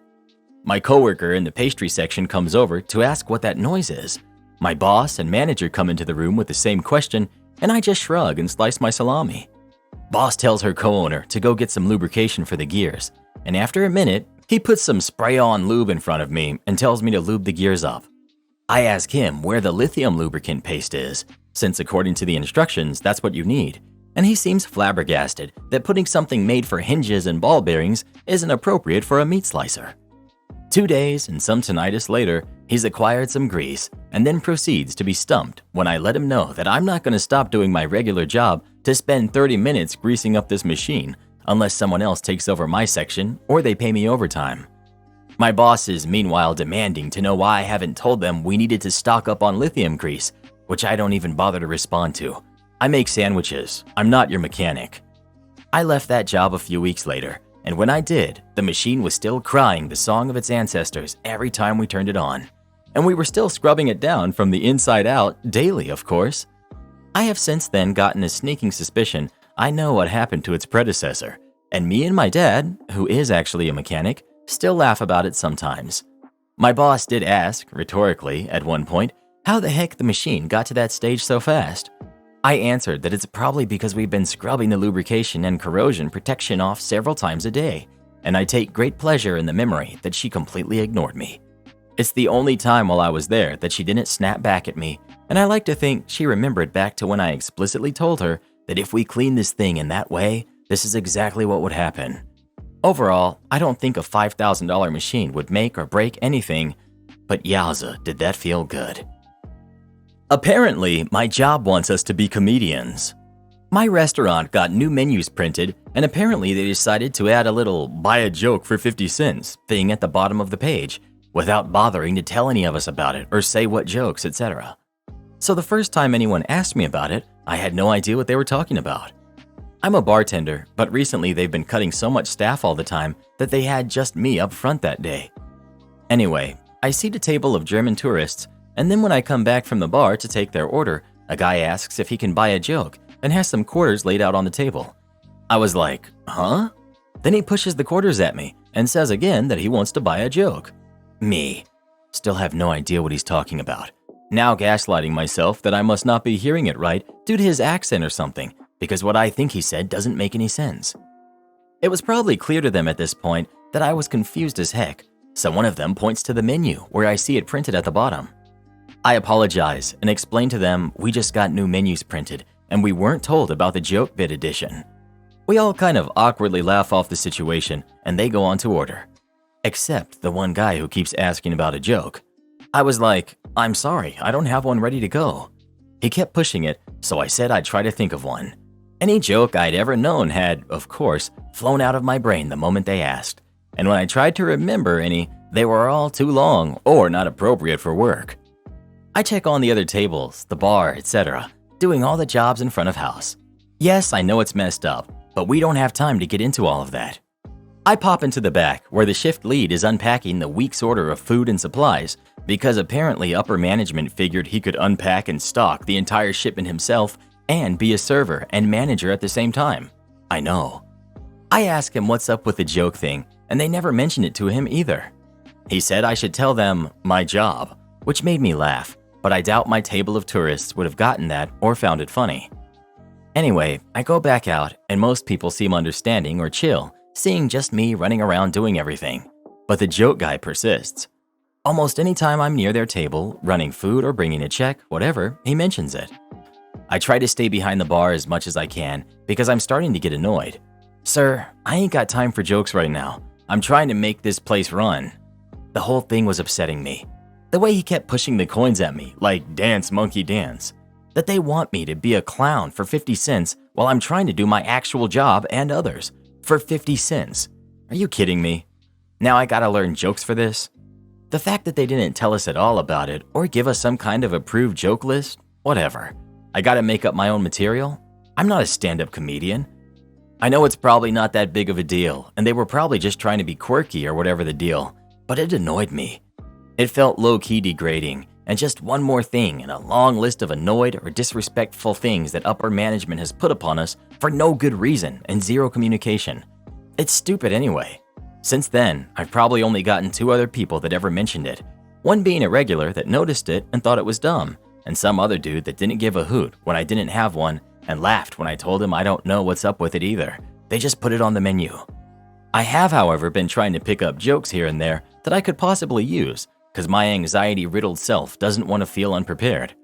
My coworker in the pastry section comes over to ask what that noise is. My boss and manager come into the room with the same question, and I just shrug and slice my salami. Boss tells her co-owner to go get some lubrication for the gears, and after a minute, he puts some spray-on lube in front of me and tells me to lube the gears up. I ask him where the lithium lubricant paste is, since according to the instructions, that's what you need, and he seems flabbergasted that putting something made for hinges and ball bearings isn't appropriate for a meat slicer. 2 days and some tinnitus later, he's acquired some grease and then proceeds to be stumped when I let him know that I'm not going to stop doing my regular job to spend 30 minutes greasing up this machine unless someone else takes over my section or they pay me overtime. My boss is meanwhile demanding to know why I haven't told them we needed to stock up on lithium grease, which I don't even bother to respond to. I make sandwiches. I'm not your mechanic. I left that job a few weeks later, and when I did, the machine was still crying the song of its ancestors every time we turned it on. And we were still scrubbing it down from the inside out daily, of course. I have since then gotten a sneaking suspicion I know what happened to its predecessor, and me and my dad, who is actually a mechanic, still laugh about it sometimes. My boss did ask, rhetorically, at one point, how the heck the machine got to that stage so fast. I answered that it's probably because we've been scrubbing the lubrication and corrosion protection off several times a day, and I take great pleasure in the memory that she completely ignored me. It's the only time while I was there that she didn't snap back at me, and I like to think she remembered back to when I explicitly told her that if we clean this thing in that way, this is exactly what would happen. Overall, I don't think a $5,000 machine would make or break anything, but yowza, did that feel good. Apparently, my job wants us to be comedians. My restaurant got new menus printed, and apparently they decided to add a little "buy a joke for 50 cents" thing at the bottom of the page, without bothering to tell any of us about it or say what jokes, etc. So the first time anyone asked me about it, I had no idea what they were talking about. I'm a bartender, but recently they've been cutting so much staff all the time that they had just me up front that day. Anyway, I seat a table of German tourists, and then when I come back from the bar to take their order, a guy asks if he can buy a joke and has some quarters laid out on the table. I was like, huh? Then he pushes the quarters at me and says again that he wants to buy a joke. Me. Still have no idea what he's talking about. Now gaslighting myself that I must not be hearing it right due to his accent or something, because what I think he said doesn't make any sense. It was probably clear to them at this point that I was confused as heck, so one of them points to the menu where I see it printed at the bottom. I apologize and explain to them we just got new menus printed and we weren't told about the joke bit edition. We all kind of awkwardly laugh off the situation and they go on to order. Except the one guy who keeps asking about a joke. I was like, I'm sorry, I don't have one ready to go. He kept pushing it, so I said I'd try to think of one. Any joke I'd ever known had, of course, flown out of my brain the moment they asked. And when I tried to remember any, they were all too long or not appropriate for work. I check on the other tables, the bar, etc., doing all the jobs in front of house. Yes, I know it's messed up, but we don't have time to get into all of that. I pop into the back where the shift lead is unpacking the week's order of food and supplies because apparently upper management figured he could unpack and stock the entire shipment himself and be a server and manager at the same time. I know. I ask him what's up with the joke thing, and they never mentioned it to him either. He said I should tell them my job, which made me laugh, but I doubt my table of tourists would have gotten that or found it funny. Anyway, I go back out, and most people seem understanding or chill, seeing just me running around doing everything. But the joke guy persists. Almost any time I'm near their table, running food or bringing a check, whatever, he mentions it. I try to stay behind the bar as much as I can because I'm starting to get annoyed. Sir, I ain't got time for jokes right now. I'm trying to make this place run. The whole thing was upsetting me. The way he kept pushing the coins at me, like dance monkey dance. That they want me to be a clown for 50 cents while I'm trying to do my actual job and others. For 50 cents. Are you kidding me? Now I gotta learn jokes for this? The fact that they didn't tell us at all about it or give us some kind of approved joke list, whatever. I gotta make up my own material? I'm not a stand-up comedian. I know it's probably not that big of a deal, and they were probably just trying to be quirky or whatever the deal, but it annoyed me. It felt low-key degrading, and just one more thing in a long list of annoyed or disrespectful things that upper management has put upon us for no good reason and zero communication. It's stupid anyway. Since then, I've probably only gotten 2 other people that ever mentioned it, one being a regular that noticed it and thought it was dumb, and some other dude that didn't give a hoot when I didn't have one and laughed when I told him I don't know what's up with it either. They just put it on the menu. I have, however, been trying to pick up jokes here and there that I could possibly use because my anxiety-riddled self doesn't want to feel unprepared.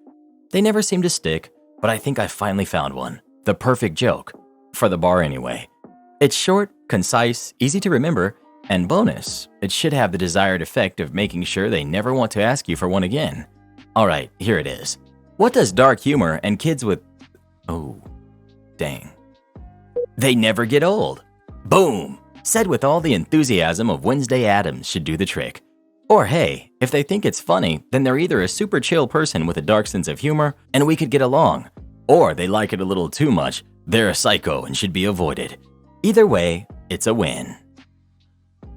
They never seem to stick, but I think I finally found one. The perfect joke. For the bar anyway. It's short, concise, easy to remember, and bonus, it should have the desired effect of making sure they never want to ask you for one again. Alright, here it is. What does dark humor and kids with... Oh, dang. They never get old. Boom! Said with all the enthusiasm of Wednesday Addams should do the trick. Or hey, if they think it's funny, then they're either a super chill person with a dark sense of humor and we could get along, or they like it a little too much, they're a psycho and should be avoided. Either way, it's a win.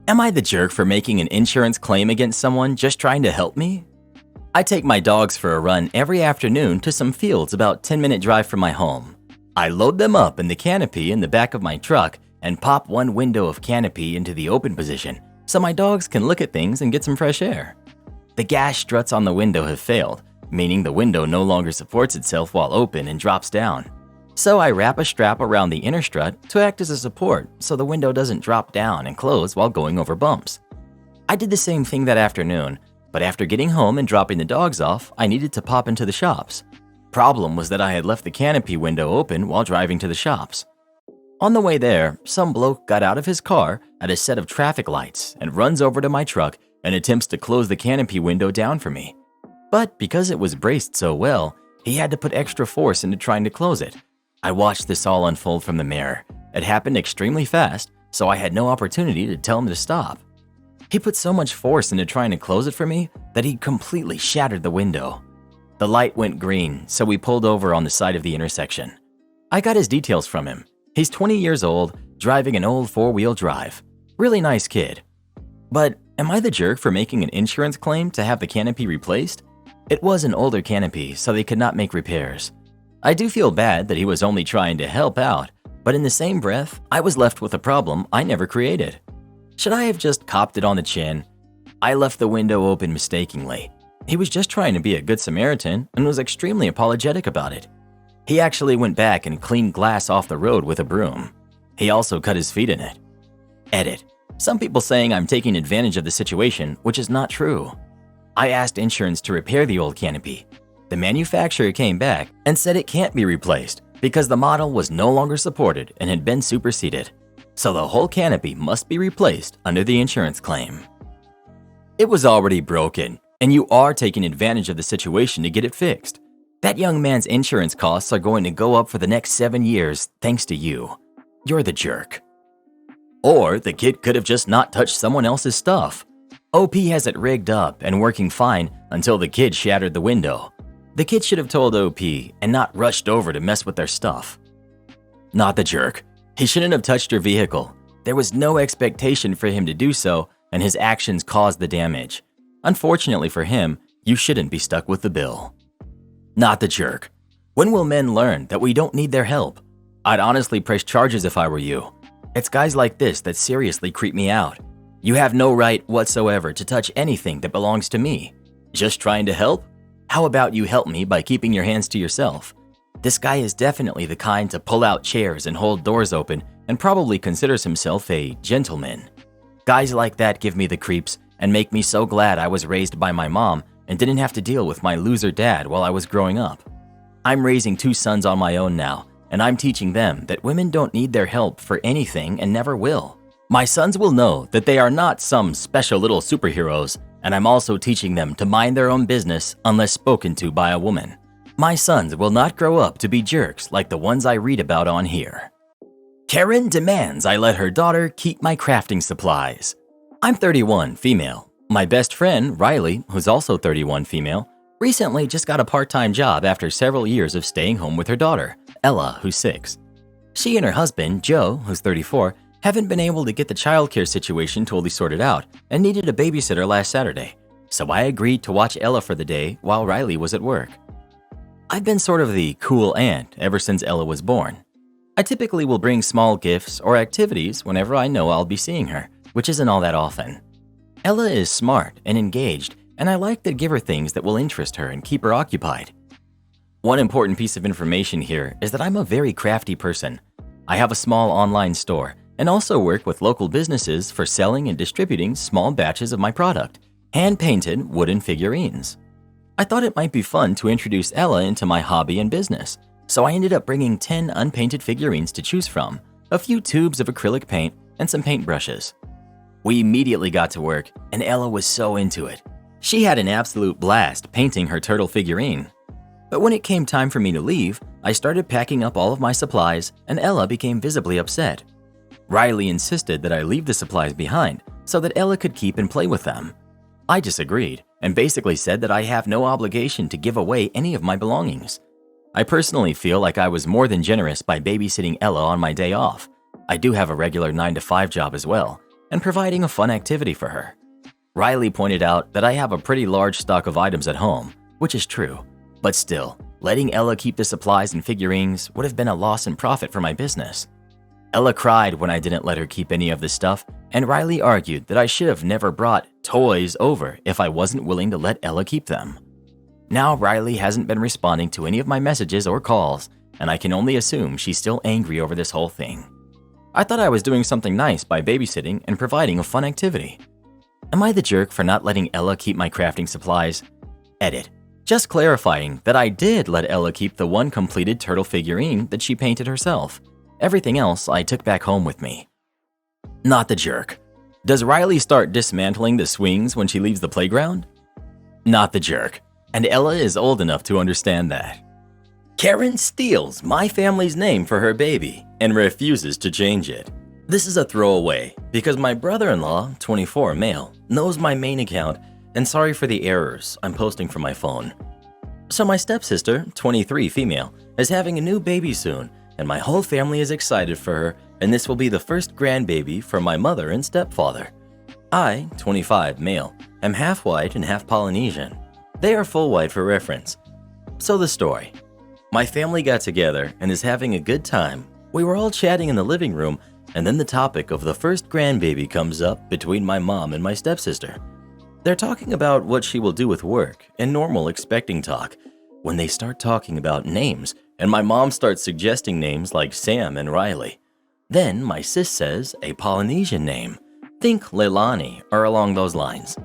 Am I the jerk for making an insurance claim against someone just trying to help me? I take my dogs for a run every afternoon to some fields about 10-minute drive from my home. I load them up in the canopy in the back of my truck and pop one window of canopy into the open position so my dogs can look at things and get some fresh air. The gas struts on the window have failed, meaning the window no longer supports itself while open and drops down. So I wrap a strap around the inner strut to act as a support so the window doesn't drop down and close while going over bumps. I did the same thing that afternoon, but after getting home and dropping the dogs off, I needed to pop into the shops. Problem was that I had left the canopy window open while driving to the shops. On the way there, some bloke got out of his car at a set of traffic lights and runs over to my truck and attempts to close the canopy window down for me. But because it was braced so well, he had to put extra force into trying to close it. I watched this all unfold from the mirror. It happened extremely fast, so I had no opportunity to tell him to stop. He put so much force into trying to close it for me that he completely shattered the window. The light went green, so we pulled over on the side of the intersection. I got his details from him. He's 20 years old, driving an old four-wheel drive. Really nice kid. But am I the jerk for making an insurance claim to have the canopy replaced? It was an older canopy, so they could not make repairs. I do feel bad that he was only trying to help out, but in the same breath, I was left with a problem I never created. Should I have just copped it on the chin? I left the window open mistakenly. He was just trying to be a good Samaritan and was extremely apologetic about it. He actually went back and cleaned glass off the road with a broom. He also cut his feet in it. Edit. Some people saying I'm taking advantage of the situation, which is not true. I asked insurance to repair the old canopy. The manufacturer came back and said it can't be replaced because the model was no longer supported and had been superseded. So the whole canopy must be replaced under the insurance claim. It was already broken, and you are taking advantage of the situation to get it fixed. That young man's insurance costs are going to go up for the next 7 years thanks to you. You're the jerk. Or the kid could have just not touched someone else's stuff. OP has it rigged up and working fine until the kid shattered the window. The kid should have told OP and not rushed over to mess with their stuff. Not the jerk. He shouldn't have touched your vehicle. There was no expectation for him to do so, and his actions caused the damage. Unfortunately for him, you shouldn't be stuck with the bill. Not the jerk. When will men learn that we don't need their help? I'd honestly press charges if I were you. It's guys like this that seriously creep me out. You have no right whatsoever to touch anything that belongs to me. Just trying to help? How about you help me by keeping your hands to yourself? This guy is definitely the kind to pull out chairs and hold doors open and probably considers himself a gentleman. Guys like that give me the creeps and make me so glad I was raised by my mom and didn't have to deal with my loser dad while I was growing up. I'm raising 2 sons on my own now, and I'm teaching them that women don't need their help for anything and never will. My sons will know that they are not some special little superheroes, and I'm also teaching them to mind their own business unless spoken to by a woman. My sons will not grow up to be jerks like the ones I read about on here. Karen demands I let her daughter keep my crafting supplies. I'm 31, female. My best friend, Riley, who's also 31 female, recently just got a part-time job after several years of staying home with her daughter, Ella, who's 6. She and her husband, Joe, who's 34, haven't been able to get the childcare situation totally sorted out and needed a babysitter last Saturday, so I agreed to watch Ella for the day while Riley was at work. I've been sort of the cool aunt ever since Ella was born. I typically will bring small gifts or activities whenever I know I'll be seeing her, which isn't all that often. Ella is smart and engaged, and I like to give her things that will interest her and keep her occupied. One important piece of information here is that I'm a very crafty person. I have a small online store and also work with local businesses for selling and distributing small batches of my product, hand-painted wooden figurines. I thought it might be fun to introduce Ella into my hobby and business, so I ended up bringing 10 unpainted figurines to choose from, a few tubes of acrylic paint, and some paintbrushes. We immediately got to work, and Ella was so into it. She had an absolute blast painting her turtle figurine. But when it came time for me to leave, I started packing up all of my supplies, and Ella became visibly upset. Riley insisted that I leave the supplies behind so that Ella could keep and play with them. I disagreed and basically said that I have no obligation to give away any of my belongings. I personally feel like I was more than generous by babysitting Ella on my day off. I do have a regular 9-to-5 job as well, and providing a fun activity for her. Riley pointed out that I have a pretty large stock of items at home, which is true, but still, letting Ella keep the supplies and figurines would have been a loss in profit for my business. Ella cried when I didn't let her keep any of the stuff, and Riley argued that I should have never brought toys over if I wasn't willing to let Ella keep them. Now Riley hasn't been responding to any of my messages or calls, and I can only assume she's still angry over this whole thing. I thought I was doing something nice by babysitting and providing a fun activity. Am I the jerk for not letting Ella keep my crafting supplies? Edit. Just clarifying that I did let Ella keep the one completed turtle figurine that she painted herself. Everything else I took back home with me. Not the jerk. Does Riley start dismantling the swings when she leaves the playground? Not the jerk. And Ella is old enough to understand that. Karen steals my family's name for her baby and refuses to change it. This is a throwaway because my brother-in-law, 24 male, knows my main account, and sorry for the errors I'm posting from my phone. So my stepsister, 23 female, is having a new baby soon, and my whole family is excited for her, and this will be the first grandbaby for my mother and stepfather. I, 25 male, am half white and half Polynesian. They are full white for reference. So the story. My family got together and is having a good time. We were all chatting in the living room, and then the topic of the first grandbaby comes up between my mom and my stepsister. They're talking about what she will do with work and normal expecting talk when they start talking about names, and my mom starts suggesting names like Sam and Riley. Then my sis says a Polynesian name. Think Leilani or along those lines.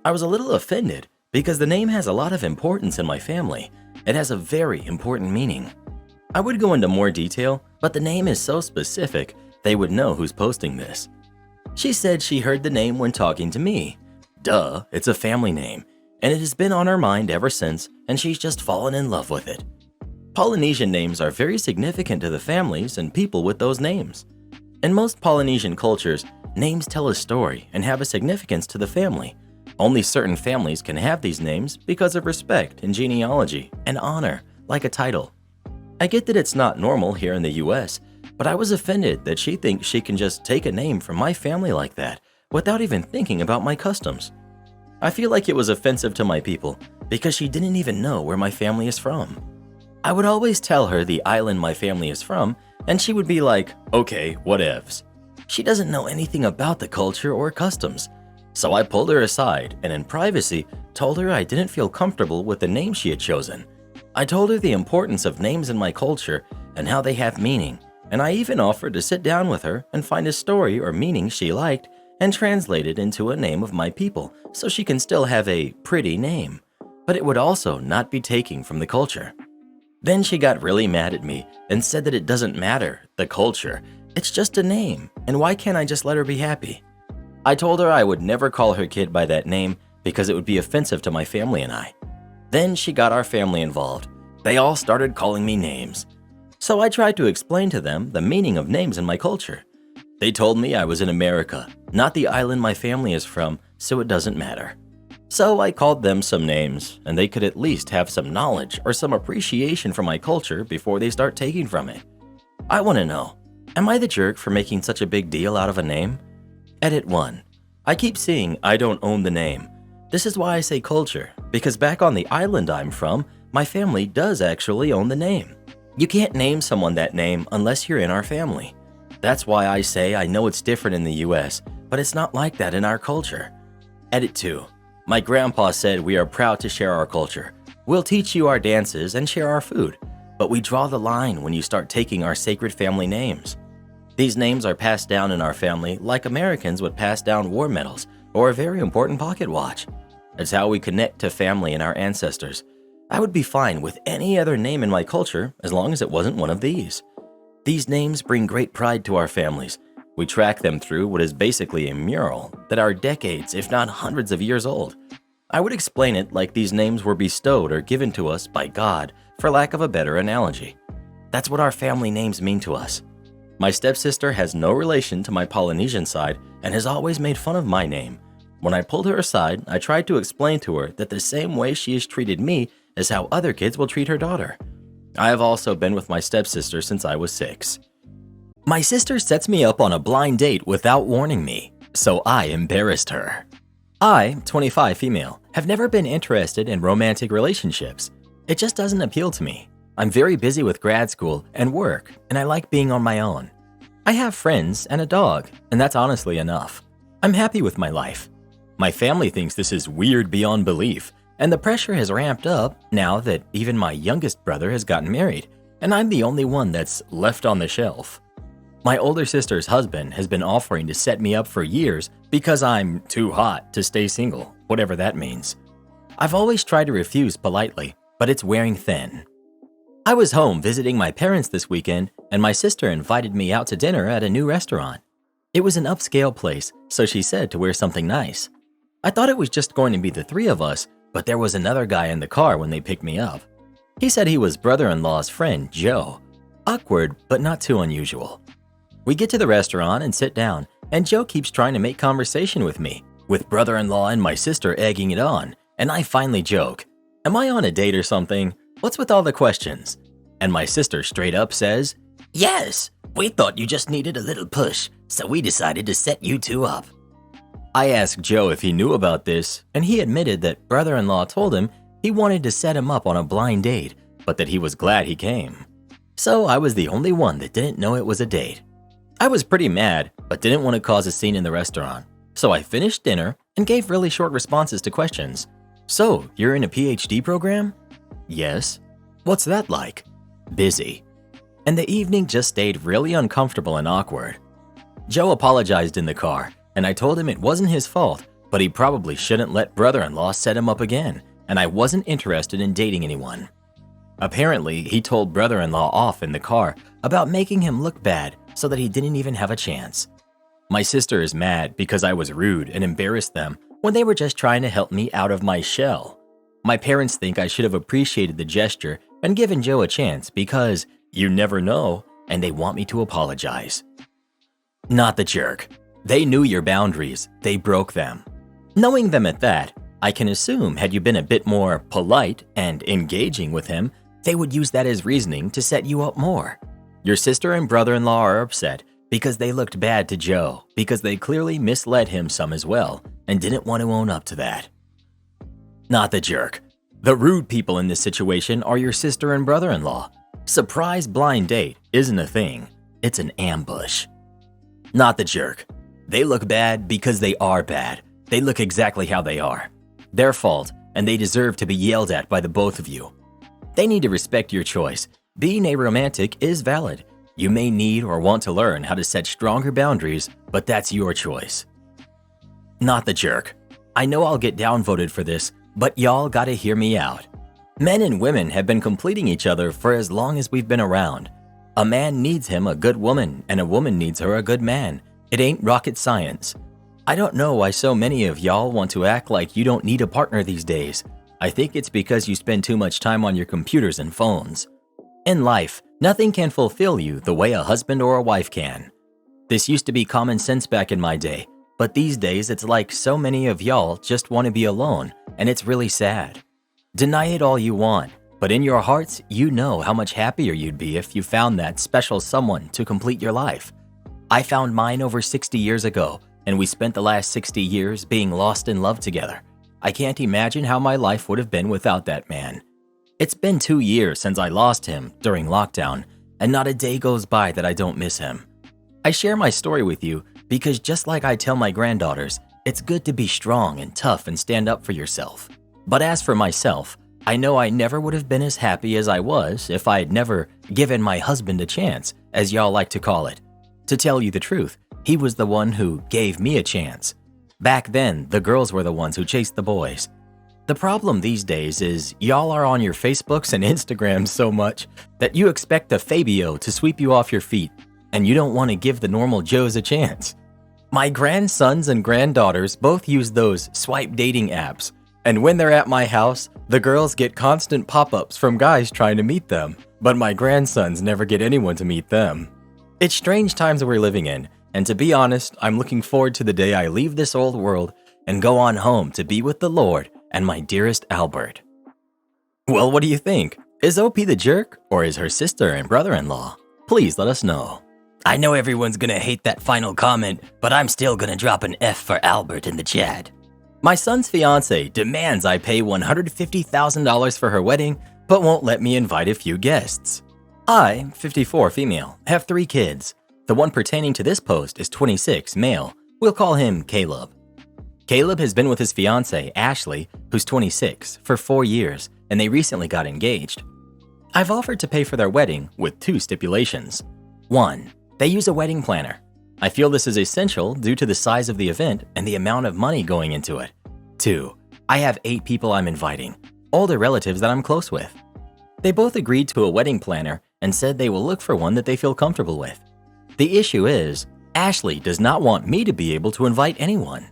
I was a little offended because the name has a lot of importance in my family. It has a very important meaning. I would go into more detail, but the name is so specific, they would know who's posting this. She said she heard the name when talking to me. Duh, it's a family name, and it has been on her mind ever since, and she's just fallen in love with it. Polynesian names are very significant to the families and people with those names. In most Polynesian cultures, names tell a story and have a significance to the family. Only certain families can have these names because of respect and genealogy and honor, like a title. I get that it's not normal here in the US, but I was offended that she thinks she can just take a name from my family like that without even thinking about my customs. I feel like it was offensive to my people because she didn't even know where my family is from. I would always tell her the island my family is from, and she would be like, okay, whatevs. She doesn't know anything about the culture or customs. So I pulled her aside and in privacy told her I didn't feel comfortable with the name she had chosen. I told her the importance of names in my culture and how they have meaning, and I even offered to sit down with her and find a story or meaning she liked and translate it into a name of my people so she can still have a pretty name, but it would also not be taking from the culture. Then she got really mad at me and said that it doesn't matter, the culture, it's just a name, and why can't I just let her be happy? I told her I would never call her kid by that name because it would be offensive to my family and I. Then she got our family involved. They all started calling me names. So I tried to explain to them the meaning of names in my culture. They told me I was in America, not the island my family is from, so it doesn't matter. So I called them some names, and they could at least have some knowledge or some appreciation for my culture before they start taking from it. I want to know, am I the jerk for making such a big deal out of a name? Edit 1. I keep seeing I don't own the name. This is why I say culture, because back on the island I'm from, my family does actually own the name. You can't name someone that name unless you're in our family. That's why I say I know it's different in the US, but it's not like that in our culture. Edit 2. My grandpa said we are proud to share our culture. We'll teach you our dances and share our food, but we draw the line when you start taking our sacred family names. These names are passed down in our family like Americans would pass down war medals or a very important pocket watch. It's how we connect to family and our ancestors. I would be fine with any other name in my culture as long as it wasn't one of these. These names bring great pride to our families. We track them through what is basically a mural that are decades, if not hundreds of years old. I would explain it like these names were bestowed or given to us by God, for lack of a better analogy. That's what our family names mean to us. My stepsister has no relation to my Polynesian side and has always made fun of my name. When I pulled her aside, I tried to explain to her that the same way she has treated me is how other kids will treat her daughter. I have also been with my stepsister since I was 6. My sister sets me up on a blind date without warning me, so I embarrassed her. I, 25 female, have never been interested in romantic relationships. It just doesn't appeal to me. I'm very busy with grad school and work, and I like being on my own. I have friends and a dog, and that's honestly enough. I'm happy with my life. My family thinks this is weird beyond belief, and the pressure has ramped up now that even my youngest brother has gotten married, and I'm the only one that's left on the shelf. My older sister's husband has been offering to set me up for years because I'm too hot to stay single, whatever that means. I've always tried to refuse politely, but it's wearing thin. I was home visiting my parents this weekend, and my sister invited me out to dinner at a new restaurant. It was an upscale place, so she said to wear something nice. I thought it was just going to be the 3 of us, but there was another guy in the car when they picked me up. He said he was brother-in-law's friend, Joe. Awkward, but not too unusual. We get to the restaurant and sit down, and Joe keeps trying to make conversation with me, with brother-in-law and my sister egging it on, and I finally joke, "Am I on a date or something? What's with all the questions?" And my sister straight up says, "Yes, we thought you just needed a little push, so we decided to set you 2 up." I asked Joe if he knew about this, and he admitted that brother-in-law told him he wanted to set him up on a blind date, but that he was glad he came. So I was the only one that didn't know it was a date. I was pretty mad, but didn't want to cause a scene in the restaurant. So I finished dinner and gave really short responses to questions. "So, you're in a PhD program?" "Yes." "What's that like?" "Busy." And the evening just stayed really uncomfortable and awkward. Joe apologized in the car, and I told him it wasn't his fault, but he probably shouldn't let brother-in-law set him up again, and I wasn't interested in dating anyone. Apparently, he told brother-in-law off in the car about making him look bad so that he didn't even have a chance. My sister is mad because I was rude and embarrassed them when they were just trying to help me out of my shell. My parents think I should have appreciated the gesture and given Joe a chance because you never know, and they want me to apologize. Not the jerk. They knew your boundaries, they broke them. Knowing them at that, I can assume had you been a bit more polite and engaging with him, they would use that as reasoning to set you up more. Your sister and brother-in-law are upset because they looked bad to Joe because they clearly misled him some as well and didn't want to own up to that. Not the jerk. The rude people in this situation are your sister and brother-in-law. Surprise blind date isn't a thing. It's an ambush. Not the jerk. They look bad because they are bad. They look exactly how they are. Their fault, and they deserve to be yelled at by the both of you. They need to respect your choice. Being a romantic is valid. You may need or want to learn how to set stronger boundaries, but that's your choice. Not the jerk. I know I'll get downvoted for this, but y'all gotta hear me out. Men and women have been completing each other for as long as we've been around. A man needs him a good woman, and a woman needs her a good man. It ain't rocket science. I don't know why so many of y'all want to act like you don't need a partner these days. I think it's because you spend too much time on your computers and phones. In life, nothing can fulfill you the way a husband or a wife can. This used to be common sense back in my day, but these days it's like so many of y'all just want to be alone, and it's really sad. Deny it all you want, but in your hearts, you know how much happier you'd be if you found that special someone to complete your life. I found mine over 60 years ago, and we spent the last 60 years being lost in love together. I can't imagine how my life would have been without that man. It's been 2 years since I lost him during lockdown, and not a day goes by that I don't miss him. I share my story with you because just like I tell my granddaughters, it's good to be strong and tough and stand up for yourself. But as for myself, I know I never would have been as happy as I was if I had never given my husband a chance, as y'all like to call it. To tell you the truth, he was the one who gave me a chance. Back then, the girls were the ones who chased the boys. The problem these days is y'all are on your Facebooks and Instagrams so much that you expect a Fabio to sweep you off your feet, and you don't want to give the normal Joes a chance. My grandsons and granddaughters both use those swipe dating apps, and when they're at my house, the girls get constant pop-ups from guys trying to meet them, but my grandsons never get anyone to meet them. It's strange times we're living in, and to be honest, I'm looking forward to the day I leave this old world and go on home to be with the Lord and my dearest Albert. Well, what do you think? Is OP the jerk, or is her sister and brother-in-law? Please let us know. I know everyone's gonna hate that final comment, but I'm still gonna drop an F for Albert in the chat. My son's fiance demands I pay $150,000 for her wedding, but won't let me invite a few guests. I, 54 female, have 3 kids. The one pertaining to this post is 26 male. We'll call him Caleb. Caleb has been with his fiance, Ashley, who's 26, for 4 years, and they recently got engaged. I've offered to pay for their wedding with 2 stipulations. 1. They use a wedding planner. I feel this is essential due to the size of the event and the amount of money going into it. 2. I have 8 people I'm inviting, older relatives that I'm close with. They both agreed to a wedding planner and said they will look for one that they feel comfortable with. The issue is, Ashley does not want me to be able to invite anyone.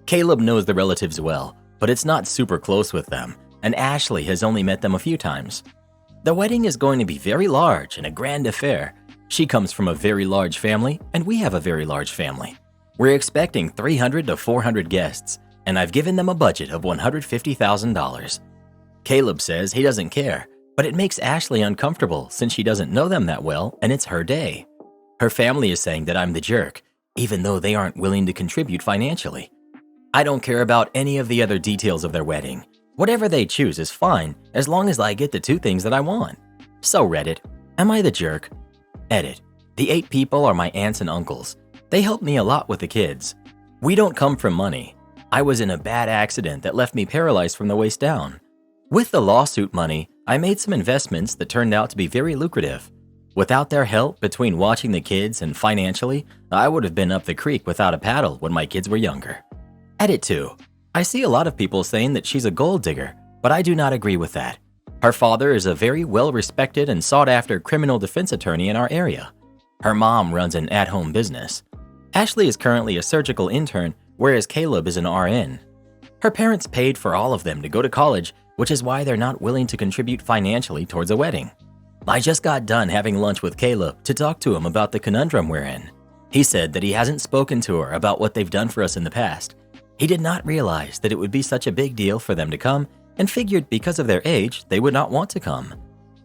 Caleb knows the relatives well, but it's not super close with them, and Ashley has only met them a few times. The wedding is going to be very large and a grand affair. She comes from a very large family, and we have a very large family. We're expecting 300 to 400 guests, and I've given them a budget of $150,000. Caleb says he doesn't care, but it makes Ashley uncomfortable since she doesn't know them that well and it's her day. Her family is saying that I'm the jerk, even though they aren't willing to contribute financially. I don't care about any of the other details of their wedding. Whatever they choose is fine as long as I get the 2 things that I want. So Reddit, am I the jerk? Edit. The 8 people are my aunts and uncles. They help me a lot with the kids. We don't come from money. I was in a bad accident that left me paralyzed from the waist down. With the lawsuit money, I made some investments that turned out to be very lucrative. Without their help between watching the kids and financially, I would have been up the creek without a paddle when my kids were younger. Edit 2. I see a lot of people saying that she's a gold digger, but I do not agree with that. Her father is a very well-respected and sought-after criminal defense attorney in our area. Her mom runs an at-home business. Ashley is currently a surgical intern, whereas Caleb is an RN. Her parents paid for all of them to go to college, which is why they're not willing to contribute financially towards a wedding. I just got done having lunch with Caleb to talk to him about the conundrum we're in. He said that he hasn't spoken to her about what they've done for us in the past. He did not realize that it would be such a big deal for them to come and figured because of their age, they would not want to come.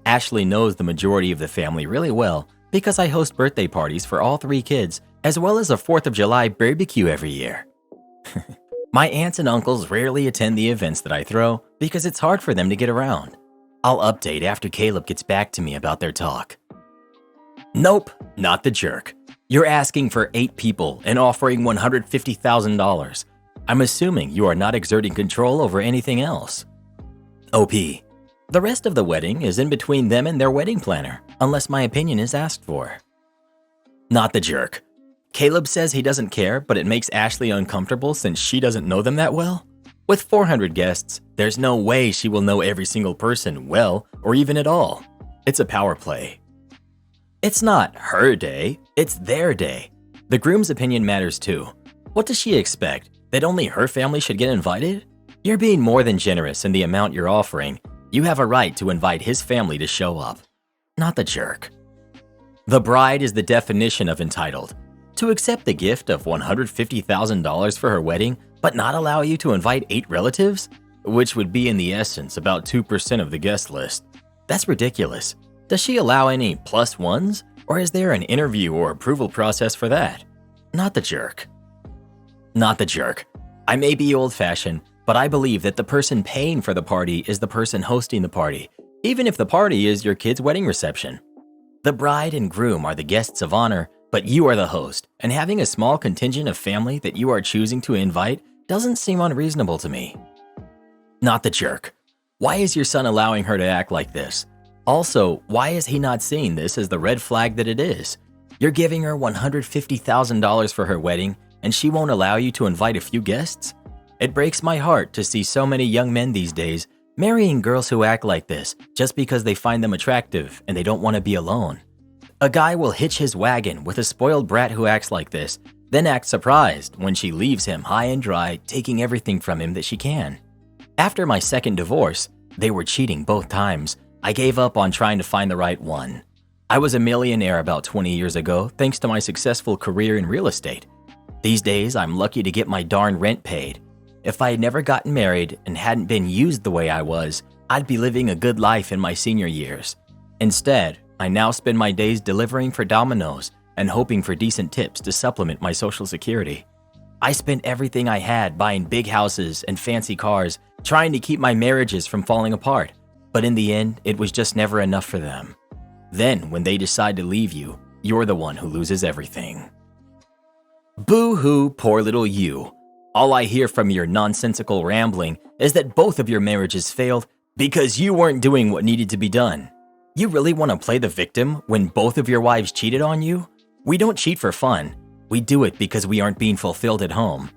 Ashley knows the majority of the family really well because I host birthday parties for all 3 kids, as well as a 4th of July barbecue every year. My aunts and uncles rarely attend the events that I throw because it's hard for them to get around. I'll update after Caleb gets back to me about their talk. Nope, not the jerk. You're asking for 8 people and offering $150,000. I'm assuming you are not exerting control over anything else. OP. The rest of the wedding is in between them and their wedding planner, unless my opinion is asked for. Not the jerk. Caleb says he doesn't care, but it makes Ashley uncomfortable since she doesn't know them that well. With 400 guests, there's no way she will know every single person well or even at all. It's a power play. It's not her day, it's their day. The groom's opinion matters too. What does she expect? That only her family should get invited? You're being more than generous in the amount you're offering. You have a right to invite his family to show up. Not the jerk. The bride is the definition of entitled. To accept the gift of $150,000 for her wedding, but not allow you to invite 8 relatives? Which would be in the essence about 2% of the guest list. That's ridiculous. Does she allow any plus ones? Or is there an interview or approval process for that? Not the jerk. Not the jerk. I may be old-fashioned, but I believe that the person paying for the party is the person hosting the party, even if the party is your kid's wedding reception. The bride and groom are the guests of honor, but you are the host, and having a small contingent of family that you are choosing to invite doesn't seem unreasonable to me. Not the jerk. Why is your son allowing her to act like this? Also, why is he not seeing this as the red flag that it is? You're giving her $150,000 for her wedding, and she won't allow you to invite a few guests? It breaks my heart to see so many young men these days marrying girls who act like this just because they find them attractive and they don't want to be alone. A guy will hitch his wagon with a spoiled brat who acts like this, then act surprised when she leaves him high and dry, taking everything from him that she can. After my second divorce, they were cheating both times. I gave up on trying to find the right one. I was a millionaire about 20 years ago thanks to my successful career in real estate. These days, I'm lucky to get my darn rent paid. If I had never gotten married and hadn't been used the way I was, I'd be living a good life in my senior years. Instead, I now spend my days delivering for Domino's and hoping for decent tips to supplement my Social Security. I spent everything I had buying big houses and fancy cars, trying to keep my marriages from falling apart. But in the end, it was just never enough for them. Then, when they decide to leave you, you're the one who loses everything. Boo-hoo, poor little you. All I hear from your nonsensical rambling is that both of your marriages failed because you weren't doing what needed to be done. You really want to play the victim when both of your wives cheated on you? We don't cheat for fun. We do it because we aren't being fulfilled at home.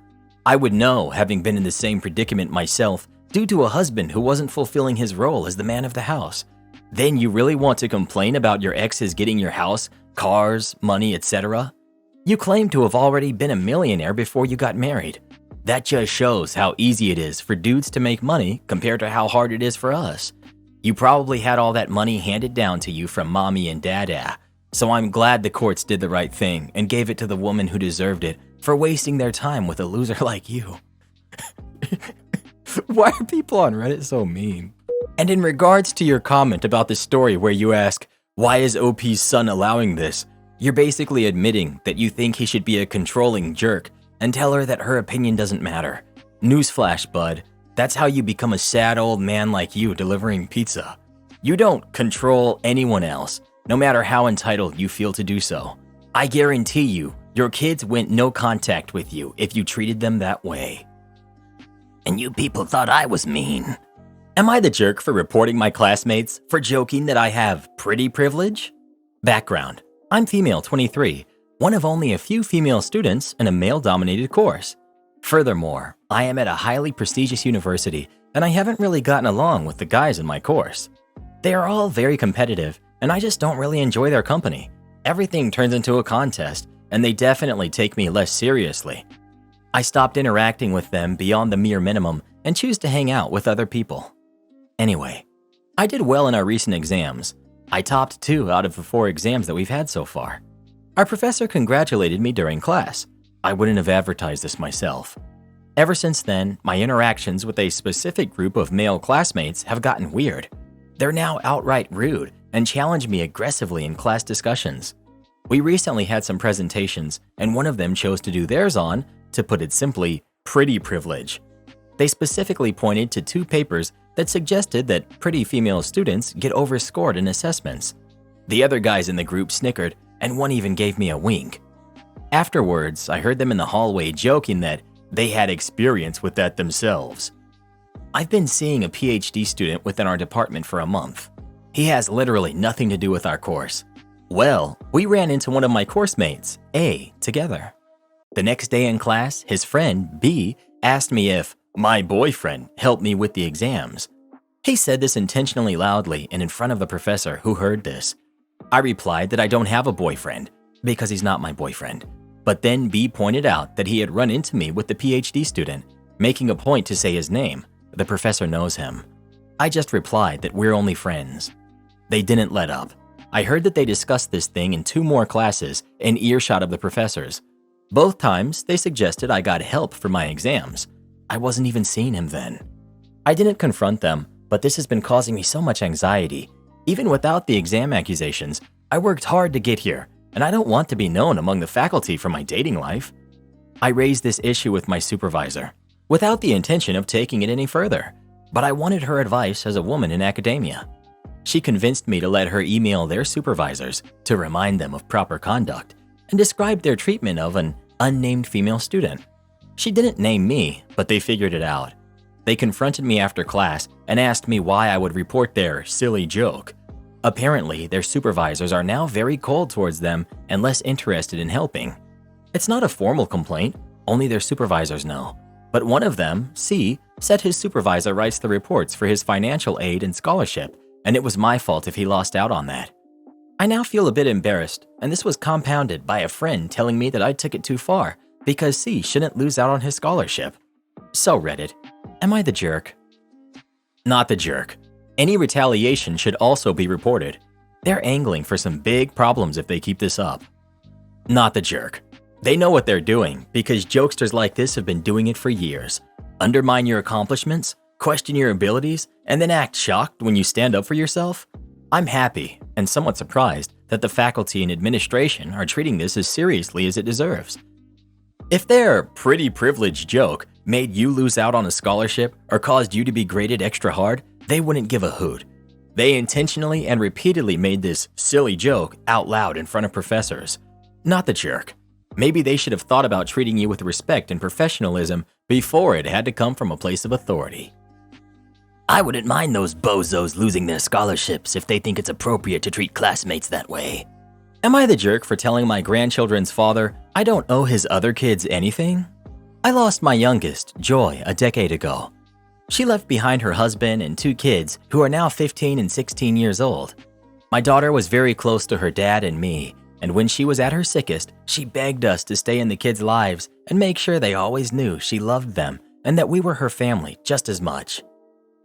I would know, having been in the same predicament myself, due to a husband who wasn't fulfilling his role as the man of the house. Then you really want to complain about your exes getting your house, cars, money, etc.? You claim to have already been a millionaire before you got married. That just shows how easy it is for dudes to make money compared to how hard it is for us. You probably had all that money handed down to you from mommy and dada. So I'm glad the courts did the right thing and gave it to the woman who deserved it for wasting their time with a loser like you. Why are people on Reddit so mean? And in regards to your comment about the story where you ask, why is OP's son allowing this? You're basically admitting that you think he should be a controlling jerk and tell her that her opinion doesn't matter. Newsflash, bud. That's how you become a sad old man like you delivering pizza. You don't control anyone else, no matter how entitled you feel to do so. I guarantee you, your kids went no contact with you if you treated them that way. And you people thought I was mean. Am I the jerk for reporting my classmates for joking that I have pretty privilege? Background: I'm female 23, one of only a few female students in a male-dominated course. Furthermore, I am at a highly prestigious university and I haven't really gotten along with the guys in my course. They are all very competitive and I just don't really enjoy their company. Everything turns into a contest and they definitely take me less seriously. I stopped interacting with them beyond the mere minimum and choose to hang out with other people. Anyway, I did well in our recent exams. I topped 2 out of the 4 exams that we've had so far. Our professor congratulated me during class. I wouldn't have advertised this myself. Ever since then, my interactions with a specific group of male classmates have gotten weird. They're now outright rude and challenge me aggressively in class discussions. We recently had some presentations, and one of them chose to do theirs on, to put it simply, pretty privilege. They specifically pointed to 2 papers that suggested that pretty female students get overscored in assessments. The other guys in the group snickered, and one even gave me a wink. Afterwards, I heard them in the hallway joking that they had experience with that themselves. I've been seeing a PhD student within our department for a month. He has literally nothing to do with our course. Well, we ran into one of my course mates, A, together. The next day in class, his friend, B, asked me if my boyfriend helped me with the exams. He said this intentionally loudly and in front of the professor who heard this. I replied that I don't have a boyfriend because he's not my boyfriend. But then B pointed out that he had run into me with the PhD student, making a point to say his name. The professor knows him. I just replied that we're only friends. They didn't let up. I heard that they discussed this thing in 2 more classes in earshot of the professors. Both times, they suggested I got help for my exams. I wasn't even seeing him then. I didn't confront them, but this has been causing me so much anxiety. Even without the exam accusations, I worked hard to get here, and I don't want to be known among the faculty for my dating life. I raised this issue with my supervisor, without the intention of taking it any further, but I wanted her advice as a woman in academia. She convinced me to let her email their supervisors to remind them of proper conduct and describe their treatment of an unnamed female student. She didn't name me, but they figured it out. They confronted me after class and asked me why I would report their silly joke. Apparently, their supervisors are now very cold towards them and less interested in helping. It's not a formal complaint, only their supervisors know. But one of them, C, said his supervisor writes the reports for his financial aid and scholarship, and it was my fault if he lost out on that. I now feel a bit embarrassed, and this was compounded by a friend telling me that I took it too far because C shouldn't lose out on his scholarship. So Reddit, am I the jerk? Not the jerk. Any retaliation should also be reported. They're angling for some big problems if they keep this up. Not the jerk. They know what they're doing because jokesters like this have been doing it for years. Undermine your accomplishments, question your abilities, and then act shocked when you stand up for yourself? I'm happy and somewhat surprised that the faculty and administration are treating this as seriously as it deserves. If their pretty privileged joke made you lose out on a scholarship or caused you to be graded extra hard, they wouldn't give a hoot. They intentionally and repeatedly made this silly joke out loud in front of professors. Not the jerk. Maybe they should have thought about treating you with respect and professionalism before it had to come from a place of authority. I wouldn't mind those bozos losing their scholarships if they think it's appropriate to treat classmates that way. Am I the jerk for telling my grandchildren's father I don't owe his other kids anything? I lost my youngest, Joy, a decade ago. She left behind her husband and 2 kids who are now 15 and 16 years old. My daughter was very close to her dad and me, and when she was at her sickest, she begged us to stay in the kids' lives and make sure they always knew she loved them and that we were her family just as much.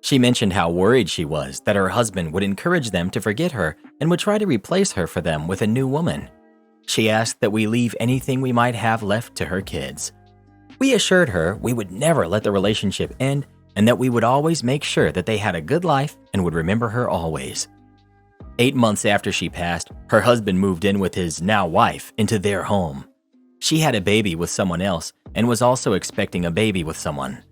She mentioned how worried she was that her husband would encourage them to forget her and would try to replace her for them with a new woman. She asked that we leave anything we might have left to her kids. We assured her we would never let the relationship end and that we would always make sure that they had a good life and would remember her always. 8 months after she passed, her husband moved in with his now wife into their home. She had a baby with someone else and was also expecting a baby with someone.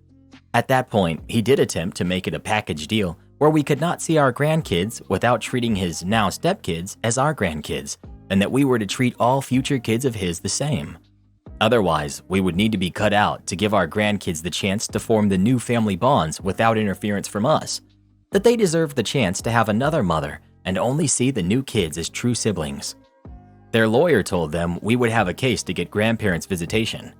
At that point, he did attempt to make it a package deal where we could not see our grandkids without treating his now stepkids as our grandkids, and that we were to treat all future kids of his the same. Otherwise, we would need to be cut out to give our grandkids the chance to form the new family bonds without interference from us. That they deserve the chance to have another mother and only see the new kids as true siblings. Their lawyer told them we would have a case to get grandparents' visitation.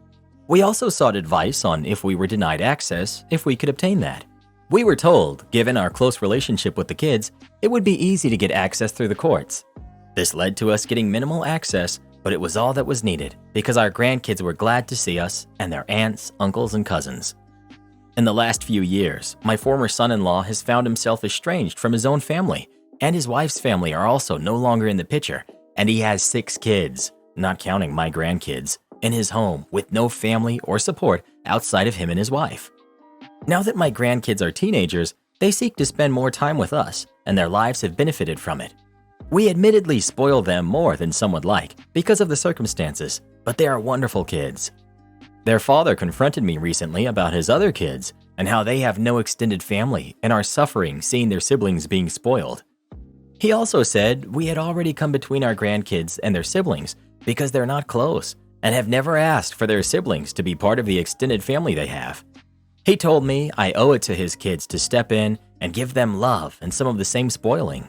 We also sought advice on if we were denied access, if we could obtain that. We were told, given our close relationship with the kids, it would be easy to get access through the courts. This led to us getting minimal access, but it was all that was needed because our grandkids were glad to see us and their aunts, uncles, and cousins. In the last few years, my former son-in-law has found himself estranged from his own family, and his wife's family are also no longer in the picture, and he has 6 kids, not counting my grandkids, in his home with no family or support outside of him and his wife. Now that my grandkids are teenagers, they seek to spend more time with us, and their lives have benefited from it. We admittedly spoil them more than some would like because of the circumstances, but they are wonderful kids. Their father confronted me recently about his other kids and how they have no extended family and are suffering seeing their siblings being spoiled. He also said we had already come between our grandkids and their siblings because they're not close and have never asked for their siblings to be part of the extended family they have. He told me I owe it to his kids to step in and give them love and some of the same spoiling.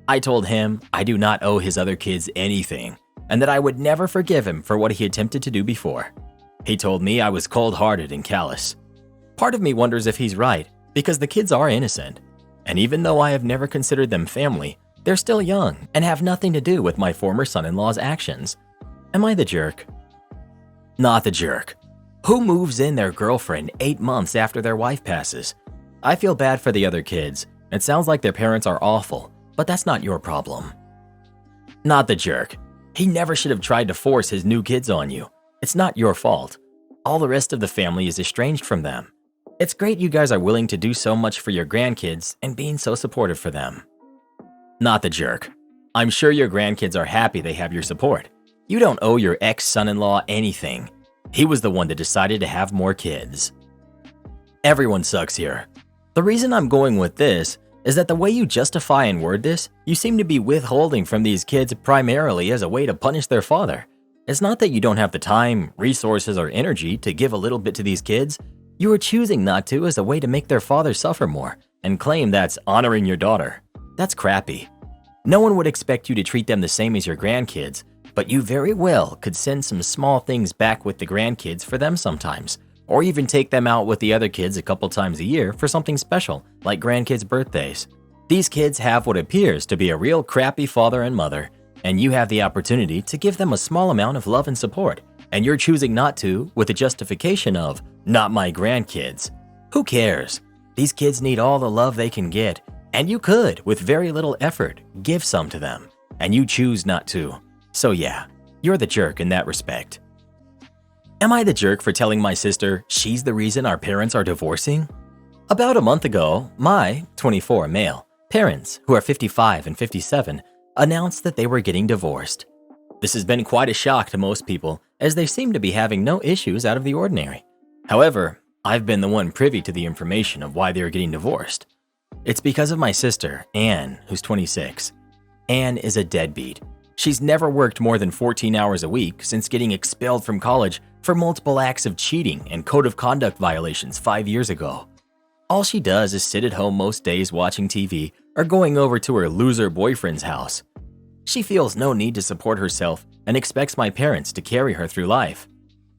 I told him I do not owe his other kids anything and that I would never forgive him for what he attempted to do before. He told me I was cold-hearted and callous. Part of me wonders if he's right because the kids are innocent, and even though I have never considered them family, they're still young and have nothing to do with my former son-in-law's actions. Am I the jerk? Not the jerk. Who moves in their girlfriend 8 months after their wife passes? I feel bad for the other kids. It sounds like their parents are awful, but that's not your problem. Not the jerk. He never should have tried to force his new kids on you. It's not your fault. All the rest of the family is estranged from them. It's great you guys are willing to do so much for your grandkids and being so supportive for them. Not the jerk. I'm sure your grandkids are happy they have your support. You don't owe your ex-son-in-law anything. He was the one that decided to have more kids. Everyone sucks here. The reason I'm going with this is that the way you justify and word this, you seem to be withholding from these kids primarily as a way to punish their father. It's not that you don't have the time, resources, or energy to give a little bit to these kids. You are choosing not to as a way to make their father suffer more and claim that's honoring your daughter. That's crappy. No one would expect you to treat them the same as your grandkids, but you very well could send some small things back with the grandkids for them sometimes, or even take them out with the other kids a couple times a year for something special, like grandkids' birthdays. These kids have what appears to be a real crappy father and mother, and you have the opportunity to give them a small amount of love and support, and you're choosing not to with the justification of, not my grandkids. Who cares? These kids need all the love they can get, and you could, with very little effort, give some to them. and you choose not to. So yeah, you're the jerk in that respect. Am I the jerk for telling my sister she's the reason our parents are divorcing? About a month ago, my 24 male parents, who are 55 and 57, announced that they were getting divorced. This has been quite a shock to most people, as they seem to be having no issues out of the ordinary. However, I've been the one privy to the information of why they are getting divorced. It's because of my sister, Anne, who's 26. Anne is a deadbeat. She's never worked more than 14 hours a week since getting expelled from college for multiple acts of cheating and code of conduct violations 5 years ago. All she does is sit at home most days watching TV or going over to her loser boyfriend's house. She feels no need to support herself and expects my parents to carry her through life.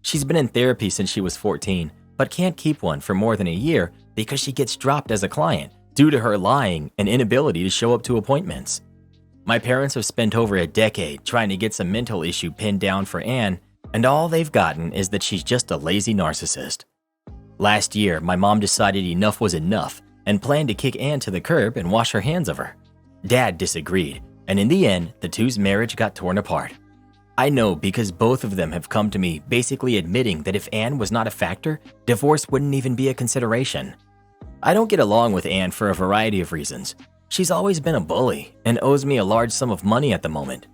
She's been in therapy since she was 14, but can't keep one for more than a year because she gets dropped as a client due to her lying and inability to show up to appointments. My parents have spent over a decade trying to get some mental issue pinned down for Anne, and all they've gotten is that she's just a lazy narcissist. Last year, my mom decided enough was enough and planned to kick Anne to the curb and wash her hands of her. Dad disagreed, and in the end, the two's marriage got torn apart. I know because both of them have come to me basically admitting that if Anne was not a factor, divorce wouldn't even be a consideration. I don't get along with Anne for a variety of reasons. She's always been a bully and owes me a large sum of money at the moment.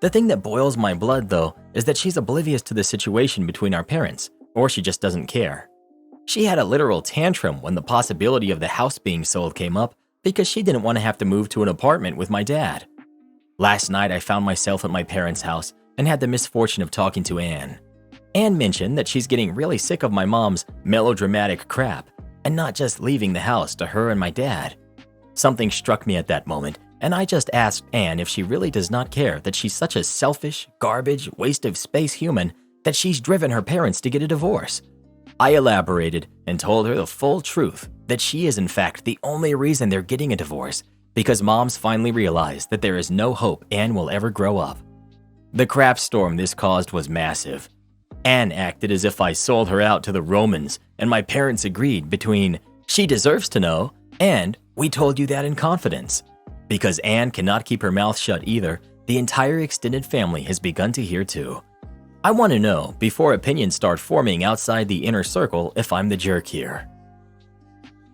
The thing that boils my blood, though, is that she's oblivious to the situation between our parents, or she just doesn't care. She had a literal tantrum when the possibility of the house being sold came up because she didn't want to have to move to an apartment with my dad. Last night, I found myself at my parents' house and had the misfortune of talking to Anne. Anne mentioned that she's getting really sick of my mom's melodramatic crap and not just leaving the house to her and my dad. Something struck me at that moment, and I just asked Anne if she really does not care that she's such a selfish, garbage, waste of space human that she's driven her parents to get a divorce. I elaborated and told her the full truth that she is in fact the only reason they're getting a divorce because moms finally realized that there is no hope Anne will ever grow up. The crap storm this caused was massive. Anne acted as if I sold her out to the Romans, and my parents agreed between "she deserves to know" and "we told you that in confidence." Because Anne cannot keep her mouth shut either, the entire extended family has begun to hear too. I want to know, before opinions start forming outside the inner circle, if I'm the jerk here.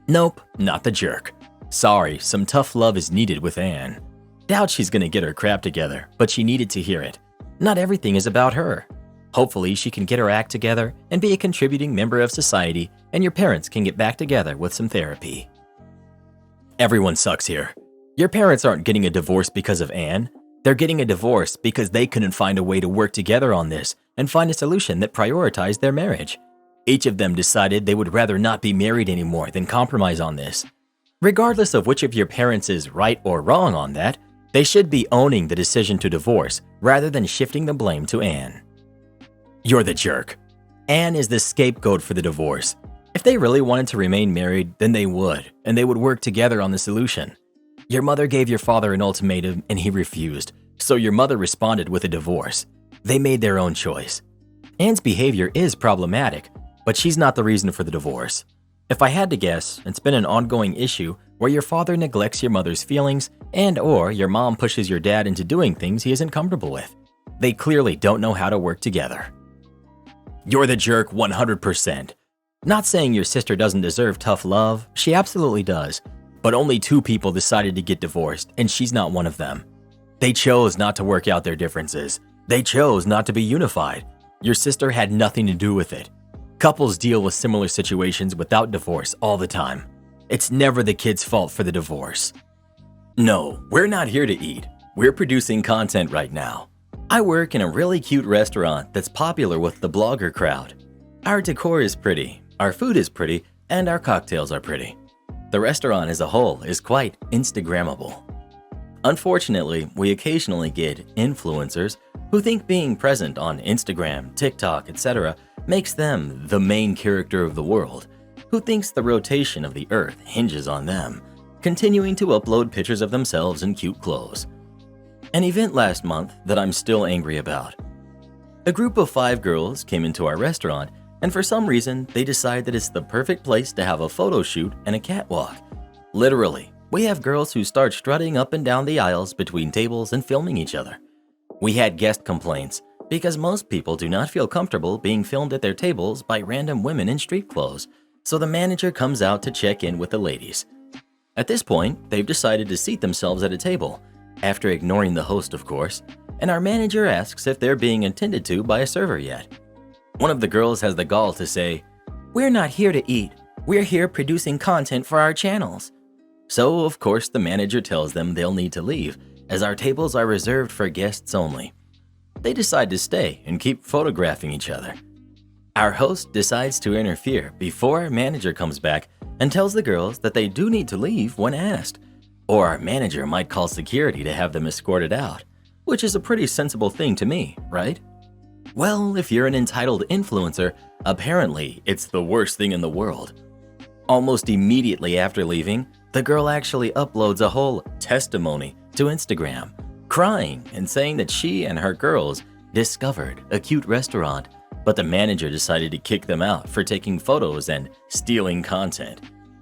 Nope, not the jerk. Sorry, some tough love is needed with Anne. Doubt she's gonna get her crap together, but she needed to hear it. Not everything is about her. Hopefully she can get her act together and be a contributing member of society, and your parents can get back together with some therapy. Everyone sucks here. Your parents aren't getting a divorce because of Anne. They're getting a divorce because they couldn't find a way to work together on this and find a solution that prioritized their marriage. Each of them decided they would rather not be married anymore than compromise on this. Regardless of which of your parents is right or wrong on that, they should be owning the decision to divorce rather than shifting the blame to Anne. You're the jerk. Anne is the scapegoat for the divorce. If they really wanted to remain married, then they would, and they would work together on the solution. Your mother gave your father an ultimatum and he refused, so your mother responded with a divorce. They made their own choice. Anne's behavior is problematic, but she's not the reason for the divorce. If I had to guess, it's been an ongoing issue where your father neglects your mother's feelings and/or your mom pushes your dad into doing things he isn't comfortable with. They clearly don't know how to work together. You're the jerk 100%. Not saying your sister doesn't deserve tough love, she absolutely does, but only 2 people decided to get divorced and she's not one of them. They chose not to work out their differences. They chose not to be unified. Your sister had nothing to do with it. Couples deal with similar situations without divorce all the time. It's never the kid's fault for the divorce. No, we're not here to eat. We're producing content right now. I work in a really cute restaurant that's popular with the blogger crowd. Our decor is pretty, our food is pretty, and our cocktails are pretty. The restaurant as a whole is quite Instagrammable. Unfortunately, we occasionally get influencers who think being present on Instagram, TikTok, etc. makes them the main character of the world, who thinks the rotation of the earth hinges on them, continuing to upload pictures of themselves in cute clothes. An event last month that I'm still angry about. A group of 5 girls came into our restaurant, and for some reason, they decide that it's the perfect place to have a photo shoot and a catwalk. Literally, We have girls who start strutting up and down the aisles between tables and filming each other. We had guest complaints because most people do not feel comfortable being filmed at their tables by random women in street clothes, so the manager comes out to check in with the ladies. At this point, they've decided to seat themselves at a table, after ignoring the host, of course, and our manager asks if they're being attended to by a server yet. One of the girls has the gall to say, "We're not here to eat. We're here producing content for our channels." So, of course, the manager tells them they'll need to leave, as our tables are reserved for guests only. They decide to stay and keep photographing each other. Our host decides to interfere before our manager comes back and tells the girls that they do need to leave when asked, or our manager might call security to have them escorted out, which is a pretty sensible thing to me, right? Well, if you're an entitled influencer, apparently it's the worst thing in the world. Almost immediately after leaving, the girl actually uploads a whole testimony to Instagram, crying and saying that she and her girls discovered a cute restaurant, but the manager decided to kick them out for taking photos and stealing content,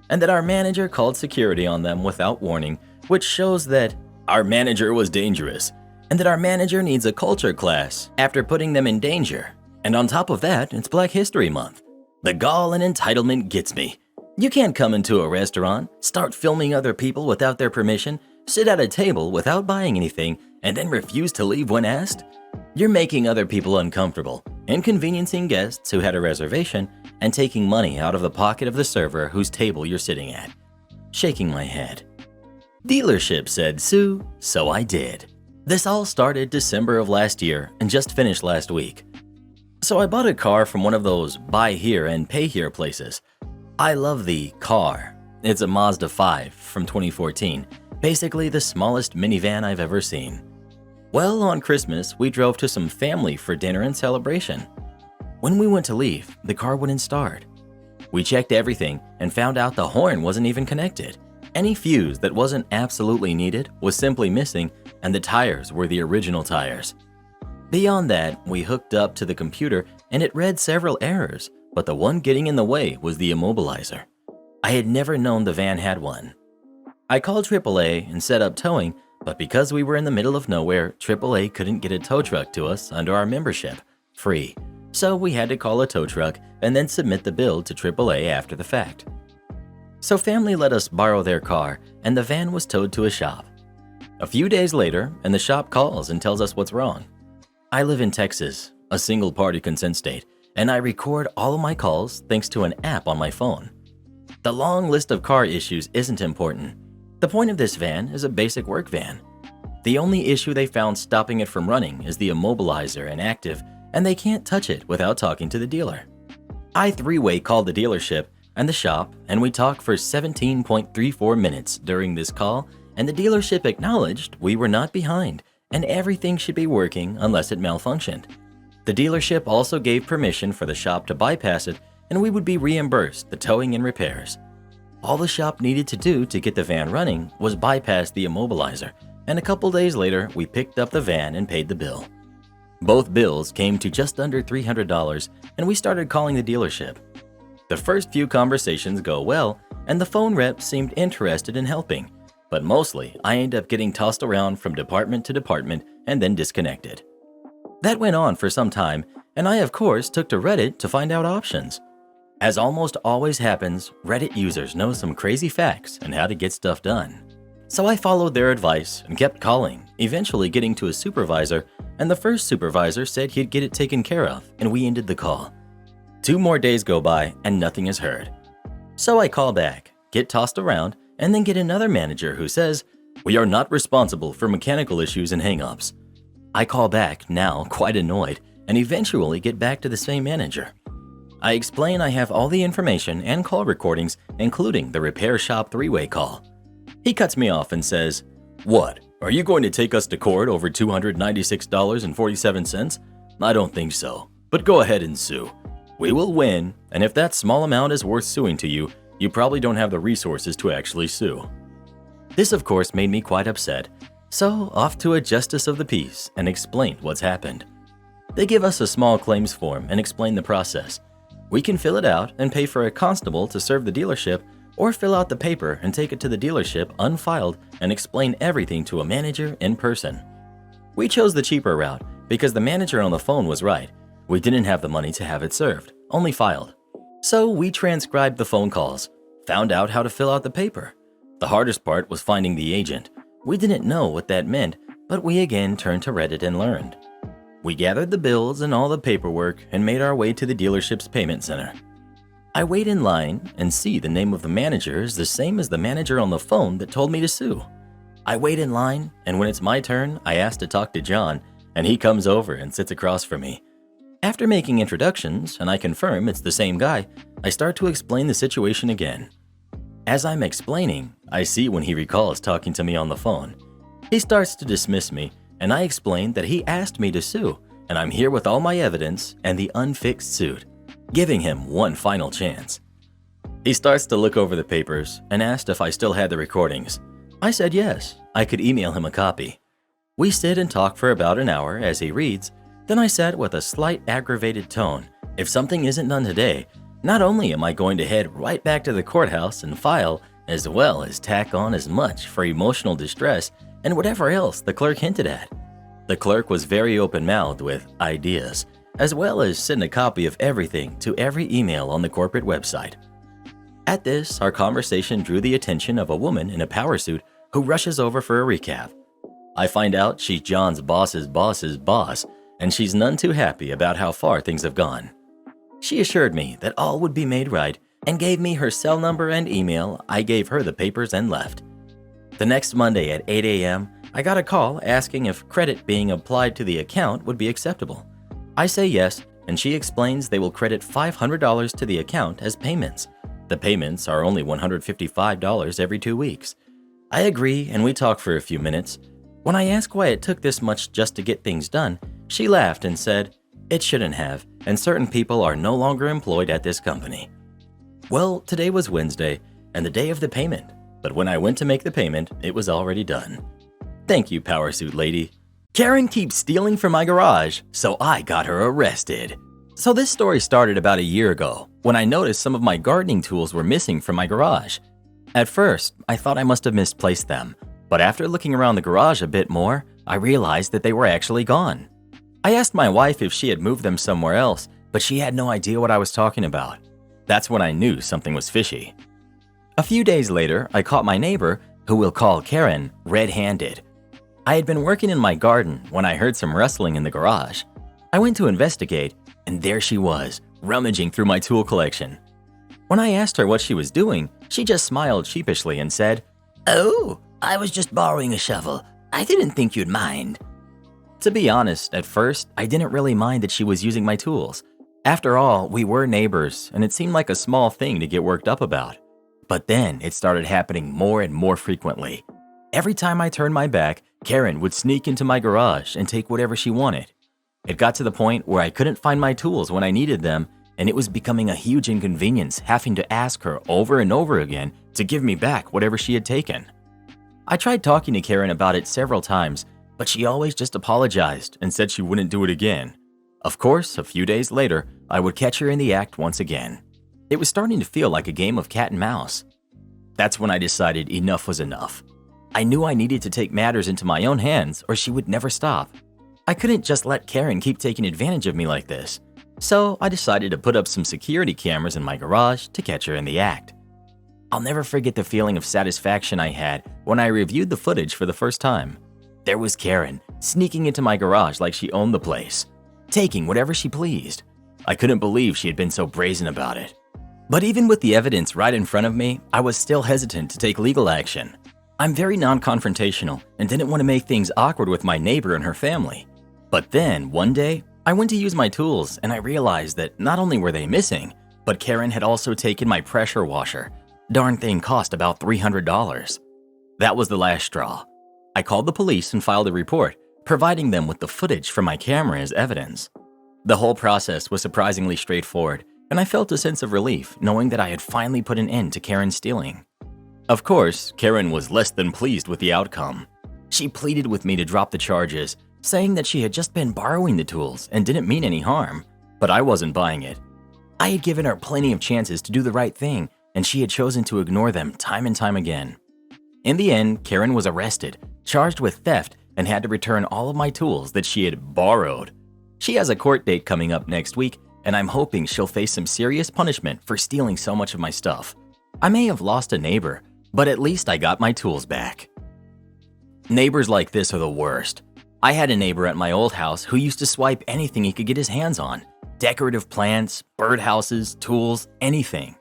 and that our manager called security on them without warning, which shows that our manager was dangerous, and that our manager needs a culture class after putting them in danger. And on top of that, it's Black History Month. The gall and entitlement gets me. You can't come into a restaurant, start filming other people without their permission, sit at a table without buying anything, and then refuse to leave when asked. You're making other people uncomfortable, inconveniencing guests who had a reservation, and taking money out of the pocket of the server whose table you're sitting at. Shaking my head. Dealership said sue, so I did. This all started December of last year and just finished last week. So I bought a car from one of those buy here and pay here places. I love the car. It's a Mazda 5 from 2014, basically the smallest minivan I've ever seen. Well, on Christmas, we drove to some family for dinner and celebration. When we went to leave, the car wouldn't start. We checked everything and found out the horn wasn't even connected. Any fuse that wasn't absolutely needed was simply missing, and the tires were the original tires. Beyond that, we hooked up to the computer and it read several errors, but the one getting in the way was the immobilizer. I had never known the van had one. I called AAA and set up towing, but because we were in the middle of nowhere, AAA couldn't get a tow truck to us under our membership, free. So we had to call a tow truck and then submit the bill to AAA after the fact. So family let us borrow their car and the van was towed to a shop. A few days later, and the shop calls and tells us what's wrong. I live in Texas, a single-party consent state, and I record all of my calls thanks to an app on my phone. The long list of car issues isn't important. The point of this van is a basic work van. The only issue they found stopping it from running is the immobilizer inactive, and they can't touch it without talking to the dealer. I three-way called the dealership and the shop, and we talked for 17.34 minutes during this call, and the dealership acknowledged we were not behind and everything should be working unless it malfunctioned. The dealership also gave permission for the shop to bypass it and we would be reimbursed the towing and repairs. All the shop needed to do to get the van running was bypass the immobilizer, and a couple days later we picked up the van and paid the bill. Both bills came to just under $300 and we started calling the dealership. The first few conversations go well and the phone rep seemed interested in helping, but mostly I end up getting tossed around from department to department and then disconnected. That went on for some time, and I of course took to Reddit to find out options. As almost always happens, Reddit users know some crazy facts and how to get stuff done. So I followed their advice and kept calling, eventually getting to a supervisor, and the first supervisor said he'd get it taken care of, and we ended the call. 2 more days go by and nothing is heard. So I call back, get tossed around, and then get another manager who says, "We are not responsible for mechanical issues and hang-ups." I call back, now quite annoyed, and eventually get back to the same manager. I explain I have all the information and call recordings, including the repair shop 3-way call. He cuts me off and says, "What, are you going to take us to court over $296.47? I don't think so, but go ahead and sue. We will win, and if that small amount is worth suing to you, you probably don't have the resources to actually sue." This of course made me quite upset, so off to a justice of the peace and explained what's happened. They give us a small claims form and explain the process. We can fill it out and pay for a constable to serve the dealership, or fill out the paper and take it to the dealership unfiled and explain everything to a manager in person. We chose the cheaper route because the manager on the phone was right. We didn't have the money to have it served, only filed. So we transcribed the phone calls, found out how to fill out the paper. The hardest part was finding the agent. We didn't know what that meant, but we again turned to Reddit and learned. We gathered the bills and all the paperwork and made our way to the dealership's payment center. I wait in line and see the name of the manager is the same as the manager on the phone that told me to sue. I wait in line, and when it's my turn, I ask to talk to John, and he comes over and sits across from me. After making introductions, and I confirm it's the same guy, I start to explain the situation again. As I'm explaining, I see when he recalls talking to me on the phone. He starts to dismiss me, and I explain that he asked me to sue, and I'm here with all my evidence and the unfixed suit, giving him one final chance. He starts to look over the papers and asked if I still had the recordings. I said yes, I could email him a copy. We sit and talk for about an hour as he reads, then I said with a slight aggravated tone, if something isn't done today, not only am I going to head right back to the courthouse and file, as well as tack on as much for emotional distress and whatever else the clerk hinted at. The clerk was very open-mouthed with ideas, as well as sent a copy of everything to every email on the corporate website. At this, our conversation drew the attention of a woman in a power suit who rushes over for a recap. I find out she's John's boss's boss's boss, and she's none too happy about how far things have gone. She assured me that all would be made right and gave me her cell number and email. I gave her the papers and left. The next Monday at 8 a.m., I got a call asking if credit being applied to the account would be acceptable. I say yes, and she explains they will credit $500 to the account as payments. The payments are only $155 every 2 weeks. I agree, and we talk for a few minutes. When I ask why it took this much just to get things done, she laughed and said, "It shouldn't have, and certain people are no longer employed at this company." Well, today was Wednesday and the day of the payment, but when I went to make the payment, it was already done. Thank you, power suit lady. Karen keeps stealing from my garage, so I got her arrested. So this story started about a year ago when I noticed some of my gardening tools were missing from my garage. At first, I thought I must have misplaced them, but after looking around the garage a bit more, I realized that they were actually gone. I asked my wife if she had moved them somewhere else, but she had no idea what I was talking about. That's when I knew something was fishy. A few days later, I caught my neighbor, who we'll call Karen, red-handed. I had been working in my garden when I heard some rustling in the garage. I went to investigate, and there she was, rummaging through my tool collection. When I asked her what she was doing, she just smiled sheepishly and said, "Oh, I was just borrowing a shovel. I didn't think you'd mind." To be honest, at first, I didn't really mind that she was using my tools. After all, we were neighbors, and it seemed like a small thing to get worked up about. But then it started happening more and more frequently. Every time I turned my back, Karen would sneak into my garage and take whatever she wanted. It got to the point where I couldn't find my tools when I needed them, and it was becoming a huge inconvenience having to ask her over and over again to give me back whatever she had taken. I tried talking to Karen about it several times, but she always just apologized and said she wouldn't do it again. Of course, a few days later, I would catch her in the act once again. It was starting to feel like a game of cat and mouse. That's when I decided enough was enough. I knew I needed to take matters into my own hands or she would never stop. I couldn't just let Karen keep taking advantage of me like this. So I decided to put up some security cameras in my garage to catch her in the act. I'll never forget the feeling of satisfaction I had when I reviewed the footage for the first time. There was Karen, sneaking into my garage like she owned the place, taking whatever she pleased. I couldn't believe she had been so brazen about it. But even with the evidence right in front of me, I was still hesitant to take legal action. I'm very non-confrontational and didn't want to make things awkward with my neighbor and her family. But then, one day, I went to use my tools and I realized that not only were they missing, but Karen had also taken my pressure washer. Darn thing cost about $300. That was the last straw. I called the police and filed a report, providing them with the footage from my camera as evidence. The whole process was surprisingly straightforward, and I felt a sense of relief knowing that I had finally put an end to Karen's stealing. Of course, Karen was less than pleased with the outcome. She pleaded with me to drop the charges, saying that she had just been borrowing the tools and didn't mean any harm, but I wasn't buying it. I had given her plenty of chances to do the right thing, and she had chosen to ignore them time and time again. In the end, Karen was arrested, charged with theft, and had to return all of my tools that she had borrowed. She has a court date coming up next week, and I'm hoping she'll face some serious punishment for stealing so much of my stuff. I may have lost a neighbor, but at least I got my tools back. Neighbors like this are the worst. I had a neighbor at my old house who used to swipe anything he could get his hands on. Decorative plants, birdhouses, tools, anything.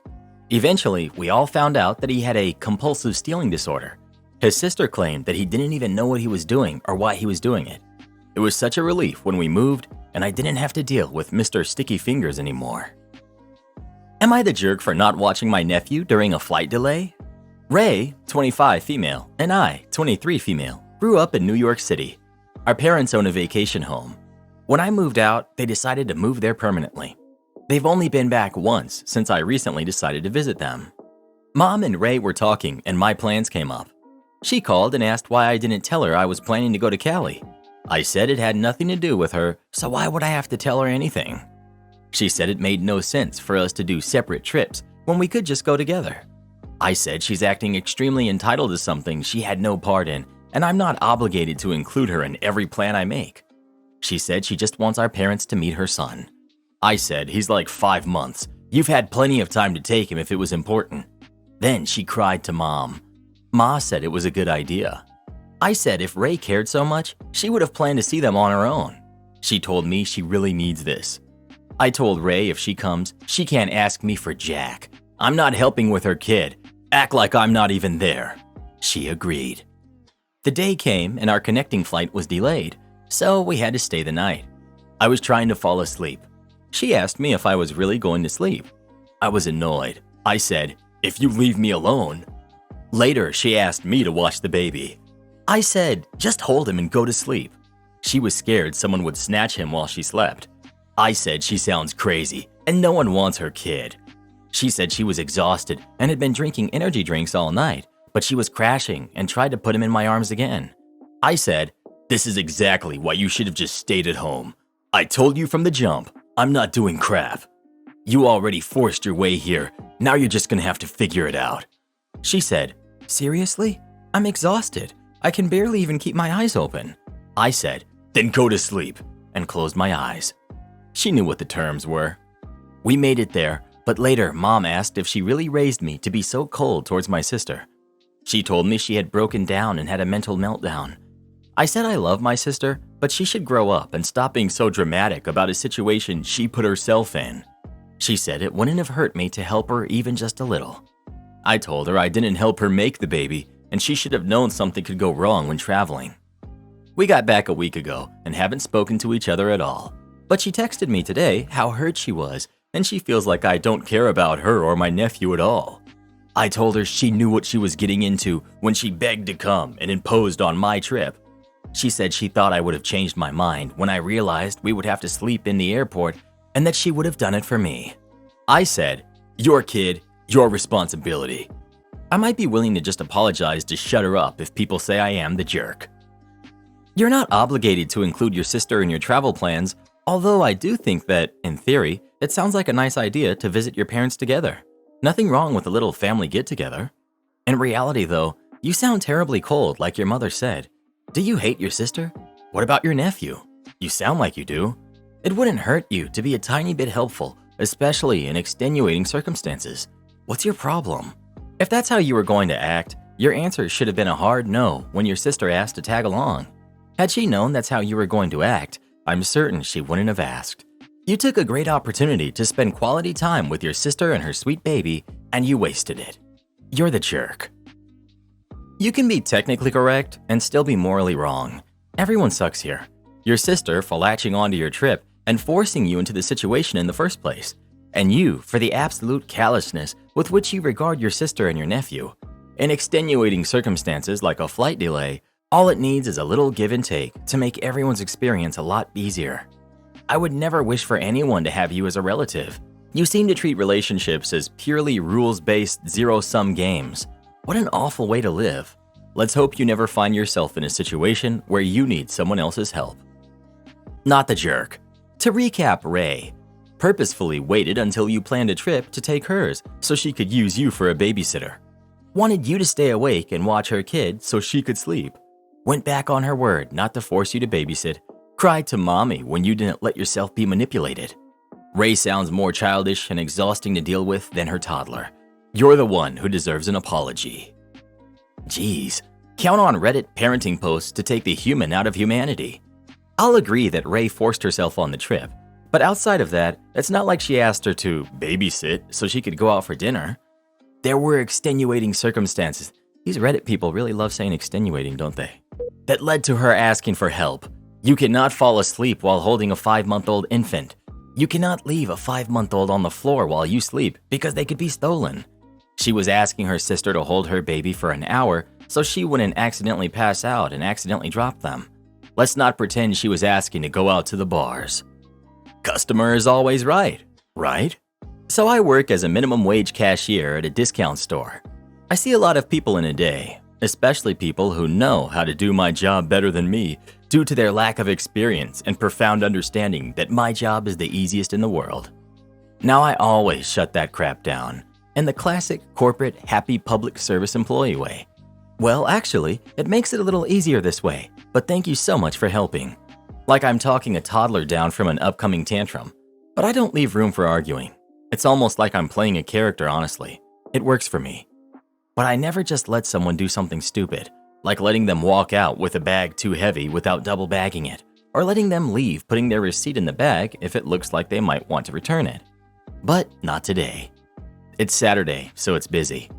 Eventually, we all found out that he had a compulsive stealing disorder. His sister claimed that he didn't even know what he was doing or why he was doing it. It was such a relief when we moved, and I didn't have to deal with Mr. Sticky Fingers anymore. Am I the jerk for not watching my nephew during a flight delay? Ray, 25 female, and I, 23 female, grew up in New York City. Our parents own a vacation home. When I moved out, they decided to move there permanently. They've only been back once since I recently decided to visit them. Mom and Ray were talking and my plans came up. She called and asked why I didn't tell her I was planning to go to Cali. I said it had nothing to do with her, so why would I have to tell her anything? She said it made no sense for us to do separate trips when we could just go together. I said she's acting extremely entitled to something she had no part in, and I'm not obligated to include her in every plan I make. She said she just wants our parents to meet her son. I said he's like 5 months. You've had plenty of time to take him if it was important. Then she cried to Mom. Ma said it was a good idea. I said if Ray cared so much, she would have planned to see them on her own. She told me she really needs this. I told Ray if she comes, she can't ask me for jack. I'm not helping with her kid. Act like I'm not even there. She agreed. The day came and our connecting flight was delayed, so we had to stay the night. I was trying to fall asleep. She asked me if I was really going to sleep. I was annoyed. I said, "If you leave me alone." Later, she asked me to watch the baby. I said, "Just hold him and go to sleep." She was scared someone would snatch him while she slept. I said she sounds crazy and no one wants her kid. She said she was exhausted and had been drinking energy drinks all night, but she was crashing and tried to put him in my arms again. I said, "This is exactly why you should have just stayed at home. I told you from the jump, I'm not doing crap. You already forced your way here, now you're just gonna have to figure it out." She said, "Seriously? I'm exhausted. I can barely even keep my eyes open." I said, "Then go to sleep," and closed my eyes. She knew what the terms were. We made it there, but later Mom asked if she really raised me to be so cold towards my sister. She told me she had broken down and had a mental meltdown. I said I love my sister, but she should grow up and stop being so dramatic about a situation she put herself in. She said it wouldn't have hurt me to help her even just a little. I told her I didn't help her make the baby, and she should have known something could go wrong when traveling. We got back a week ago and haven't spoken to each other at all, but she texted me today how hurt she was, and she feels like I don't care about her or my nephew at all. I told her she knew what she was getting into when she begged to come and imposed on my trip. She said she thought I would have changed my mind when I realized we would have to sleep in the airport and that she would have done it for me. I said, "Your kid, your responsibility." I might be willing to just apologize to shut her up if people say I am the jerk. You're not obligated to include your sister in your travel plans, although I do think that, in theory, it sounds like a nice idea to visit your parents together. Nothing wrong with a little family get-together. In reality, though, you sound terribly cold like your mother said. Do you hate your sister? What about your nephew? You sound like you do. It wouldn't hurt you to be a tiny bit helpful, especially in extenuating circumstances. What's your problem? If that's how you were going to act, your answer should have been a hard no when your sister asked to tag along. Had she known that's how you were going to act, I'm certain she wouldn't have asked. You took a great opportunity to spend quality time with your sister and her sweet baby, and you wasted it. You're the jerk. You can be technically correct and still be morally wrong. Everyone sucks here. Your sister for latching onto your trip and forcing you into the situation in the first place, and you for the absolute callousness with which you regard your sister and your nephew. In extenuating circumstances like a flight delay, all it needs is a little give and take to make everyone's experience a lot easier. I would never wish for anyone to have you as a relative. You seem to treat relationships as purely rules-based zero-sum games. What an awful way to live. Let's hope you never find yourself in a situation where you need someone else's help. Not the jerk. To recap Ray. Purposefully waited until you planned a trip to take hers so she could use you for a babysitter. Wanted you to stay awake and watch her kid so she could sleep. Went back on her word not to force you to babysit. Cried to mommy when you didn't let yourself be manipulated. Ray sounds more childish and exhausting to deal with than her toddler. You're the one who deserves an apology. Geez, count on Reddit parenting posts to take the human out of humanity. I'll agree that Ray forced herself on the trip, but outside of that, it's not like she asked her to babysit so she could go out for dinner. There were extenuating circumstances. These Reddit people really love saying extenuating, don't they? That led to her asking for help. You cannot fall asleep while holding a 5-month-old infant. You cannot leave a 5-month-old on the floor while you sleep because they could be stolen. She was asking her sister to hold her baby for an hour so she wouldn't accidentally pass out and accidentally drop them. Let's not pretend she was asking to go out to the bars. Customer is always right, right? So I work as a minimum wage cashier at a discount store. I see a lot of people in a day, especially people who know how to do my job better than me due to their lack of experience and profound understanding that my job is the easiest in the world. Now I always shut that crap down in the classic corporate happy public service employee way. Well, actually, it makes it a little easier this way, but thank you so much for helping. Like I'm talking a toddler down from an upcoming tantrum, but I don't leave room for arguing. It's almost like I'm playing a character, honestly. It works for me. But I never just let someone do something stupid, like letting them walk out with a bag too heavy without double bagging it, or letting them leave putting their receipt in the bag if it looks like they might want to return it. But not today. It's Saturday, so it's busy.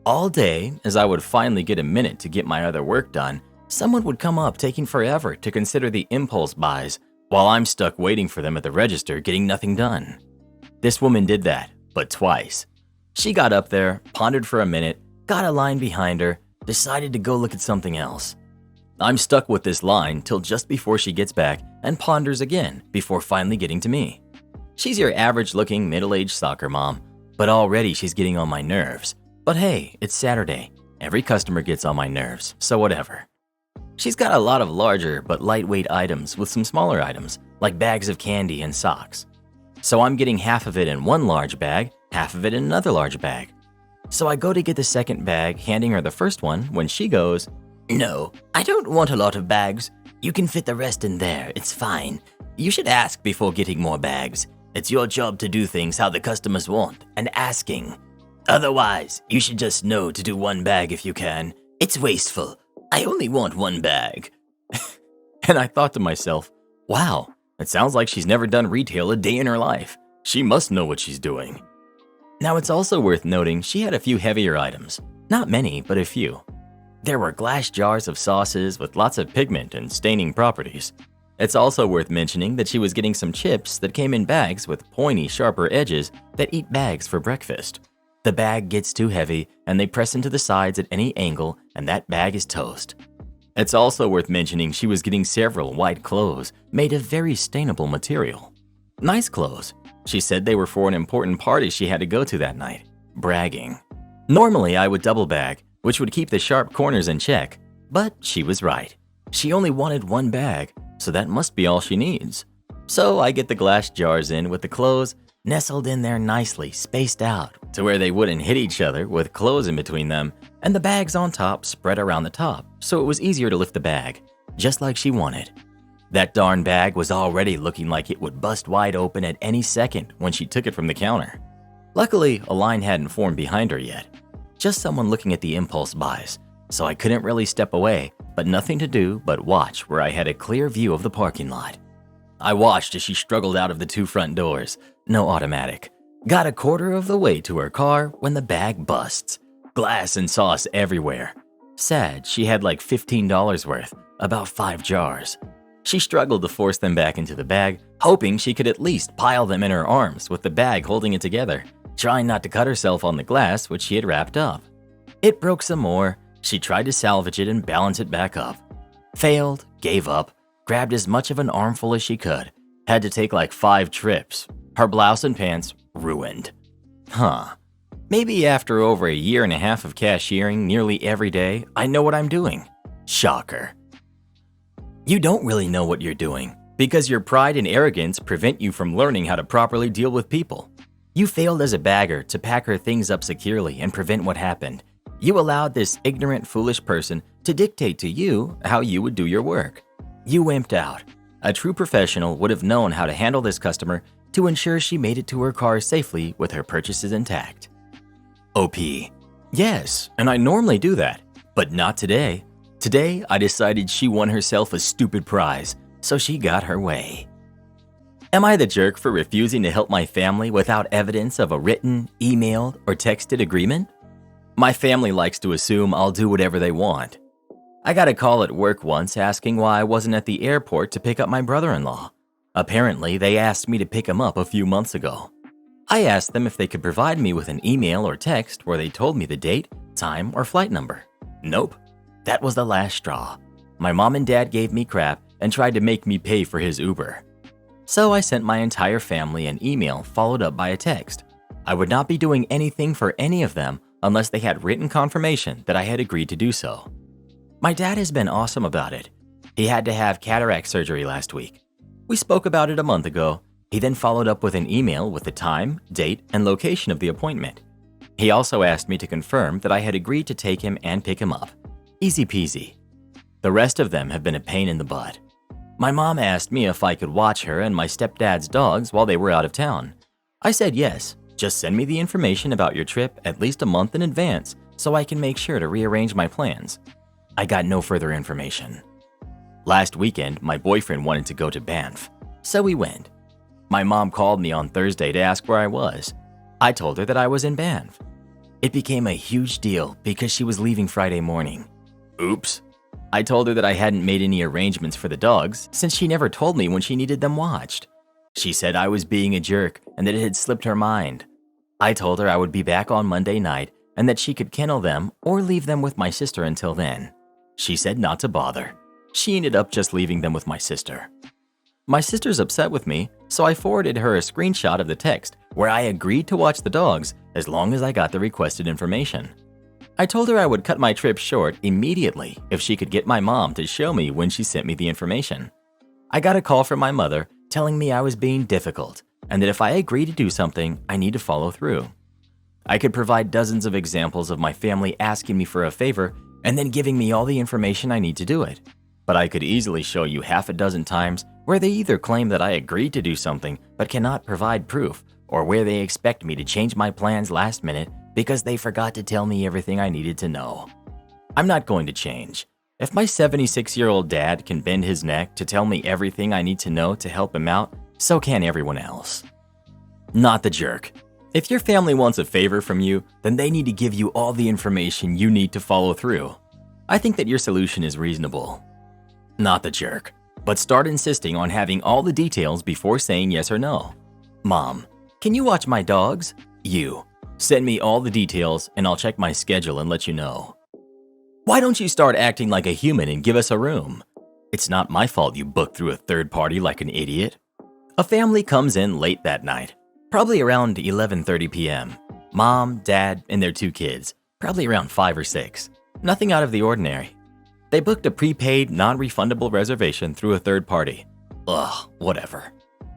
All day, as I would finally get a minute to get my other work done, someone would come up taking forever to consider the impulse buys while I'm stuck waiting for them at the register getting nothing done. This woman did that, but twice. She got up there, pondered for a minute, got a line behind her, decided to go look at something else. I'm stuck with this line till just before she gets back and ponders again before finally getting to me. She's your average-looking middle-aged soccer mom, but already she's getting on my nerves. But hey, it's Saturday. Every customer gets on my nerves, so whatever. She's got a lot of larger but lightweight items with some smaller items, like bags of candy and socks. So I'm getting half of it in one large bag, half of it in another large bag. So I go to get the second bag, handing her the first one, when she goes, "No, I don't want a lot of bags. You can fit the rest in there, it's fine. You should ask before getting more bags. It's your job to do things how the customers want, and asking. Otherwise, you should just know to do one bag if you can. It's wasteful. I only want one bag." And I thought to myself, wow, it sounds like she's never done retail a day in her life. She must know what she's doing. Now it's also worth noting she had a few heavier items. Not many, but a few. There were glass jars of sauces with lots of pigment and staining properties. It's also worth mentioning that she was getting some chips that came in bags with pointy, sharper edges that eat bags for breakfast. The bag gets too heavy and they press into the sides at any angle and that bag is toast. It's also worth mentioning she was getting several white clothes made of very stainable material. Nice clothes. She said they were for an important party she had to go to that night. Bragging. Normally I would double bag, which would keep the sharp corners in check, but she was right. She only wanted one bag, so that must be all she needs. So I get the glass jars in with the clothes, nestled in there nicely, spaced out to where they wouldn't hit each other with clothes in between them, and the bags on top spread around the top, so it was easier to lift the bag, just like she wanted. That darn bag was already looking like it would bust wide open at any second when she took it from the counter. Luckily, a line hadn't formed behind her yet. Just someone looking at the impulse buys, so I couldn't really step away, but nothing to do but watch where I had a clear view of the parking lot. I watched as she struggled out of the two front doors, no automatic. Got a quarter of the way to her car when the bag busts. Glass and sauce everywhere. Sad, she had like $15 worth, about 5 jars. She struggled to force them back into the bag, hoping she could at least pile them in her arms with the bag holding it together, trying not to cut herself on the glass which she had wrapped up. It broke some more. She tried to salvage it and balance it back up. Failed, gave up, grabbed as much of an armful as she could. Had to take like 5 trips. Her blouse and pants ruined. Maybe after over 1.5 years of cashiering nearly every day, I know what I'm doing. Shocker. You don't really know what you're doing. Because your pride and arrogance prevent you from learning how to properly deal with people. You failed as a bagger to pack her things up securely and prevent what happened. You allowed this ignorant, foolish person to dictate to you how you would do your work. You wimped out. A true professional would have known how to handle this customer to ensure she made it to her car safely with her purchases intact. OP. Yes, and I normally do that, but not today. Today, I decided she won herself a stupid prize, so she got her way. Am I the jerk for refusing to help my family without evidence of a written, emailed, or texted agreement? My family likes to assume I'll do whatever they want. I got a call at work once asking why I wasn't at the airport to pick up my brother-in-law. Apparently, they asked me to pick him up a few months ago. I asked them if they could provide me with an email or text where they told me the date, time, or flight number. Nope. That was the last straw. My mom and dad gave me crap and tried to make me pay for his Uber. So I sent my entire family an email followed up by a text. I would not be doing anything for any of them unless they had written confirmation that I had agreed to do so. My dad has been awesome about it. He had to have cataract surgery last week. We spoke about it a month ago. He then followed up with an email with the time, date, and location of the appointment. He also asked me to confirm that I had agreed to take him and pick him up. Easy peasy. The rest of them have been a pain in the butt. My mom asked me if I could watch her and my stepdad's dogs while they were out of town. I said yes, just send me the information about your trip at least a month in advance so I can make sure to rearrange my plans. I got no further information. Last weekend, my boyfriend wanted to go to Banff, so we went. My mom called me on Thursday to ask where I was. I told her that I was in Banff. It became a huge deal because she was leaving Friday morning. Oops. I told her that I hadn't made any arrangements for the dogs since she never told me when she needed them watched. She said I was being a jerk and that it had slipped her mind. I told her I would be back on Monday night and that she could kennel them or leave them with my sister until then. She said not to bother. She ended up just leaving them with my sister. My sister's upset with me, so I forwarded her a screenshot of the text where I agreed to watch the dogs as long as I got the requested information. I told her I would cut my trip short immediately if she could get my mom to show me when she sent me the information. I got a call from my mother telling me I was being difficult and that if I agreed to do something, I need to follow through. I could provide dozens of examples of my family asking me for a favor and then giving me all the information I need to do it. But I could easily show you half a dozen times where they either claim that I agreed to do something but cannot provide proof, or where they expect me to change my plans last minute because they forgot to tell me everything I needed to know. I'm not going to change. If my 76-year-old dad can bend his neck to tell me everything I need to know to help him out, so can everyone else. Not the jerk. If your family wants a favor from you, then they need to give you all the information you need to follow through. I think that your solution is reasonable. Not the jerk, but start insisting on having all the details before saying yes or no. Mom, can you watch my dogs? You. Send me all the details and I'll check my schedule and let you know. Why don't you start acting like a human and give us a room? It's not my fault you booked through a third party like an idiot. A family comes in late that night, probably around 11:30 p.m. Mom, dad, and their 2 kids, probably around 5 or 6. Nothing out of the ordinary. They booked a prepaid, non-refundable reservation through a third party. Ugh, whatever.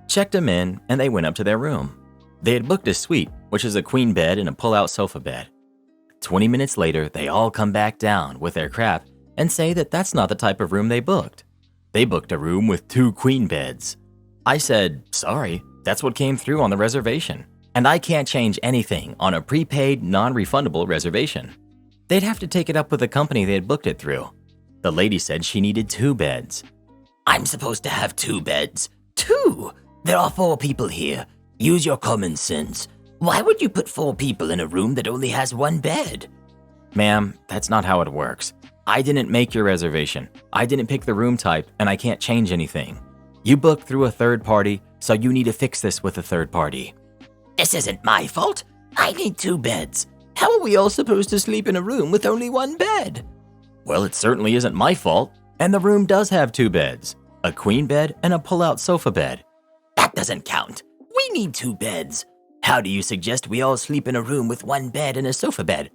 Checked them in and they went up to their room. They had booked a suite, which is a queen bed and a pull-out sofa bed. 20 minutes later, they all come back down with their crap and say that that's not the type of room they booked. They booked a room with 2 queen beds. I said, sorry, that's what came through on the reservation, and I can't change anything on a prepaid, non-refundable reservation. They'd have to take it up with the company they had booked it through. The lady said she needed 2 beds. I'm supposed to have 2 beds. 2? There are 4 people here. Use your common sense. Why would you put 4 people in a room that only has 1 bed? Ma'am, that's not how it works. I didn't make your reservation. I didn't pick the room type, and I can't change anything. You booked through a third party, so you need to fix this with a third party. This isn't my fault. I need 2 beds. How are we all supposed to sleep in a room with only 1 bed? Well, it certainly isn't my fault, and the room does have 2 beds, a queen bed and a pull-out sofa bed. That doesn't count. We need 2 beds. How do you suggest we all sleep in a room with 1 bed and a sofa bed?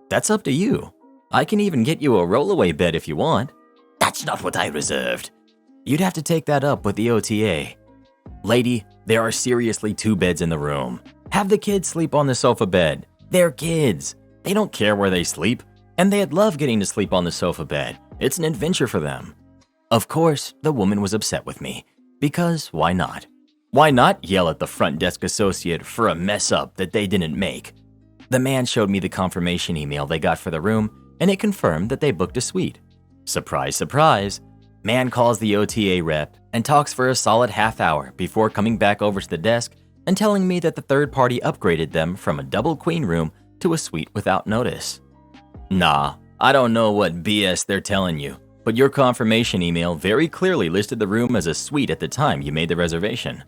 That's up to you. I can even get you a rollaway bed if you want. That's not what I reserved. You'd have to take that up with the OTA. Lady, there are seriously 2 beds in the room. Have the kids sleep on the sofa bed. They're kids. They don't care where they sleep, and they'd love getting to sleep on the sofa bed. It's an adventure for them. Of course, the woman was upset with me, because why not? Why not yell at the front desk associate for a mess up that they didn't make? The man showed me the confirmation email they got for the room, and it confirmed that they booked a suite. Surprise, surprise. Man calls the OTA rep and talks for a solid half hour before coming back over to the desk and telling me that the third party upgraded them from a double queen room to a suite without notice. Nah, I don't know what BS they're telling you, but your confirmation email very clearly listed the room as a suite at the time you made the reservation.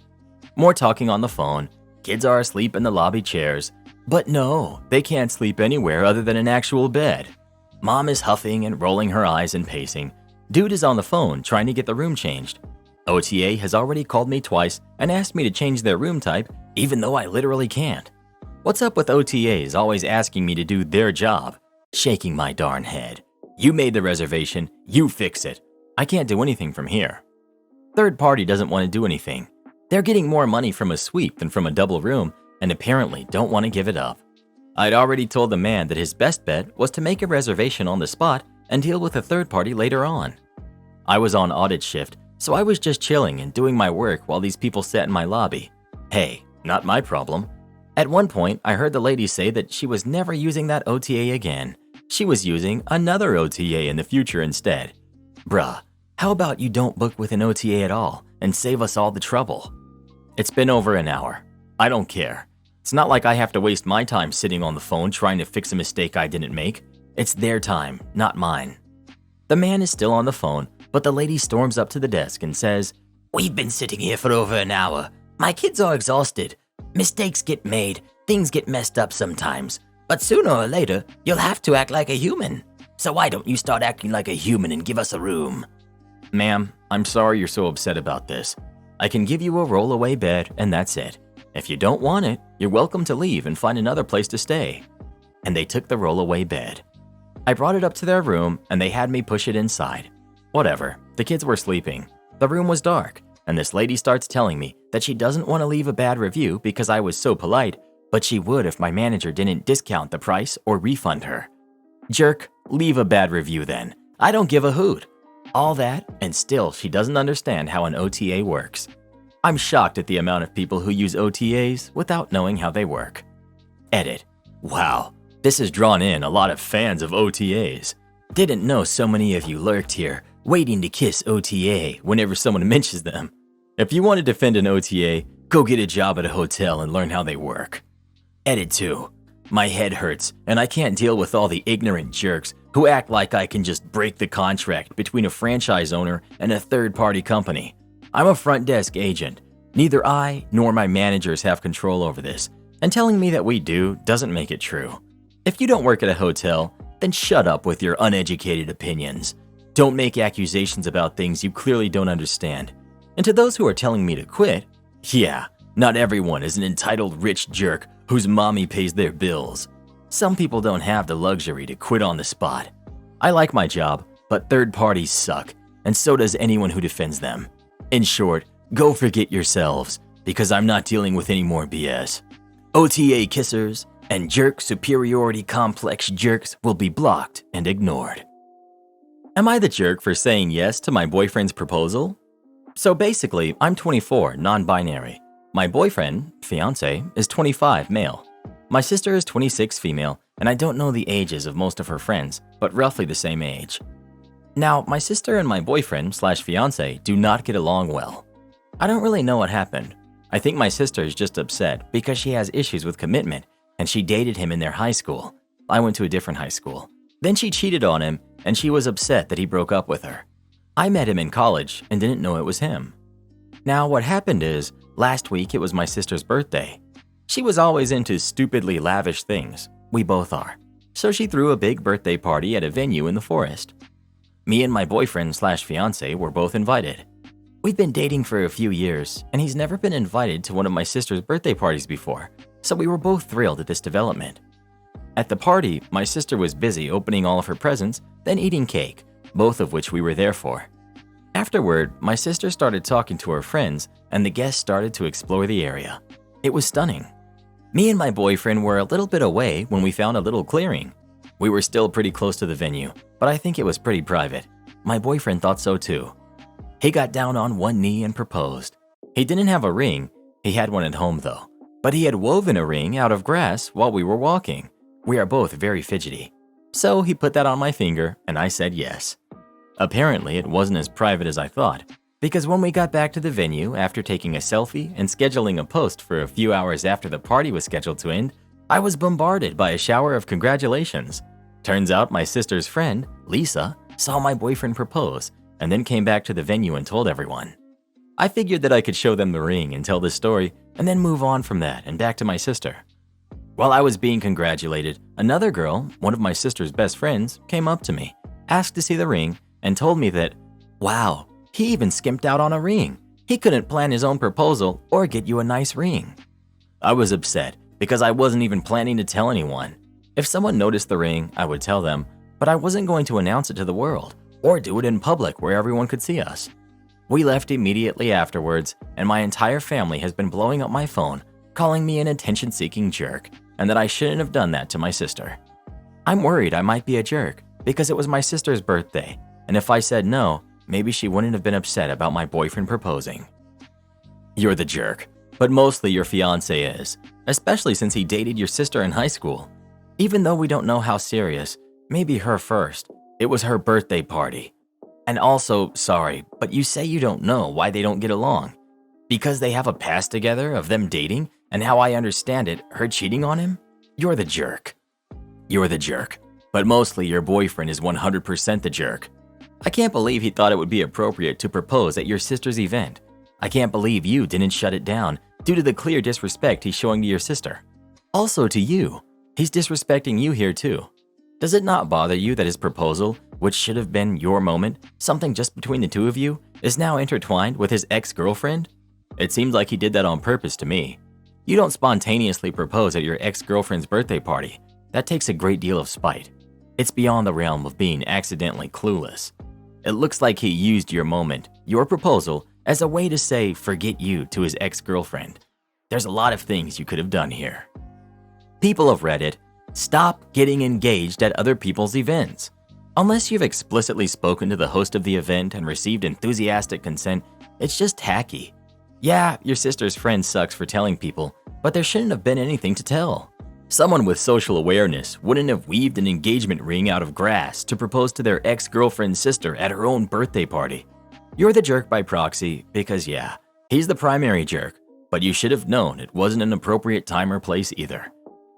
More talking on the phone, kids are asleep in the lobby chairs, but no, they can't sleep anywhere other than an actual bed. Mom is huffing and rolling her eyes and pacing. Dude is on the phone trying to get the room changed. OTA has already called me twice and asked me to change their room type, even though I literally can't. What's up with OTAs always asking me to do their job? Shaking my darn head. You made the reservation, you fix it. I can't do anything from here. Third party doesn't want to do anything. They're getting more money from a suite than from a double room and apparently don't want to give it up. I'd already told the man that his best bet was to make a reservation on the spot and deal with a third party later on. I was on audit shift, so I was just chilling and doing my work while these people sat in my lobby. Hey, not my problem. At one point, I heard the lady say that she was never using that OTA again. She was using another OTA in the future instead. Bruh, how about you don't book with an OTA at all and save us all the trouble? It's been over an hour. I don't care. It's not like I have to waste my time sitting on the phone trying to fix a mistake I didn't make. It's their time, not mine. The man is still on the phone, but the lady storms up to the desk and says, "We've been sitting here for over an hour. My kids are exhausted. Mistakes get made, things get messed up sometimes, but sooner or later, you'll have to act like a human. So why don't you start acting like a human and give us a room?" Ma'am, I'm sorry you're so upset about this. I can give you a rollaway bed and that's it. If you don't want it, you're welcome to leave and find another place to stay. And they took the rollaway bed. I brought it up to their room and they had me push it inside. Whatever, the kids were sleeping. The room was dark, and this lady starts telling me that she doesn't want to leave a bad review because I was so polite, but she would if my manager didn't discount the price or refund her. Jerk, leave a bad review then. I don't give a hoot. All that, and still she doesn't understand how an OTA works. I'm shocked at the amount of people who use OTAs without knowing how they work. Edit. Wow, this has drawn in a lot of fans of OTAs. Didn't know so many of you lurked here, waiting to kiss OTA whenever someone mentions them. If you want to defend an OTA, go get a job at a hotel and learn how they work. Edit 2. My head hurts, and I can't deal with all the ignorant jerks who act like I can just break the contract between a franchise owner and a third-party company. I'm a front desk agent. Neither I nor my managers have control over this, and telling me that we do doesn't make it true. If you don't work at a hotel, then shut up with your uneducated opinions. Don't make accusations about things you clearly don't understand. And to those who are telling me to quit, yeah, not everyone is an entitled rich jerk whose mommy pays their bills. Some people don't have the luxury to quit on the spot. I like my job, but third parties suck, and so does anyone who defends them. In short, go forget yourselves, because I'm not dealing with any more BS. OTA kissers and jerk superiority complex jerks will be blocked and ignored. Am I the jerk for saying yes to my boyfriend's proposal? So basically, I'm 24, non-binary. My boyfriend, fiance, is 25, male. My sister is 26, female, and I don't know the ages of most of her friends, but roughly the same age. Now, my sister and my boyfriend/fiance do not get along well. I don't really know what happened. I think my sister is just upset because she has issues with commitment and she dated him in their high school. I went to a different high school. Then she cheated on him and she was upset that he broke up with her. I met him in college and didn't know it was him. Now, what happened is, last week it was my sister's birthday. She was always into stupidly lavish things. We both are. So she threw a big birthday party at a venue in the forest. Me and my boyfriend/fiance were both invited. We've been dating for a few years, and he's never been invited to one of my sister's birthday parties before, so we were both thrilled at this development. At the party, my sister was busy opening all of her presents, then eating cake, both of which we were there for. After Afterward, my sister started talking to her friends and the guests started to explore the area. It was stunning. Me and my boyfriend were a little bit away when we found a little clearing. We were still pretty close to the venue, but I think it was pretty private. My boyfriend thought so too. He got down on one knee and proposed. He didn't have a ring, he had one at home though, but he had woven a ring out of grass while we were walking. We are both very fidgety. So he put that on my finger and I said yes. Apparently it wasn't as private as I thought, because when we got back to the venue after taking a selfie and scheduling a post for a few hours after the party was scheduled to end, I was bombarded by a shower of congratulations. Turns out my sister's friend, Lisa, saw my boyfriend propose and then came back to the venue and told everyone. I figured that I could show them the ring and tell this story and then move on from that and back to my sister. While I was being congratulated, another girl, one of my sister's best friends, came up to me, asked to see the ring, and told me that, wow, he even skimped out on a ring. He couldn't plan his own proposal or get you a nice ring. I was upset because I wasn't even planning to tell anyone. If someone noticed the ring, I would tell them, but I wasn't going to announce it to the world or do it in public where everyone could see us. We left immediately afterwards, and my entire family has been blowing up my phone, calling me an attention-seeking jerk, and that I shouldn't have done that to my sister. I'm worried I might be a jerk because it was my sister's birthday, and if I said no, maybe she wouldn't have been upset about my boyfriend proposing. You're the jerk, but mostly your fiance is, especially since he dated your sister in high school. Even though we don't know how serious, maybe her first. It was her birthday party. And also, sorry, but you say you don't know why they don't get along. Because they have a past together of them dating, and how I understand it, her cheating on him? You're the jerk. You're the jerk, but mostly your boyfriend is 100% the jerk. I can't believe he thought it would be appropriate to propose at your sister's event. I can't believe you didn't shut it down due to the clear disrespect he's showing to your sister. Also to you, he's disrespecting you here too. Does it not bother you that his proposal, which should have been your moment, something just between the two of you, is now intertwined with his ex-girlfriend? It seems like he did that on purpose to me. You don't spontaneously propose at your ex-girlfriend's birthday party. That takes a great deal of spite. It's beyond the realm of being accidentally clueless. It looks like he used your moment, your proposal, as a way to say forget you to his ex-girlfriend. There's a lot of things you could have done here. People of Reddit, stop getting engaged at other people's events. Unless you've explicitly spoken to the host of the event and received enthusiastic consent, it's just tacky. Yeah, your sister's friend sucks for telling people, but there shouldn't have been anything to tell. Someone with social awareness wouldn't have weaved an engagement ring out of grass to propose to their ex-girlfriend's sister at her own birthday party. You're the jerk by proxy because yeah, he's the primary jerk, but you should have known it wasn't an appropriate time or place either.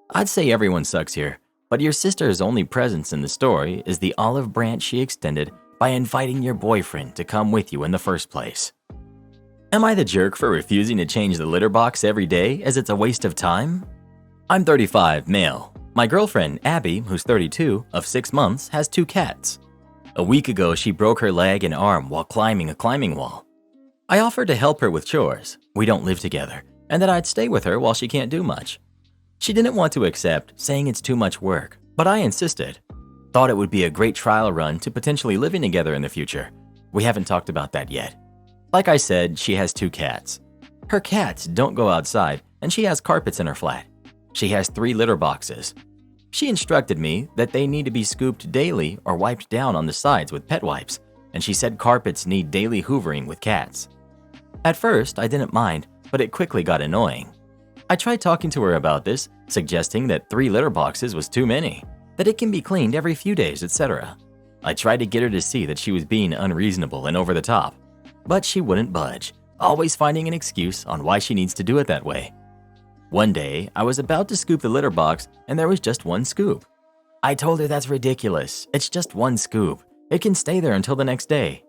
I'd say everyone sucks here, but your sister's only presence in the story is the olive branch she extended by inviting your boyfriend to come with you in the first place. Am I the jerk for refusing to change the litter box every day as it's a waste of time? I'm 35, male. My girlfriend, Abby, who's 32, of 6 months, has 2 cats. A week ago, she broke her leg and arm while climbing a climbing wall. I offered to help her with chores, we don't live together, and that I'd stay with her while she can't do much. She didn't want to accept, saying it's too much work, but I insisted. Thought it would be a great trial run to potentially living together in the future. We haven't talked about that yet. Like I said, she has 2 cats. Her cats don't go outside, and she has carpets in her flat. She has 3 litter boxes. She instructed me that they need to be scooped daily or wiped down on the sides with pet wipes, and she said carpets need daily hoovering with cats. At first, I didn't mind, but it quickly got annoying. I tried talking to her about this, suggesting that 3 litter boxes was too many, that it can be cleaned every few days, etc. I tried to get her to see that she was being unreasonable and over the top, but she wouldn't budge, always finding an excuse on why she needs to do it that way. One day, I was about to scoop the litter box and there was just 1 scoop. I told her that's ridiculous, it's just 1 scoop. It can stay there until the next day.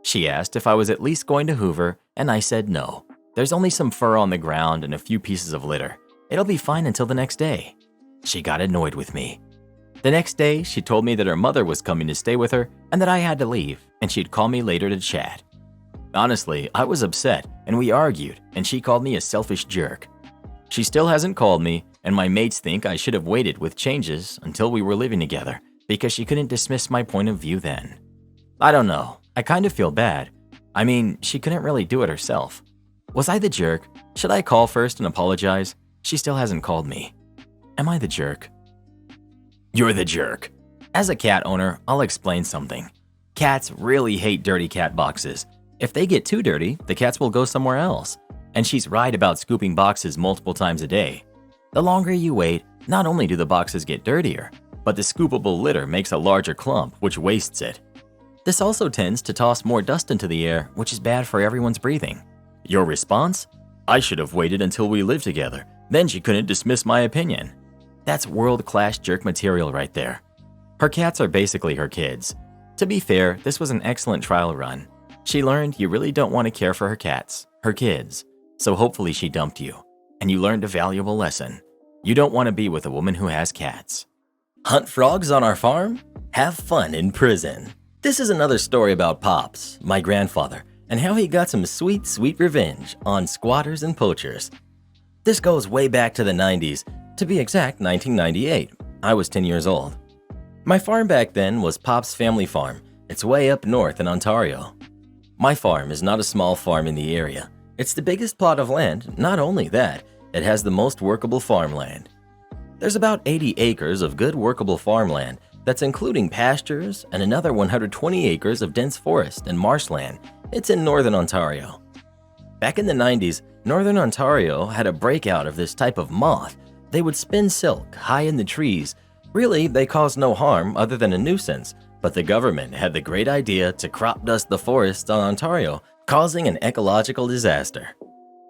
She asked if I was at least going to hoover and I said no. There's only some fur on the ground and a few pieces of litter. It'll be fine until the next day. She got annoyed with me. The next day, she told me that her mother was coming to stay with her and that I had to leave and she'd call me later to chat. Honestly, I was upset and we argued and she called me a selfish jerk. She still hasn't called me and my mates think I should have waited with changes until we were living together because she couldn't dismiss my point of view then. I don't know, I kind of feel bad. I mean, she couldn't really do it herself. Was I the jerk? Should I call first and apologize? She still hasn't called me. Am I the jerk? You're the jerk. As a cat owner, I'll explain something. Cats really hate dirty cat boxes. If they get too dirty, the cats will go somewhere else. And she's right about scooping boxes multiple times a day. The longer you wait, not only do the boxes get dirtier, but the scoopable litter makes a larger clump, which wastes it. This also tends to toss more dust into the air, which is bad for everyone's breathing. Your response? I should have waited until we lived together. Then she couldn't dismiss my opinion. That's world-class jerk material right there. Her cats are basically her kids. To be fair, this was an excellent trial run. She learned you really don't want to care for her cats, her kids. So hopefully she dumped you, and you learned a valuable lesson. You don't want to be with a woman who has cats. Hunt frogs on our farm? Have fun in prison. This is another story about Pops, my grandfather, and how he got some sweet, sweet revenge on squatters and poachers. This goes way back to the 90s, to be exact, 1998. I was 10 years old. My farm back then was Pop's family farm. It's way up north in Ontario. My farm is not a small farm in the area. It's the biggest plot of land. Not only that, it has the most workable farmland. There's about 80 acres of good workable farmland that's including pastures and another 120 acres of dense forest and marshland. It's in northern Ontario. Back in the 90s, northern Ontario had a breakout of this type of moth. They would spin silk high in the trees. Really, they caused no harm other than a nuisance, but the government had the great idea to crop dust the forests on Ontario, causing an ecological disaster.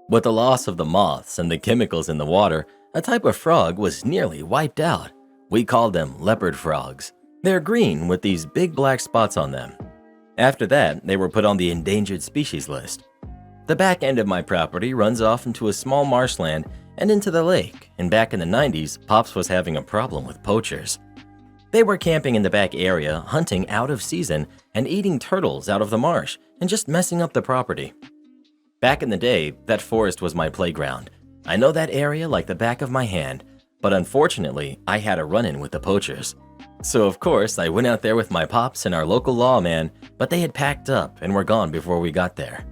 With the loss of the moths and the chemicals in the water, a type of frog was nearly wiped out. We called them leopard frogs. They're green with these big black spots on them. After that, they were put on the endangered species list. The back end of my property runs off into a small marshland and into the lake, and back in the 90s, Pops was having a problem with poachers. They were camping in the back area, hunting out of season and eating turtles out of the marsh and just messing up the property. Back in the day, that forest was my playground. I know that area like the back of my hand, but unfortunately, I had a run-in with the poachers. So of course, I went out there with my Pops and our local lawman, but they had packed up and were gone before we got there.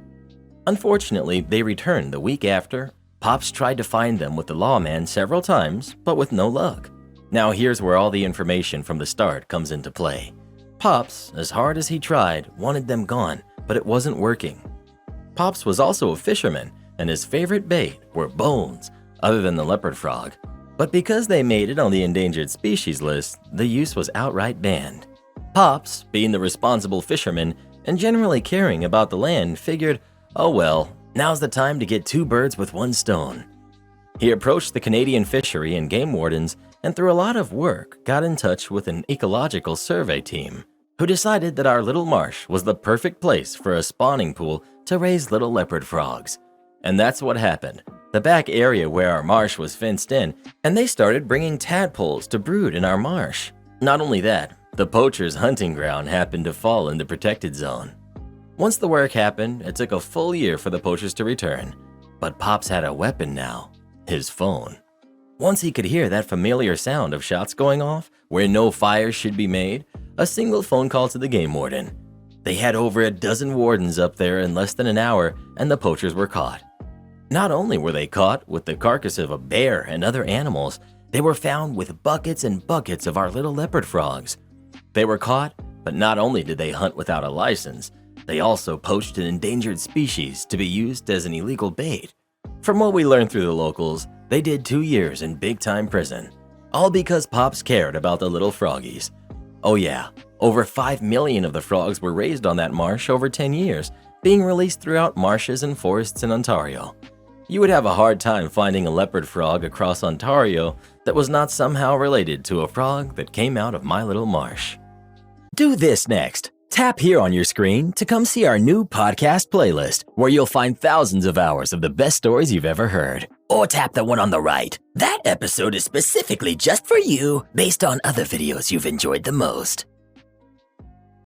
Unfortunately, they returned the week after. Pops tried to find them with the lawman several times, but with no luck. Now here's where all the information from the start comes into play. Pops, as hard as he tried, wanted them gone, but it wasn't working. Pops was also a fisherman, and his favorite bait were bones, other than the leopard frog. But because they made it on the endangered species list, the use was outright banned. Pops, being the responsible fisherman and generally caring about the land, figured, oh well, now's the time to get two birds with one stone. He approached the Canadian Fishery and Game Wardens and through a lot of work got in touch with an ecological survey team who decided that our little marsh was the perfect place for a spawning pool to raise little leopard frogs. And that's what happened. The back area where our marsh was fenced in, and they started bringing tadpoles to brood in our marsh. Not only that, the poachers' hunting ground happened to fall in the protected zone. Once the work happened, it took a full year for the poachers to return. But Pops had a weapon now, his phone. Once he could hear that familiar sound of shots going off, where no fires should be made, a single phone call to the game warden. They had over a dozen wardens up there in less than an hour, and the poachers were caught. Not only were they caught with the carcass of a bear and other animals, they were found with buckets and buckets of our little leopard frogs. They were caught, but not only did they hunt without a license, they also poached an endangered species to be used as an illegal bait. From what we learned through the locals, they did 2 years in big-time prison, all because Pops cared about the little froggies. Oh yeah, over 5 million of the frogs were raised on that marsh over 10 years, being released throughout marshes and forests in Ontario. You would have a hard time finding a leopard frog across Ontario that was not somehow related to a frog that came out of my little marsh. Do this next. Tap here on your screen to come see our new podcast playlist, where you'll find thousands of hours of the best stories you've ever heard. Or tap the one on the right. That episode is specifically just for you, based on other videos you've enjoyed the most.